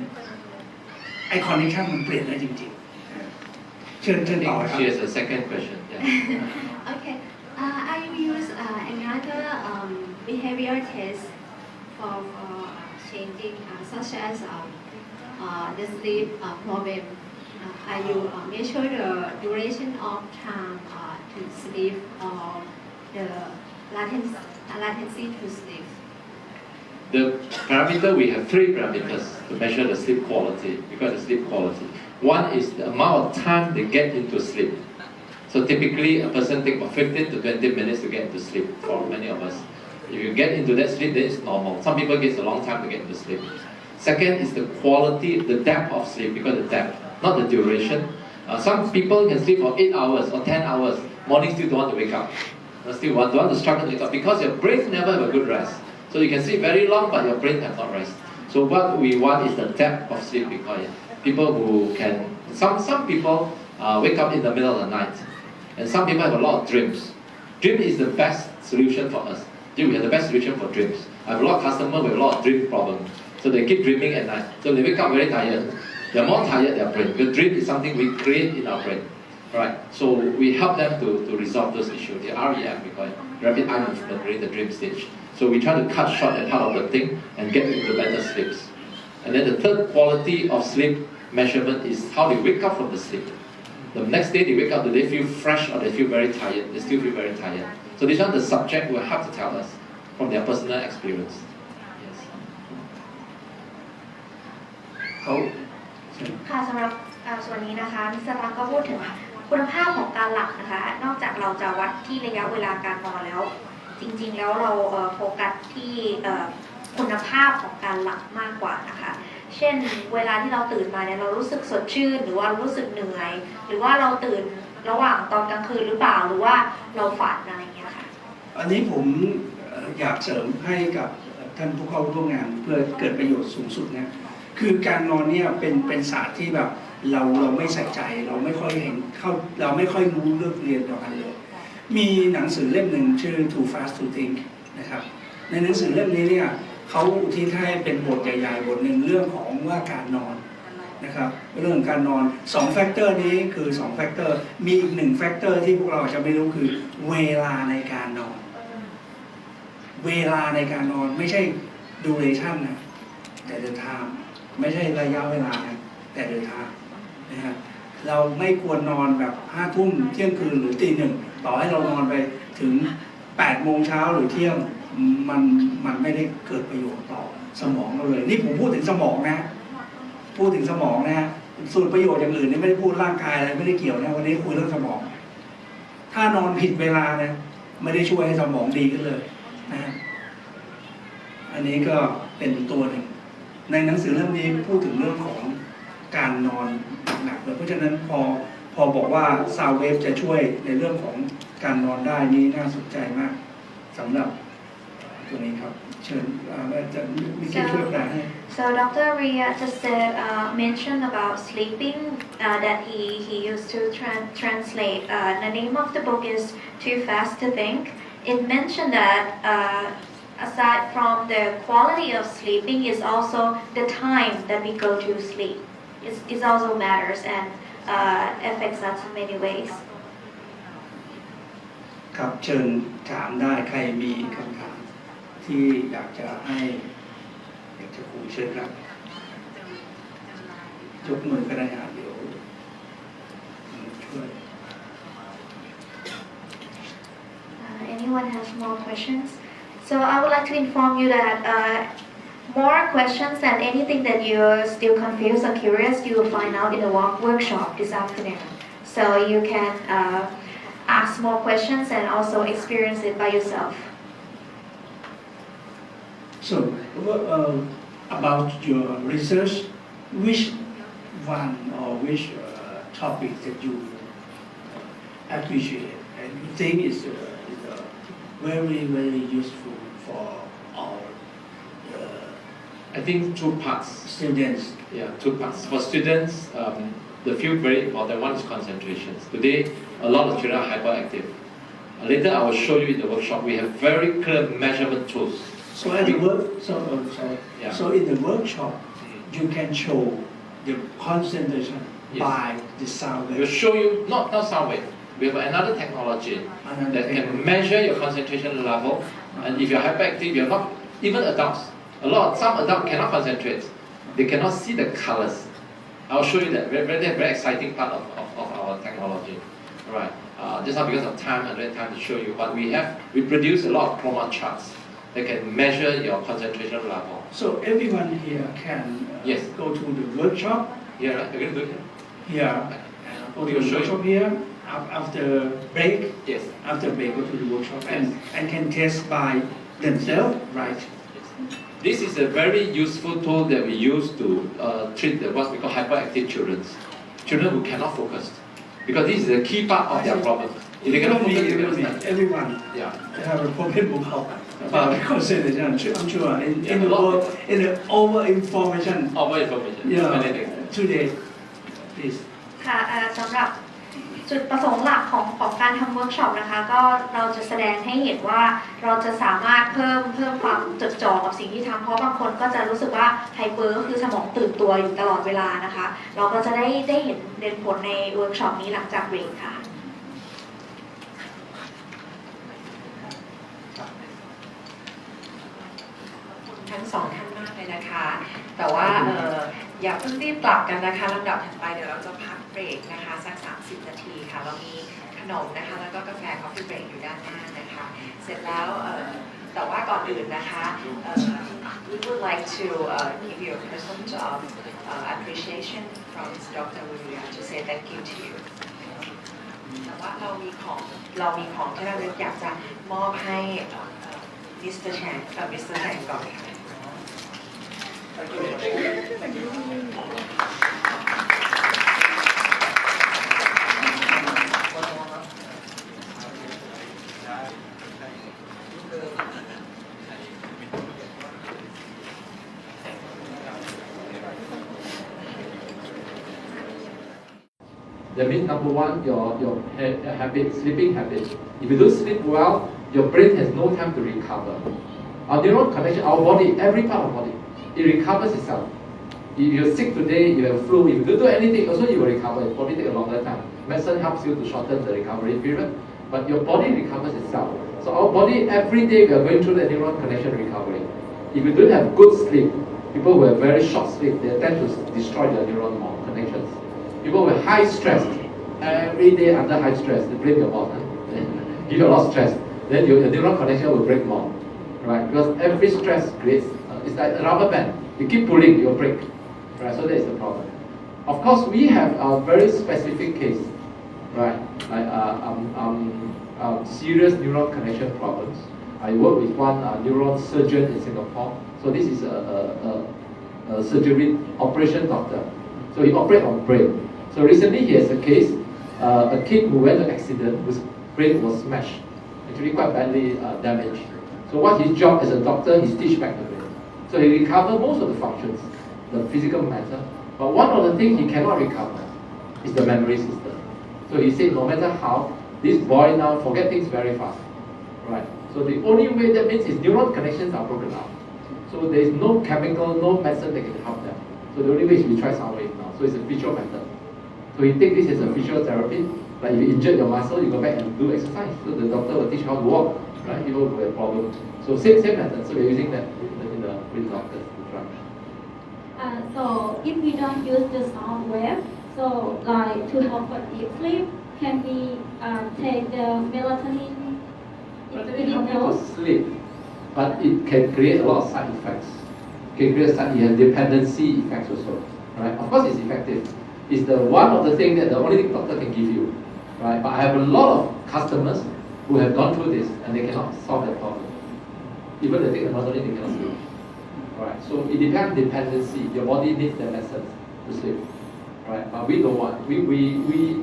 ไอ้คอนเนคชั่นมันเปลี่ยนได้จริงๆเชิญต่อครับ She has a second question. Yeah. Okay, I use another behavior test for changing, such as the sleep problem. You measure the duration of time to sleep or the latency to sleep. The parameter, we have 3 parameters to measure the sleep quality, because the sleep quality. One is the amount of time they get into sleep. So typically a person takes about 15 to 20 minutes to get into sleep for many of us. If you get into that sleep, then it's normal. Some people get a long time to get into sleep. Second is the quality, the depth of sleep, because the depth, not the duration. Some people can sleep for 8 hours or 10 hours, morning still don't want to wake up. Still don't want to struggle to wake up because your brain never have a good rest. So you can sleep very long, but your brain have not rest. So what we want is the depth of sleep required. People who can, some people wake up in the middle of the night, and some people have a lot of dreams. Dream is the best solution for us. We have the best solution for dreams. I have a lot of customers with a lot of dream problems. So they keep dreaming at night. So they wake up very tired. They're more tired, their brain. The dream is something we create in our brain. Right? So we help them to resolve those issues. The REM, we call it rapid eye movement during the dream stage. So we try to cut short that part of the thing and get into better sleeps. And then the third quality of sleep measurement is how they wake up from the sleep. The next day they wake up, do they feel fresh or they feel very tired? They still feel very tired. So this one, the subject will have to tell us from their personal experience. Yes. ค่ะสำหรับส่วนนี้นะคะมิสเตอร์ตังก็พูดถึงคุณภาพของการหลับนะคะนอกจากเราจะวัดที่ระยะเวลาการนอนแล้วจริงๆแล้วเราโฟกัสที่คุณภาพของการหลับมากกว่านะคะเช่นเวลาที่เราตื่นมาเนี่ยเรารู้สึกสดชื่นหรือว่ารู้สึกเหนื่อยหรือว่าเราตื่นระหว่างตอนกลางคืนหรือเปล่าหรือว่าเราฝันอะไรอย่างเงี้ยค่ะอันนี้ผมอยากเสริมให้กับท่านผู้เข้าร่วมงานเพื่อเกิดประโยชน์สูงสุดนะคือการนอนเนี่ยเป็นศาสตร์ที่แบบเราไม่ใส่ใจเราไม่ค่อยเห็นเราไม่ค่อยรู้เรื่องเรียนต่อกันเลยมีหนังสือเล่มหนึ่งชื่อ Too Fast to Think นะครับในหนังสือเล่มนี้เนี่ยเขาอุทิศให้เป็นบทใหญ่ๆบทหนึ่งเรื่องของว่าการนอนนะครับเรื่องการนอน2แฟกเตอร์นี้คือ2แฟกเตอร์มีอีก1แฟกเตอร์ที่พวกเราจะไม่รู้คือเวลาในการนอนเวลาในการนอนไม่ใช่ duration นะแต่the time ไม่ใช่ระยะเวลานะแต่the time นะฮะเราไม่ควรนอนแบบ5 ทุ่มเที่ยงคืนหรือตี 1ต่อให้เรานอนไปถึง8 โมงเช้าหรือเที่ยงมันไม่ได้เกิดประโยชน์ต่อสมองเราเลยนี่ผมพูดถึงสมองนะพูดถึงสมองนะส่วนประโยชน์อย่างอื่นนี่ไม่ได้พูดร่างกายอะไรไม่ได้เกี่ยวนะวันนี้คุยเรื่องสมองถ้านอนผิดเวลานะไม่ได้ช่วยให้สมองดีขึ้นเลยนะอันนี้ก็เป็นตัวหนึ่งในหนังสือเล่มนี้พูดถึงเรื่องของการนอนหนักเลยเพราะฉะนั้นพอบอกว่าซาวเวฟจะช่วยในเรื่องของการนอนได้นี่น่าสนใจมากสำหรับตัวนี้ครับเชิญจะมีที่ช่วยแปลให้ So Dr. Ria just mentioned about sleeping that he used to translate. The name of the book is Too Fast to Think. It mentioned that aside from the quality of sleeping is also the time that we go to sleep. It also matters and affects us in many ways. ครับเชิญถามได้ใครมีคำถามที่อยากจะคุยเชิญครับยกมือก็ได้ครับเดี๋ยวช่วย Anyone has more questions? So I would like to inform you that more questions and anything that you're still confused or curious, you will find out in the workshop this afternoon. So you can ask more questions and also experience it by yourself. So about your research, which one or which topic that you appreciate and you think is very useful for our I think 2 parts. students? Yeah, 2 parts. For students, the field very important. One is concentration. Today, a lot of children are hyperactive. Later, I will show you in the workshop. We have very clear measurement tools. So at the So in the workshop, you can show the concentration by the sound wave. We'll show you not sound wave. we have another technology that can measure your concentration level. And if you're hyperactive, you're not, even adults, some adults cannot concentrate. They cannot see the colors. I'll show you that very exciting part of our technology. All right. Just now because of time, I don't have time to show you, but we produce a lot of chroma charts that can measure your concentration level. So everyone here can yes. go to the workshop. Yeah, right. You're going to do it here. Go to the workshop here. After break, yes. After break, go to the workshop and can test by themselves, right? Yes. This is a very useful tool that we use to treat what we call hyperactive children who cannot focus, because this is a key part of their problem. If they cannot focus, they cannot study. Everyone they have a problem about concentration. I'm sure in the world, in the over information. Today, please. ค่ะสำหรับจุดประสงค์หลักของการทำเวิร์กช็อปนะคะก็เราจะแสดงให้เห็นว่าเราจะสามารถเพิ่มความจดจ่อกับสิ่งที่ทำเพราะบางคนก็จะรู้สึกว่าไฮเปอร์ก็คือสมองตื่นตัวอยู่ตลอดเวลานะคะเราก็จะได้เห็นผลในเวิร์กช็อปนี้หลังจากเบรกค่ะทั้งสองท่านมากเลยนะคะแต่ว่าอย่าเพิ่งรีบกลับกันนะคะลำดับถัดไปเดี๋ยวเราจะพักเบรกนะคะสัก30 นาทีค่ะเรามีขนมนะคะแล้วก็กาแฟคอฟฟี่เบรกอยู่ด้านหน้านะคะเสร็จแล้วแต่ว่าก่อนอื่นนะคะ we would like to give you a present of appreciation from Dr. Wu to say thank you to you แต่ว่าเรามีของที่เราอยากจะมอบให้มิสเตอร์แชงก่อนค่ะ That means number one, your habit, sleeping habit. If you don't sleep well, your brain has no time to recover. Our neuron connection, our body, every part of the body, it recovers itself. If you're sick today, you have flu, if you don't do anything, also you will recover. It probably take a longer time. Medicine helps you to shorten the recovery period, but your body recovers itself. So our body, every day we are going through the neuron connection recovery. If you don't have good sleep, people who have very short sleep, they tend to destroy their neuron connections. People with high stress, every day under high stress, they blame your boss. Give you a lot of stress, then your neuron connection will break more. Right? Because every stress creates, it's like a rubber band. You keep pulling, you'll break. Right? So that is the problem. Of course, we have a very specific case, right? Like serious neuron connection problems. I work with one neuron surgeon in Singapore. So this is a surgery operation doctor. So he operates on brain. So recently he has a case, a kid who went to an accident whose brain was smashed, actually quite badly damaged. So what his job as a doctor, he stitched back the brain. So he recovered most of the functions, the physical matter. But one of the things he cannot recover is the memory system. So he said no matter how, this boy now forget things very fast. Right? So the only way that means his neuron connections are broken up. So there is no chemical, no medicine that can help them. So the only way is we try Soundwave now. So it's a visual method. So he take this as a visual therapy. Like if you injured your muscle, you go back and do exercise. So the doctor will teach you how to walk. Right? People who have problems. So same method. So we're using that with doctors to try. So if we don't use the sound wave, so like to help with deep sleep, can we take the melatonin? Melatonin helps you to sleep, but it can create a lot of side effects. It can create dependency effects also. Right? Of course, it's effective. It's the one of the things that the only thing doctor can give you. Right? But I have a lot of customers who have gone through this and they cannot solve that problem. Even they take the melatonin, they cannot sleep. Right? So it depends on dependency. Your body needs the medicine to sleep. Right? But we don't want.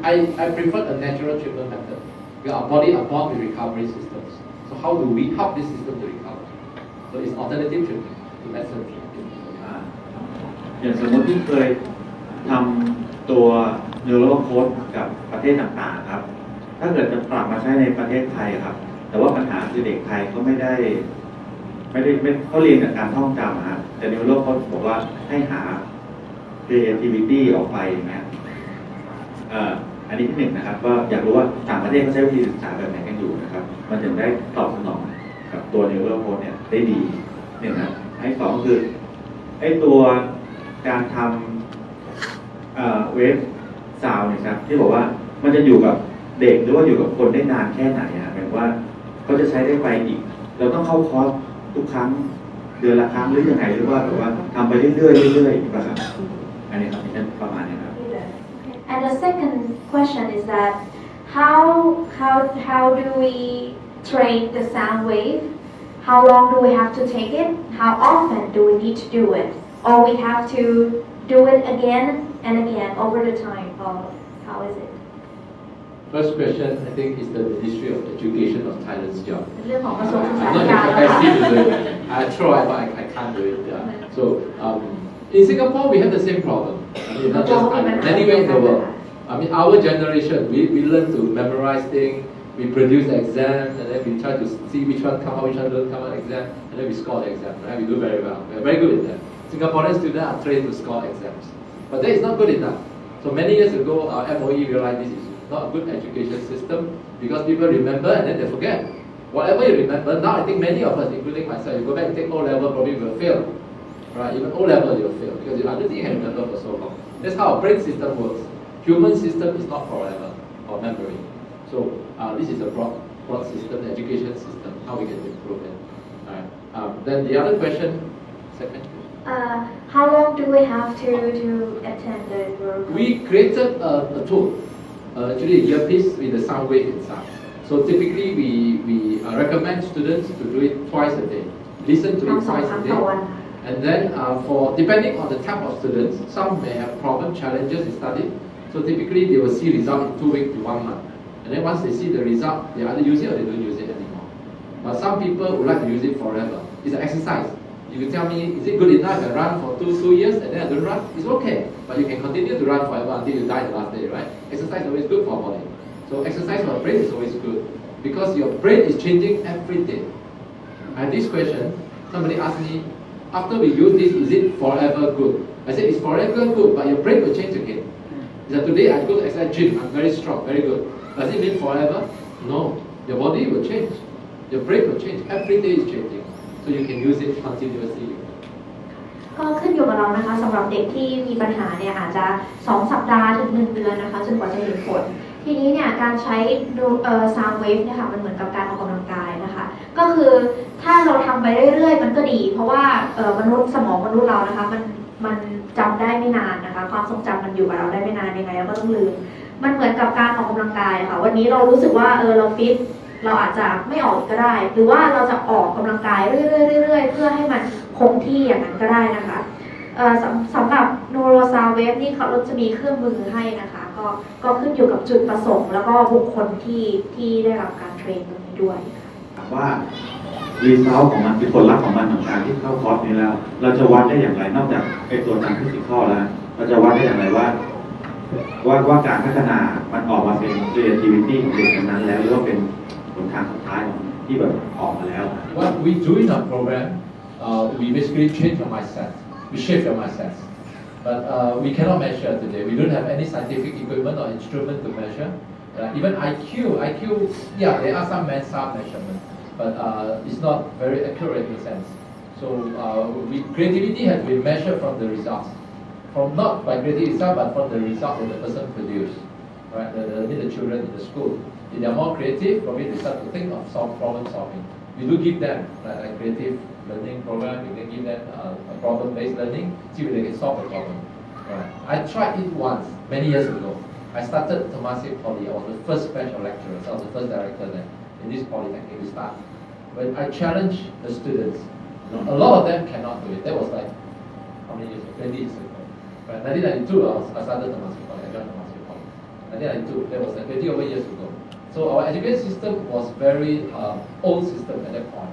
I prefer a natural treatment method. Because our body are born with recovery systems. So how do we help this system to recover? So it's alternative treatment to medicine treatment. อย่างสมมติที่เคยทำตัว NeuroCode กับประเทศต่างๆครับถ้าเกิดจะปรับมาใช้ในประเทศไทยครับแต่ว่าปัญหาคือเด็กไทยก็ไม่ได้เขาเรียนกับการท่องจำครับแต่ NeuroCode บอกว่าให้หา creativity ออกไปอย่างเงี้ย อันนี้ที่หนึ่งนะครับก็อยากรู้ว่าต่างประเทศเขาใช้วิธีศึกษาแบบไหนกันอยู่นะครับมันถึงได้ตอบสนองกับตัว NeuroCode เนี่ยได้ดีเนี่ยนะอันที่สองคือไอ้ตัวการทำเวฟซาวน์เนี่ยครับที่บอกว่ามันจะอยู่กับเด็กหรือว่าอยู่กับคนได้นานแค่ไหนอะหมายว่าเขาจะใช้ได้ไปอีกเราต้องเข้าคอร์สทุกครั้งเดือนละครั้งหรือยังไงหรือว่าแบบว่าทำไปเรื่อยๆเรื่อยๆนะครับอันนี้ครับเป็นประมาณนี้ครับ And the second question is that how do we train the sound wave? How long do we have to take it? How often do we need to do it? Or we have to do it again and again over the time? Or how is it? First question, I think, is the Ministry of Education of Thailand's job. เรื่องของกระทรวงศึกษา I'm ธิ not การ the capacity to do it. I try, but I can't do it. Yeah. So in Singapore, we have the same problem. I mean, not just anywhere in the world. I mean, our generation, we learn to memorize things. We produce exams, and then we try to see which one come out, which one don't come out exam, and then we score the exam. Right? We do very well. We are very good at that. Singaporean students are trained to score exams, but that is not good enough. So many years ago, our MOE realized this is not a good education system because people remember and then they forget. Whatever you remember, now I think many of us, including myself, you go back and take O-level, probably will fail. Right? Even O-level you'll fail because I don't think you can remember for so long. That's how our brain system works. Human system is not forever or memory. So this is a broad system, education system, how we can improve it. Right. Then the other question, second. How long do we have to attend the work? We created a tool, actually a earpiece with a sound wave inside. So typically we recommend students to do it twice a day. Listen to it twice a day. And then for depending on the type of students, some may have problem challenges in study. So typically they will see result in 2 weeks to 1 month. And then once they see the result, they either use it or they don't use it anymore. But some people would like to use it forever. It's an exercise. You can tell me, is it good enough if I run for 2 years and then I don't run? It's okay. But you can continue to run forever until you die the last day, right? Exercise is always good for our body. So exercise for the brain is always good because your brain is changing every day. I have this question. Somebody asked me, after we use this, is it forever good? I said, it's forever good, but your brain will change again. That today I go to exercise gym, I'm very strong, very good. Does it mean forever? No. Your body will change. Your brain will change. Every day is changing. So you can use it continuously. ก็ขึ้นอยู่กับเรานะคะสำหรับเด็กที่มีปัญหาเนี่ยอาจจะ2 สัปดาห์ถึง 1 เดือนนะคะจนกว่าจะเห็นผลทีนี้เนี่ยการใช้sound wave เนี่ยค่ะมันเหมือนกับการออกกำลังกายนะคะก็คือถ้าเราทำไปเรื่อยๆมันก็ดีเพราะว่สมองมนุษย์เรานะคะมันจำได้ไม่นานนะคะความทรงจำมันอยู่กับเราได้ไม่นานยังไงเราก็ต้องลืมมันเหมือนกับการออกกำลังกายค่ะวันนี้เรารู้สึกว่าเราฟิตเราอาจจะไม่ออกก็ได้หรือว่าเราจะออกกำลังกายเรื่อยๆเพื่อให้มันคงที่อย่างนั้นก็ได้นะคะสำหรับ Neuro Soundwave นี่เขาจะมีเครื่องมือให้นะคะก็ขึ้นอยู่กับจุดประสงค์แล้วก็บุคคลที่ได้รับการเทรนตรงนี้ด้วยว่ารีเซลของมันคือผลลัพธ์ของมันของการที่เข้าคอร์สนี้แล้วเราจะวัดได้อย่างไรนอกจากไอ้ตัวทางฟิสิกอลแล้วเราจะวัดได้อย่างไรว่าการพัฒนามันออกมาเป็น creativity ของเด็กนั้นแล้วหรือว่าเป็นผลทางสุดท้ายของที่แบบออกมาแล้ว What we do in our program, we basically change your mindset. We shift your mindset. But we cannot measure today. We don't have any scientific equipment or instrument to measure. Even IQ, yeah, there are some mental measurements, but it's not very accurate in a sense. So creativity has been measured from the results, from not by creativity itself, but from the result that the person produced. Right, the children in the school. If they are more creative, probably they start to think of problem solving. We do give them like creative learning program. We can give them a problem-based learning, see if they can solve a problem. Right. I tried it once many years ago. I started Temasek Poly. I was the first batch of lecturers. I was the first director there in this polytechnic. We start. When I challenged the students, a lot of them cannot do it. That was like how many years ago? 20 years ago. Right. 1992, I started Temasek Poly. I joined Temasek Poly. 1992. That was like 20 over years ago. So our education system was very old system at that point.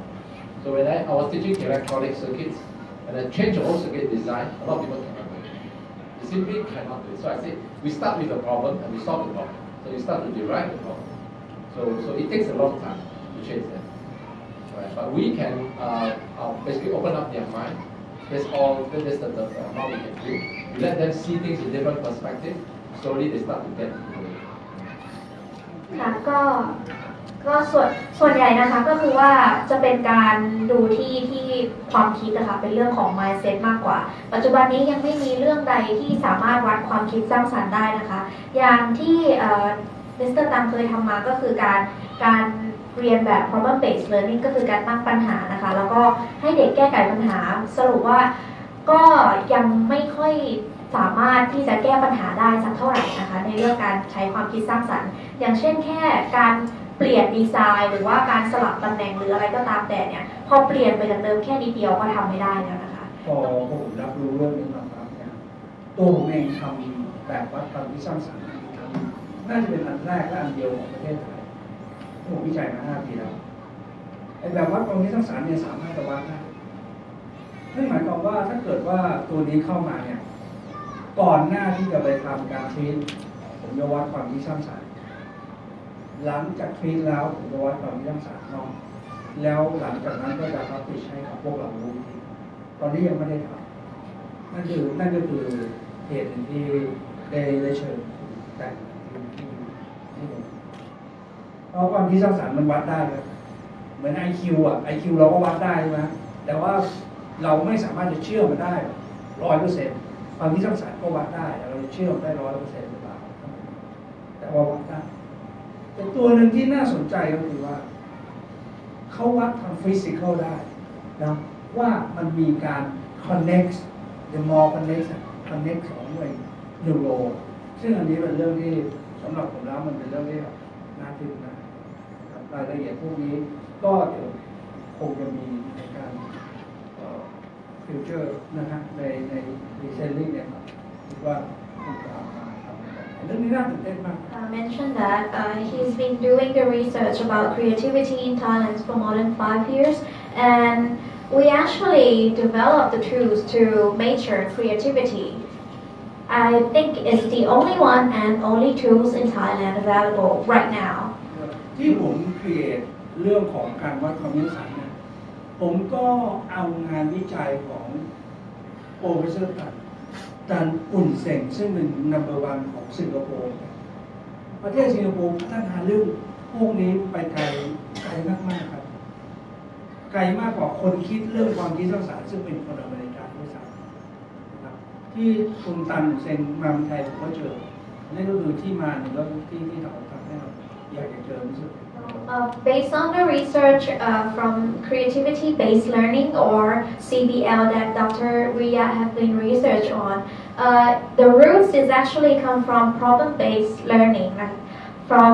So when I was teaching electronic circuits, and I changed the whole circuit design, a lot of people cannot do it. They simply cannot do it. So I say, we start with a problem and we solve the problem. So you start to derive the problem. So it takes a long time to change that. Right? But we can basically open up their mind. That's all. That's the how we can do. We let them see things in different perspectives. Slowly they start to get into it. ค่ะก็ส่วนใหญ่นะคะก็คือว่าจะเป็นการดูที่ความคิดนะคะเป็นเรื่องของ mindset มากกว่าปัจจุบันนี้ยังไม่มีเรื่องใดที่สามารถวัดความคิดสร้างสรรค์ได้นะคะอย่างที่มิสเตอร์ตังเคยทำมาก็คือการเรียนแบบ problem based learning ก็คือการตั้งปัญหานะคะแล้วก็ให้เด็กแก้ไขปัญหาสรุปว่าก็ยังไม่ค่อยสามารถที่จะแก้ปัญหาได้สักเท่าไหร่นะคะในเรื่องการใช้ความคิดสร้างสรรค์อย่างเช่นแค่การเปลี่ยนดีไซน์หรือว่าการสลับตำแหน่งหรืออะไรก็ตามแต่เนี่ยพอเปลี่ยนไปจากเดิมแค่นิดเดียวก็ทำไม่ได้แล้วนะคะพอผมรับรู้เรื่องนี้มาครับเนี่ยตัวผมเองทำแบบวัดความคิดสร้างสรรค์น่าจะเป็นอันแรกและอันเดียวของประเทศไทยผมวิจัยมา5 ปีแล้วไอ้แบบวัดความคิดสร้างสรรค์เนี่ยสามารถจะวัดได้นั่นหมายความว่าถ้าเกิดว่าตัวนี้เข้ามาเนี่ยก่อนหน้าที่จะไปทำการทรีตผมจะวัดความคิดสร้างสรรค์หลังจากทรีตแล้วผมจะวัดความคิดสร้างสรรค์นอกแล้วหลังจากนั้นก็จะพับลิชให้กับพวกเรารู้ตอนนี้ยังไม่ได้ทำนั่นก็คือเหตุหนึ่งที่ได้เชิญแต่ที่เพราะความคิดสร้างสรรค์มันวัดได้ครับเหมือน IQ อ่ะ IQ เราก็วัดได้ใช่ไหมแต่ว่าเราไม่สามารถจะเชื่อมันได้ 100%ความคิดสร้างสรรค์ก็วัดได้เราเชื่อมันได้ 100% หรือเปล่าแต่ว่าวัดได้แต่ตัวหนึ่งที่น่าสนใจก็คือว่าเขาวัดทางฟิสิกอลได้นะว่ามันมีการ connect the more connect ของด้วยนิวโรซึ่งอันนี้เป็นเรื่องที่สำหรับผมแล้วมันเป็นเรื่องที่น่าทึ่งนะรายละเอียดพวกนี้ก็เดี๋ยวคงจะมีในการฟิวเจอร์นะฮะในรีเซลลิ่งเนี่ยครับคิดว่าคงจะเอามาทำเรื่องนี้น่าตื่นเต้นมาก mentioned that he's been doing the research about creativity in Thailand for more than 5 years and we actually developed the tools to measure creativity. I think it's the only one and only tools in Thailand available right now. ที่ผมครีเอทเรื่องของการวัดความคิดสร้างสรรค์เนี่ยผมก็เอางานวิจัยของโปรเฟสเซอร์ตันอุ่นเซ็งซึ่งเป็น number 1ของสิงคโปร์ประเทศสิงคโปร์พัฒนาเรื่องพวกนี้ไปไกลมากๆครับไกลมากกว่าคนคิดเรื่องความคิดสร้างสรรค์ซึ่งเป็นคนอเมริกันด้วยซ้ำครับที่คุณตันเซ็งมาไทยผมก็เจอนั่นก็คือที่มาหนึ่งแล้วที่เราทำให้เราอยากจะเจอที่สุดBased on the research from creativity-based learning or CBL that Dr. Ria have been research on, the roots is actually come from problem-based learning from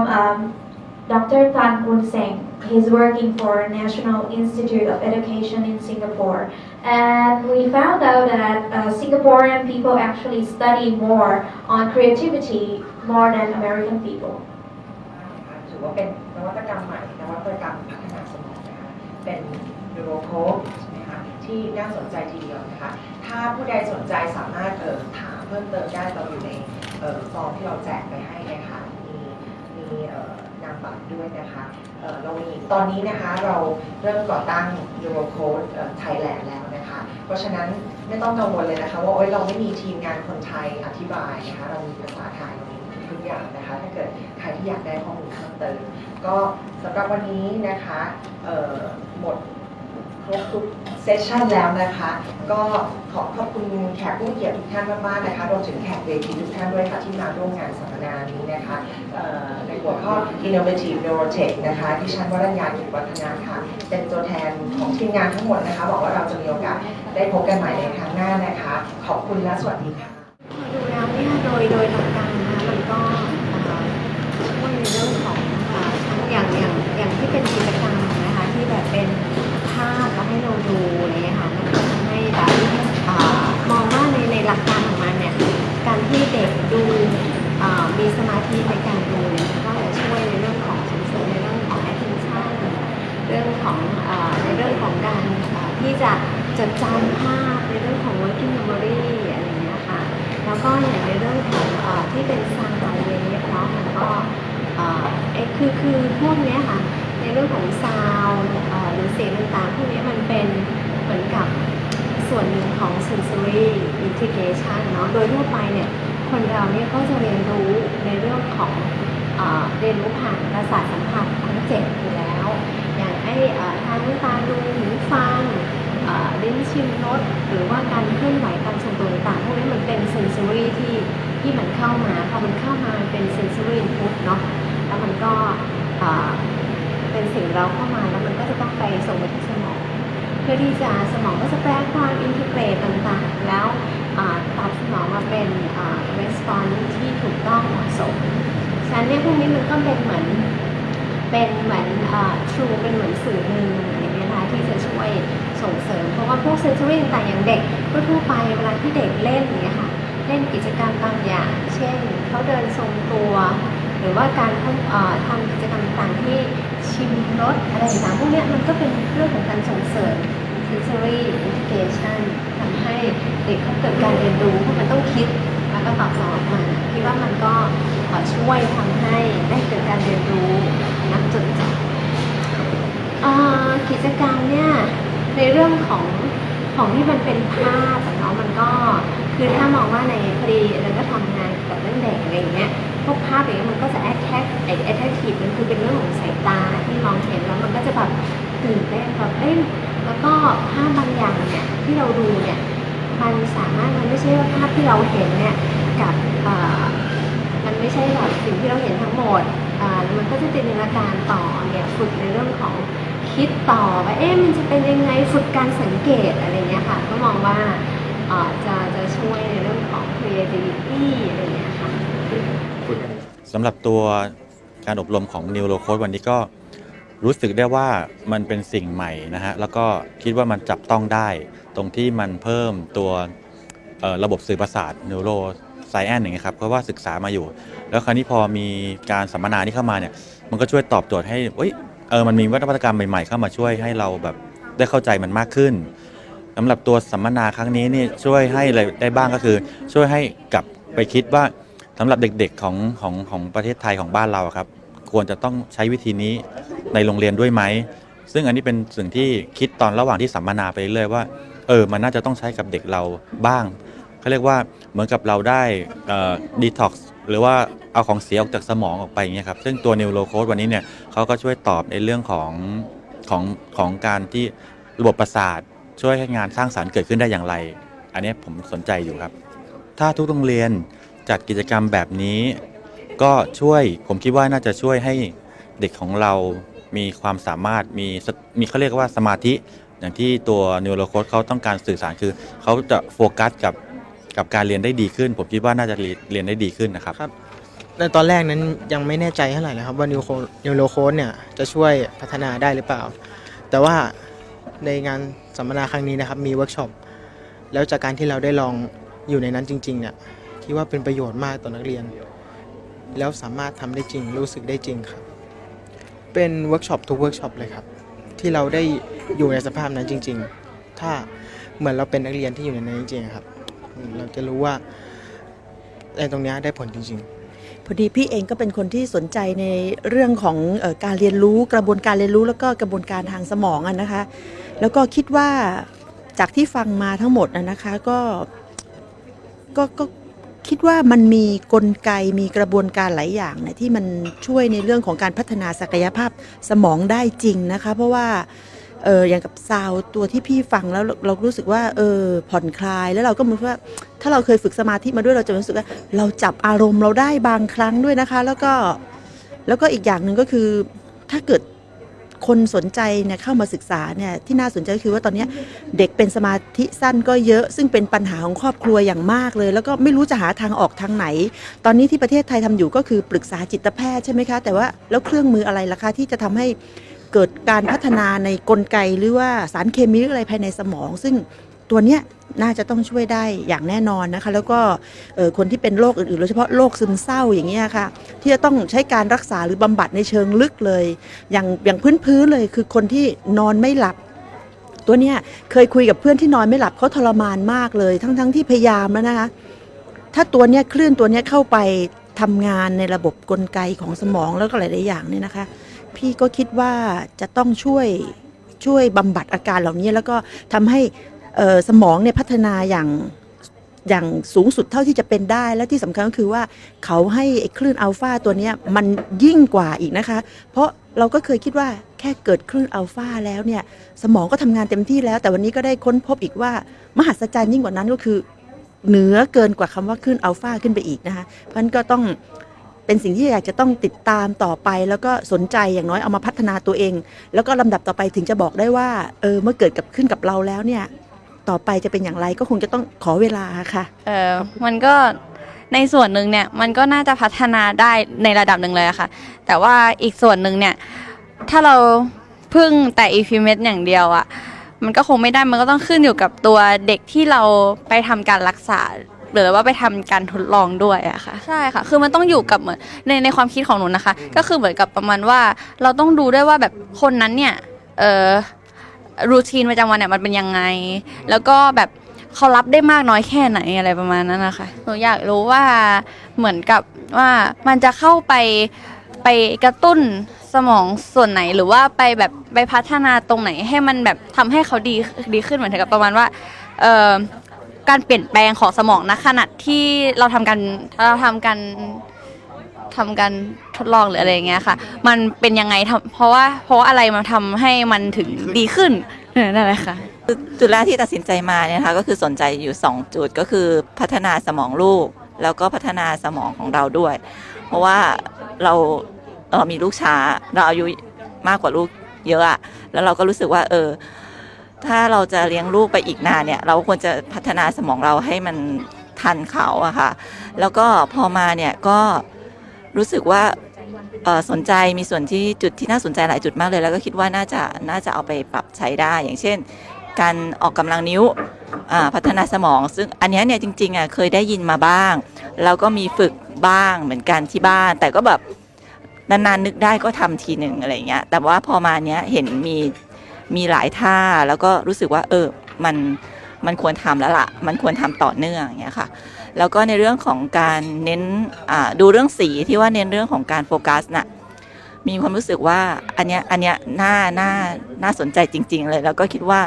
Dr. Tan Kun Seng. He's working for National Institute of Education in Singapore. And we found out that Singaporean people actually study more on creativity more than American people. ถือว่าเป็นนวัตกรรมใหม่นวัตกรรมพัฒนาสมองนะคะเป็น NeuroCode ใช่ไหมคะที่น่าสนใจทีเดียวนะคะถ้าผู้ใดสนใจสามารถถามเพิ่มเติมได้เราอยู่ในฟอร์มที่เราแจกไปให้นะคะมีนามบัตรด้วยนะคะเรามีตอนนี้นะคะเราเริ่มก่อตั้ง NeuroCode Thailand แล้วนะคะเพราะฉะนั้นไม่ต้องกังวลเลยนะคะว่าเราไม่มีทีมงานคนไทยอธิบายนะคะเรามีภาษาไทยทุกอย่างนะคะถ้าเกิดใครที่อยากได้ข้อมูลเพิ่มเติมก็สำหรับวันนี้นะคะหมดครบทุกเซสชันแล้วนะคะก็ขอบคุณแขกผู้มีเกียรติทุกท่านมากๆนะคะรวมถึงแขกเวทีทุกท่านด้วยค่ะที่มาร่วมงานสัมมนานี้นะคะในหัวข้อ Innovative Neurotech นะคะที่ชั้นวรัญญากิจวัฒนะค่ะเป็นตัวแทนของทีมงานทั้งหมดนะคะบอกว่าเราจะมีโอกาสได้พบกันใหม่ในครั้งหน้านะคะขอบคุณและสวัสดีค่ะดูแล้วเนี่ยโดยหลักการนะมันก็ช่วยในเรื่องของทั้งอย่างที่เป็นกิจกรรมนะคะที่แบบเป็นภาพแล้วให้เราดูอะไรอย่างเงี้ยค่ะมันก็ทำให้แบบมองว่าในหลักการของมันเนี่ยการที่เด็กดูมีสมาธิในการดูเนี่ยก็จะช่วยในเรื่องของส่งเสริมในเรื่องของ attention เรื่องของในเรื่องของการที่จะจดจำภาพในเรื่องของ working memory อะไรอย่างเงี้ยค่ะแล้วก็อย่างในเรื่องของที่เป็นซาวด์เวฟเนาะมันก็คือพวกนี้ค่ะในเรื่องของซาวด์หรือเสียงต่างๆพวกนี้มันเป็นเหมือนกับส่วนหนึ่งของ sensory integration เนาะโดยทั่วไปเนี่ยคนเราเนี่ยก็จะเรียนรู้ในเรื่องของ เรียนรู้ผ่านประสาทสัมผัสทั้ง7อยู่แล้วอย่างให้ทางตาดูหูฟังลิ้นชิมรสหรือว่าการเคลื่อนไหวการทรงตัวต่างๆพวกนี้มันเป็นเซนซอรี่ที่มันเข้ามาพอมันเข้ามาเป็นเซนซอรี่อินพุตเนาะแล้วมันก็เป็นสิ่งเราเข้ามาแล้วมันก็จะต้องไปส่งไปที่สมองเพื่อที่จะสมองก็จะแปลความอินทิเกรตต่างๆแล้วตอบสนองมาเป็นresponse ที่ถูกต้องเหมาะสมฉะนั้นเนี่ยพวกนี้มันก็เป็นเหมือนtrue เป็นเหมือนสื่อหนึ่งอย่างนี้นะคะที่จะช่วยส่งเสริมเพราะว่าพวกเซนซอรี่ต่างๆอย่างเด็กทั่วไปเวลาที่เด็กเล่นอย่างนี้ค่ะเล่นกิจกรรมบางอย่างเช่นเขาเดินทรงตัวหรือว่าการทำกิจกรรมต่างๆที่ชิมรสอะไรต่างๆพวกนี้มันก็เป็นเรื่องของการส่งเสริม sensory integration ทำให้เด็กเขาเกิดการเรียนรู้เพราะมันต้องคิดแล้วก็ตอบสนองออกมาคิดว่ามันก็ช่วยทำให้ได้เกิดการเรียนรู้นักจดจำกิจกรรมเนี่ยในเรื่องของที่มันเป็นภาพเนาะมันก็คือถ้ามองว่าในพอดีเราก็ทำงานกับเรื่องเด็กอะไรอย่างเงี้ยพวกภาพอย่างเงี้ยมันก็จะ attractive มันคือเป็นเรื่องของสายตาที่มองเห็นแล้วมันก็จะแบบตื่นเต้นแบบแล้วก็ภาพบางอย่างเนี่ยที่เราดูเนี่ยมันสามารถมันไม่ใช่ว่าภาพที่เราเห็นเนี่ยกับมันไม่ใช่แบบสิ่งที่เราเห็นทั้งหมดมันก็จะจินตนาการต่อเนี่ยฝึกในเรื่องของคิดต่อว่ามันจะเป็นยังไงฝึกการสังเกตอะไรเงี้ยค่ะก็มองว่าจะช่วยในเรื่องของ creativity อะไรเงี้ยค่ะสำหรับตัวการอบรมของ NeuroCode วันนี้ก็รู้สึกได้ว่ามันเป็นสิ่งใหม่นะฮะแล้วก็คิดว่ามันจับต้องได้ตรงที่มันเพิ่มตัวระบบสื่อประสาท Neuroscience อย่างเงี้ยครับเพราะว่าศึกษามาอยู่แล้วคราวนี้พอมีการสัมมนาที่เข้ามาเนี่ยมันก็ช่วยตอบโจทย์ให้มันมีวัตกรรมใหม่ๆเข้ามาช่วยให้เราแบบได้เข้าใจมันมากขึ้นสำหรับตัวสัมมนาครั้งนี้นี่ช่วยให้อะไรได้บ้างก็คือช่วยให้กลับไปคิดว่าสำหรับเด็กๆของประเทศไทยของบ้านเราครับควรจะต้องใช้วิธีนี้ในโรงเรียนด้วยไหมซึ่งอันนี้เป็นสิ่งที่คิดตอนระหว่างที่สัมมนาไปเรื่อยว่ามันน่าจะต้องใช้กับเด็กเราบ้างเขาเรียกว่าเหมือนกับเราได้detox หรือว่าเอาของเสียออกจากสมองออกไปอย่างเงี้ยครับซึ่งตัว NeuroCode วันนี้เนี่ยเขาก็ช่วยตอบในเรื่องของการที่ระบบประสาทช่วยให้งานสร้างสรรค์เกิดขึ้นได้อย่างไรอันนี้ผมสนใจอยู่ครับถ้าทุกโรงเรียนจัดกิจกรรมแบบนี้ก็ผมคิดว่าน่าจะช่วยให้เด็กของเรามีความสามารถมีเขาเรียกว่าสมาธิอย่างที่ตัว NeuroCode เขาต้องการสื่อสารคือเขาจะโฟกัสกับการเรียนได้ดีขึ้นผมคิดว่าน่าจะเรียนได้ดีขึ้นนะครับในตอนแรกนั้นยังไม่แน่ใจเท่าไหร่เลยครับว่า NeuroCode เนี่ยจะช่วยพัฒนาได้หรือเปล่าแต่ว่าในงานสัมมนาครั้งนี้นะครับมีเวิร์กช็อปแล้วจากการที่เราได้ลองอยู่ในนั้นจริงๆเนี่ยคิดว่าเป็นประโยชน์มากต่อนักเรียนแล้วสามารถทำได้จริงรู้สึกได้จริงครับเป็นเวิร์กช็อปทุกเวิร์กช็อปเลยครับที่เราได้อยู่ในสภาพนั้นจริงๆถ้าเหมือนเราเป็นนักเรียนที่อยู่ในนั้นจริงๆครับเราจะรู้ว่าในตรงนี้ได้ผลจริงๆพอดีพี่เองก็เป็นคนที่สนใจในเรื่องของการเรียนรู้กระบวนการเรียนรู้แล้วก็กระบวนการทางสมองนะคะแล้วก็คิดว่าจากที่ฟังมาทั้งหมดนะคะก็คิดว่ามันมีกลไกมีกระบวนการหลายอย่างนะที่มันช่วยในเรื่องของการพัฒนาศักยภาพสมองได้จริงนะคะเพราะว่าอย่างกับซาวตัวที่พี่ฟังแล้วเรารู้สึกว่าผ่อนคลายแล้วเราก็รู้ว่าถ้าเราเคยฝึกสมาธิมาด้วยเราจะรู้สึกว่าเราจับอารมณ์เราได้บางครั้งด้วยนะคะแล้วก็อีกอย่างหนึ่งก็คือถ้าเกิดคนสนใจเนี่ยเข้ามาศึกษาเนี่ยที่น่าสนใจก็คือว่าตอนนี้เด็กเป็นสมาธิสั้นก็เยอะซึ่งเป็นปัญหาของครอบครัวอย่างมากเลยแล้วก็ไม่รู้จะหาทางออกทางไหนตอนนี้ที่ประเทศไทยทำอยู่ก็คือปรึกษาจิตแพทย์ใช่ไหมคะแต่ว่าแล้วเครื่องมืออะไรล่ะคะที่จะทำให้เกิดการพัฒนาในกลไกหรือว่าสารเคมีหรืออะไรภายในสมองซึ่งตัวเนี้ยน่าจะต้องช่วยได้อย่างแน่นอนนะคะแล้วก็คนที่เป็นโรคอื่นๆโดยเฉพาะโรคซึมเศร้าอย่างเงี้ยค่ะที่จะต้องใช้การรักษาหรือบำบัดในเชิงลึกเลยอย่างพื้นๆเลยคือคนที่นอนไม่หลับตัวเนี้ยเคยคุยกับเพื่อนที่นอนไม่หลับเขาทรมานมากเลยทั้งที่พยายามแล้วนะคะถ้าตัวเนี้ยคลื่นตัวเนี้ยเข้าไปทำงานในระบบกลไกของสมองแล้วก็หลายๆอย่างเนี่ยนะคะพี่ก็คิดว่าจะต้องช่วยบำบัดอาการเหล่านี้แล้วก็ทำให้สมองเนี่ยพัฒนาอย่าง อย่างสูงสุดเท่าที่จะเป็นได้และที่สำคัญก็คือว่าเขาให้ไอ้คลื่นอัลฟาตัวเนี้ยมันยิ่งกว่าอีกนะคะเพราะเราก็เคยคิดว่าแค่เกิดคลื่นอัลฟาแล้วเนี่ยสมองก็ทำงานเต็มที่แล้วแต่วันนี้ก็ได้ค้นพบอีกว่ามหัศจรรย์ยิ่งกว่านั้นก็คือเหนือเกินกว่าคำว่าคลื่นอัลฟาขึ้นไปอีกนะคะเพราะฉะนั้นก็ต้องเป็นสิ่งที่อยากจะต้องติดตามต่อไปแล้วก็สนใจอย่างน้อยเอามาพัฒนาตัวเองแล้วก็ลำดับต่อไปถึงจะบอกได้ว่าเมื่อเกิดขึ้นกับเราแล้วเนี่ยต่อไปจะเป็นอย่างไรก็คงจะต้องขอเวลาค่ะมันก็ในส่วนหนึ่งเนี่ยมันก็น่าจะพัฒนาได้ในระดับหนึ่งเลยอะค่ะแต่ว่าอีกส่วนหนึ่งเนี่ยถ้าเราพึ่งแต่EPMEDอย่างเดียวอะมันก็คงไม่ได้มันก็ต้องขึ้นอยู่กับตัวเด็กที่เราไปทำการรักษาหรือว่าไปทำการทดลองด้วยอะค่ะใช่ค่ะคือมันต้องอยู่กับเหมือนในความคิดของหนูนะคะก็คือเหมือนกับประมาณว่าเราต้องดูด้วยว่าแบบคนนั้นเนี่ยรูทีนประจำวันเนี่ยมันเป็นยังไงแล้วก็แบบเขารับได้มากน้อยแค่ไหนอะไรประมาณนั้นนะคะหนูอยากรู้ว่าเหมือนกับว่ามันจะเข้าไปกระตุ้นสมองส่วนไหนหรือว่าไปพัฒนาตรงไหนให้มันแบบทำให้เขาดีขึ้นเหมือนกับประมาณว่าการเปลี่ยนแปลงของสมองณขณะที่เราทำการทดลองหรืออะไรอย่างเงี้ยค่ะมันเป็นยังไงเพราะอะไรมาทำให้มันถึงดีขึ้นนั่นแหละค่ะจุดแรกที่ตัดสินใจมาเนี่ยนะคะก็คือสนใจอยู่2จุดก็คือพัฒนาสมองลูกแล้วก็พัฒนาสมองของเราด้วยเพราะว่าเรามีลูกช้าเราอายุมากกว่าลูกเยอะอะแล้วเราก็รู้สึกว่าถ้าเราจะเลี้ยงลูกไปอีกนานเนี่ยเราควรจะพัฒนาสมองเราให้มันทันเขาอะค่ะแล้วก็พอมาเนี่ยก็รู้สึกว่าสนใจมีส่วนที่จุดที่น่าสนใจหลายจุดมากเลยแล้วก็คิดว่าน่าจะเอาไปปรับใช้ได้อย่างเช่นการออกกำลังนิ้วพัฒนาสมองซึ่งอันนี้เนี่ยจริงๆเคยได้ยินมาบ้างแล้วก็มีฝึกบ้างเหมือนกันที่บ้านแต่ก็แบบนานๆนึกได้ก็ทำทีหนึ่งอะไรอย่างเงี้ยแต่ว่าพอมาเนี้ยเห็นมีหลายท่าแล้วก็รู้สึกว่ามันควรทำแล้วล่ะมันควรทำต่อเนื่องอย่างเงี้ยค่ะแล้วก็ในเรื่องของการเน้นดูเรื่องสีที่ว่าเน้นเรื่องของการโฟกัสน่ะมีความรู้สึกว่าอันเนี้ยน่าสนใจจริงๆเลยแล้วก็คิดว่า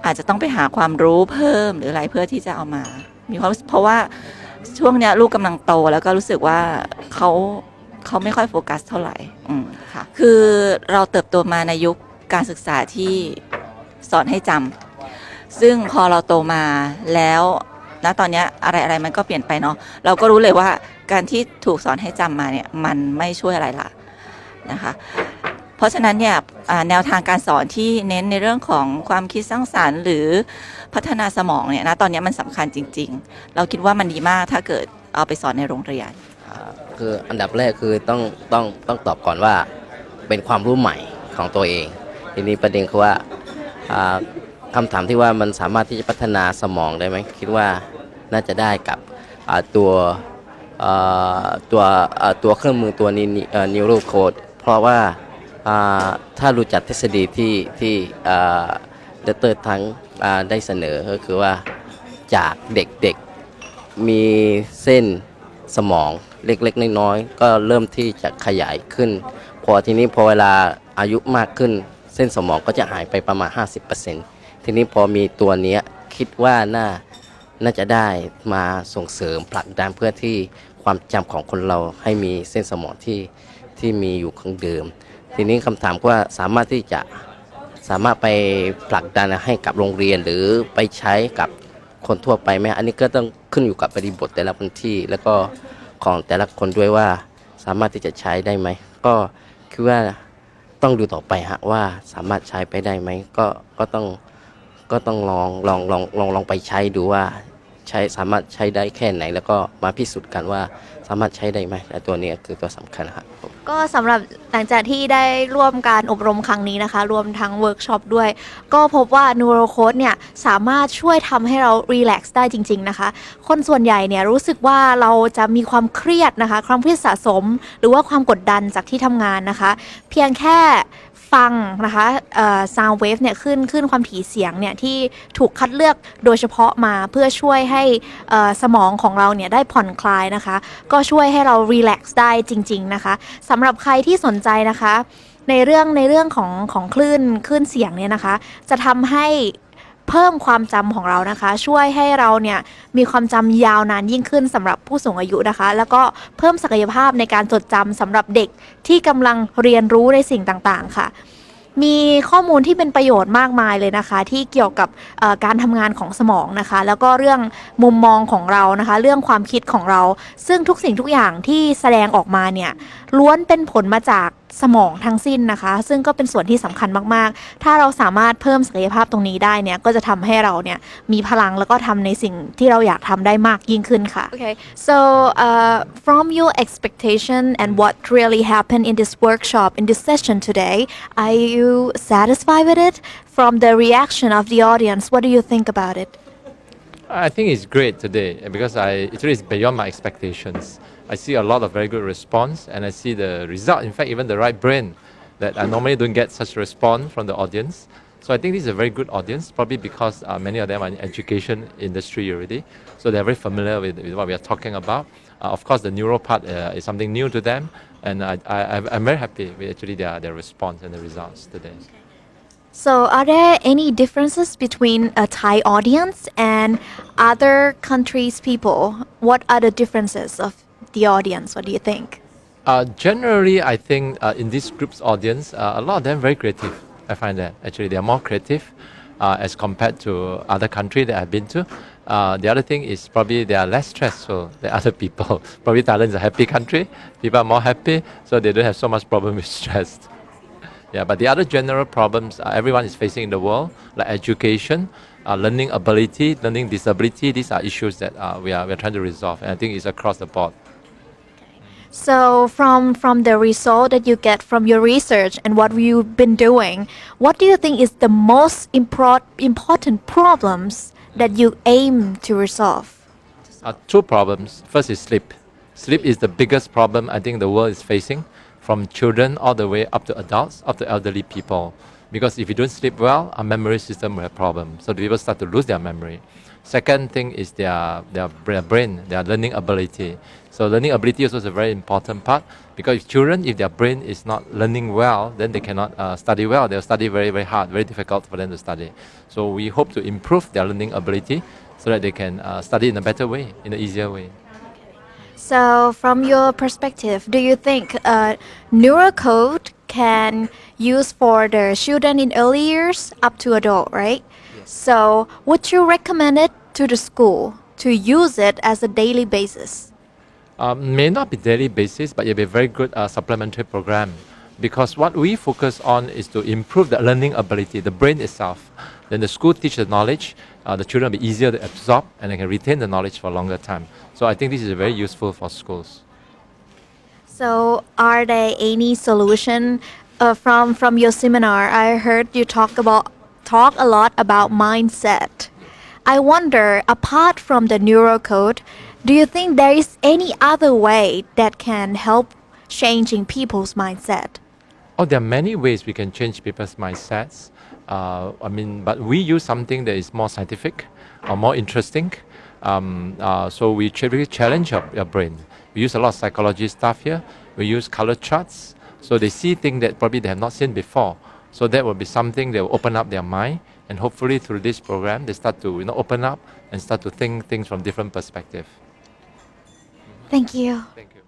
อาจจะต้องไปหาความรู้เพิ่มหรืออะไรเพื่อที่จะเอามามีความเพราะว่าช่วงเนี้ยลูกกำลังโตแล้วก็รู้สึกว่าเขาไม่ค่อยโฟกัสเท่าไหร่ค่ะคือเราเติบโตมาในยุคการศึกษาที่สอนให้จำซึ่งพอเราโตมาแล้วณตอนนี้อะไรมันก็เปลี่ยนไปเนาะเราก็รู้เลยว่าการที่ถูกสอนให้จำมาเนี่ยมันไม่ช่วยอะไรละนะคะเพราะฉะนั้นเนี่ยแนวทางการสอนที่เน้นในเรื่องของความคิดสร้างสรรค์หรือพัฒนาสมองเนี่ยนะตอนนี้มันสำคัญจริงๆเราคิดว่ามันดีมากถ้าเกิดเอาไปสอนในโรงเรียนคืออันดับแรกคือต้องตอบก่อนว่าเป็นความรู้ใหม่ของตัวเองทีนี้ประเด็นคือว่าคำถามที่ว่ามันสามารถที่จะพัฒนาสมองได้ไหมคิดว่าน่าจะได้กับตัวเครื่องมือตัวนี้NeuroCode เพราะว่าถ้ารู้จักทฤษฎีที่ดร.ทั้งได้เสนอก็คือว่าจากเด็กๆมีเส้นสมองเล็กๆน้อยๆก็เริ่มที่จะขยายขึ้นพอเวลาอายุมากขึ้นเส้นสมองก็จะหายไปประมาณ 50% ทีนี้พอมีตัวนี้คิดว่าน่าจะได้มาส่งเสริมผลักดันเพื่อที่ความจำของคนเราให้มีเส้นสมองที่มีอยู่คงเดิมทีนี้คำถามว่าสามารถไปผลักดันให้กับโรงเรียนหรือไปใช้กับคนทั่วไปไหมอันนี้ก็ต้องขึ้นอยู่กับบริบทแต่ละพื้นที่แล้วก็ของแต่ละคนด้วยว่าสามารถที่จะใช้ได้ไหมก็คือว่าต้องดูต่อไปฮะว่าสามารถใช้ไปได้ไหมก็ต้องลองไปใช้ดูว่าสามารถใช้ได้แค่ไหนแล้วก็มาพิสูจน์กันว่าสามารถใช้ได้ไหมแต่ตัวนี้คือตัวสำคัญครับก็สำหรับหลังจากที่ได้ร่วมการอบรมครั้งนี้นะคะรวมทั้งเวิร์กช็อปด้วยก็พบว่า NeuroCode เนี่ยสามารถช่วยทำให้เรารีแลกซ์ได้จริงๆนะคะคนส่วนใหญ่เนี่ยรู้สึกว่าเราจะมีความเครียดนะคะความเครียดสะสมหรือว่าความกดดันจากที่ทำงานนะคะเพียงแค่ฟังนะคะSoundwave เนี่ยขึ้นความถี่เสียงเนี่ยที่ถูกคัดเลือกโดยเฉพาะมาเพื่อช่วยให้สมองของเราเนี่ยได้ผ่อนคลายนะคะก็ช่วยให้เรารีแลกซ์ได้จริงๆนะคะสำหรับใครที่สนใจนะคะในเรื่องของคลื่นเสียงเนี่ยนะคะจะทำให้ เพิ่มความจำของเรานะคะช่วยให้เราเนี่ยมีความจำยาวนานยิ่งขึ้นสำหรับผู้สูงอายุนะคะแล้วก็เพิ่มศักยภาพในการจดจำสำหรับเด็กที่กำลังเรียนรู้ในสิ่งต่างๆค่ะมีข้อมูลที่เป็นประโยชน์มากมายเลยนะคะที่เกี่ยวกับการทำงานของสมองนะคะแล้วก็เรื่องมุมมองของเรานะคะเรื่องความคิดของเราซึ่งทุกสิ่งทุกอย่างที่แสดงออกมาเนี่ยล้วนเป็นผลมาจากสมองทั้งสิ้นนะคะซึ่งก็เป็นส่วนที่สำคัญมากๆถ้าเราสามารถเพิ่มศักยภาพตรงนี้ได้เนี่ยก็จะทำให้เราเนี่ยมีพลังแล้วก็ทำในสิ่งที่เราอยากทำได้มากยิ่งขึ้นค่ะ Okay so from your expectation and what really happened in this workshop in this session today are you satisfied with it from the reaction of the audience what do you think about it I think it's great today because it really is beyond my expectations. I see a lot of very good response and I see the result, in fact even the right brain that I normally don't get such response from the audience. So I think this is a very good audience, probably because many of them are in education industry already, so they're very familiar with what we are talking about. Of course the neuro part is something new to them and I'm very happy with actually their response and the results today. So are there any differences between a Thai audience and other countries' people? What are the differences of the audience? What do you think? Generally, I think in this group's audience, a lot of them very creative. I find that actually they are more creative as compared to other countries that I've been to. The other thing is probably they are less stressful than other people. Probably Thailand is a happy country. People are more happy, so they don't have so much problem with stress. Yeah, but the other general problems everyone is facing in the world, like education, learning ability, learning disability, these are issues that we are trying to resolve, and I think it's across the board. So from the result that you get from your research and what you've been doing, what do you think is the most important problems that you aim to resolve? Two problems. First is sleep. Sleep is the biggest problem I think the world is facing, from children all the way up to adults, up to elderly people. Because if you don't sleep well, our memory system will have problems. So the people start to lose their memory. Second thing is their brain, their learning ability. So learning ability also is a very important part because children, if their brain is not learning well, then they cannot study well. They'll study very, very hard, very difficult for them to study. So we hope to improve their learning ability so that they can study in a better way, in an easier way. So from your perspective, do you think NeuroCode can use for the children in early years up to adult, right? Yes. So would you recommend it to the school to use it as a daily basis? May not be daily basis, but it'll be a very good supplementary program because what we focus on is to improve the learning ability, the brain itself. Then the school teach the knowledge, the children will be easier to absorb and they can retain the knowledge for a longer time. So I think this is very useful for schools. So are there any solution from your seminar? I heard you talk a lot about mindset. I wonder, apart from the NeuroCode, do you think there is any other way that can help changing people's mindset? Oh, there are many ways we can change people's mindsets. But we use something that is more scientific or more interesting. So we really challenge your brain. We use a lot of psychology stuff here. We use color charts. So they see things that probably they have not seen before. So that will be something that will open up their mind. And hopefully through this program, they start to open up and start to think things from different perspectives. Thank you. Thank you.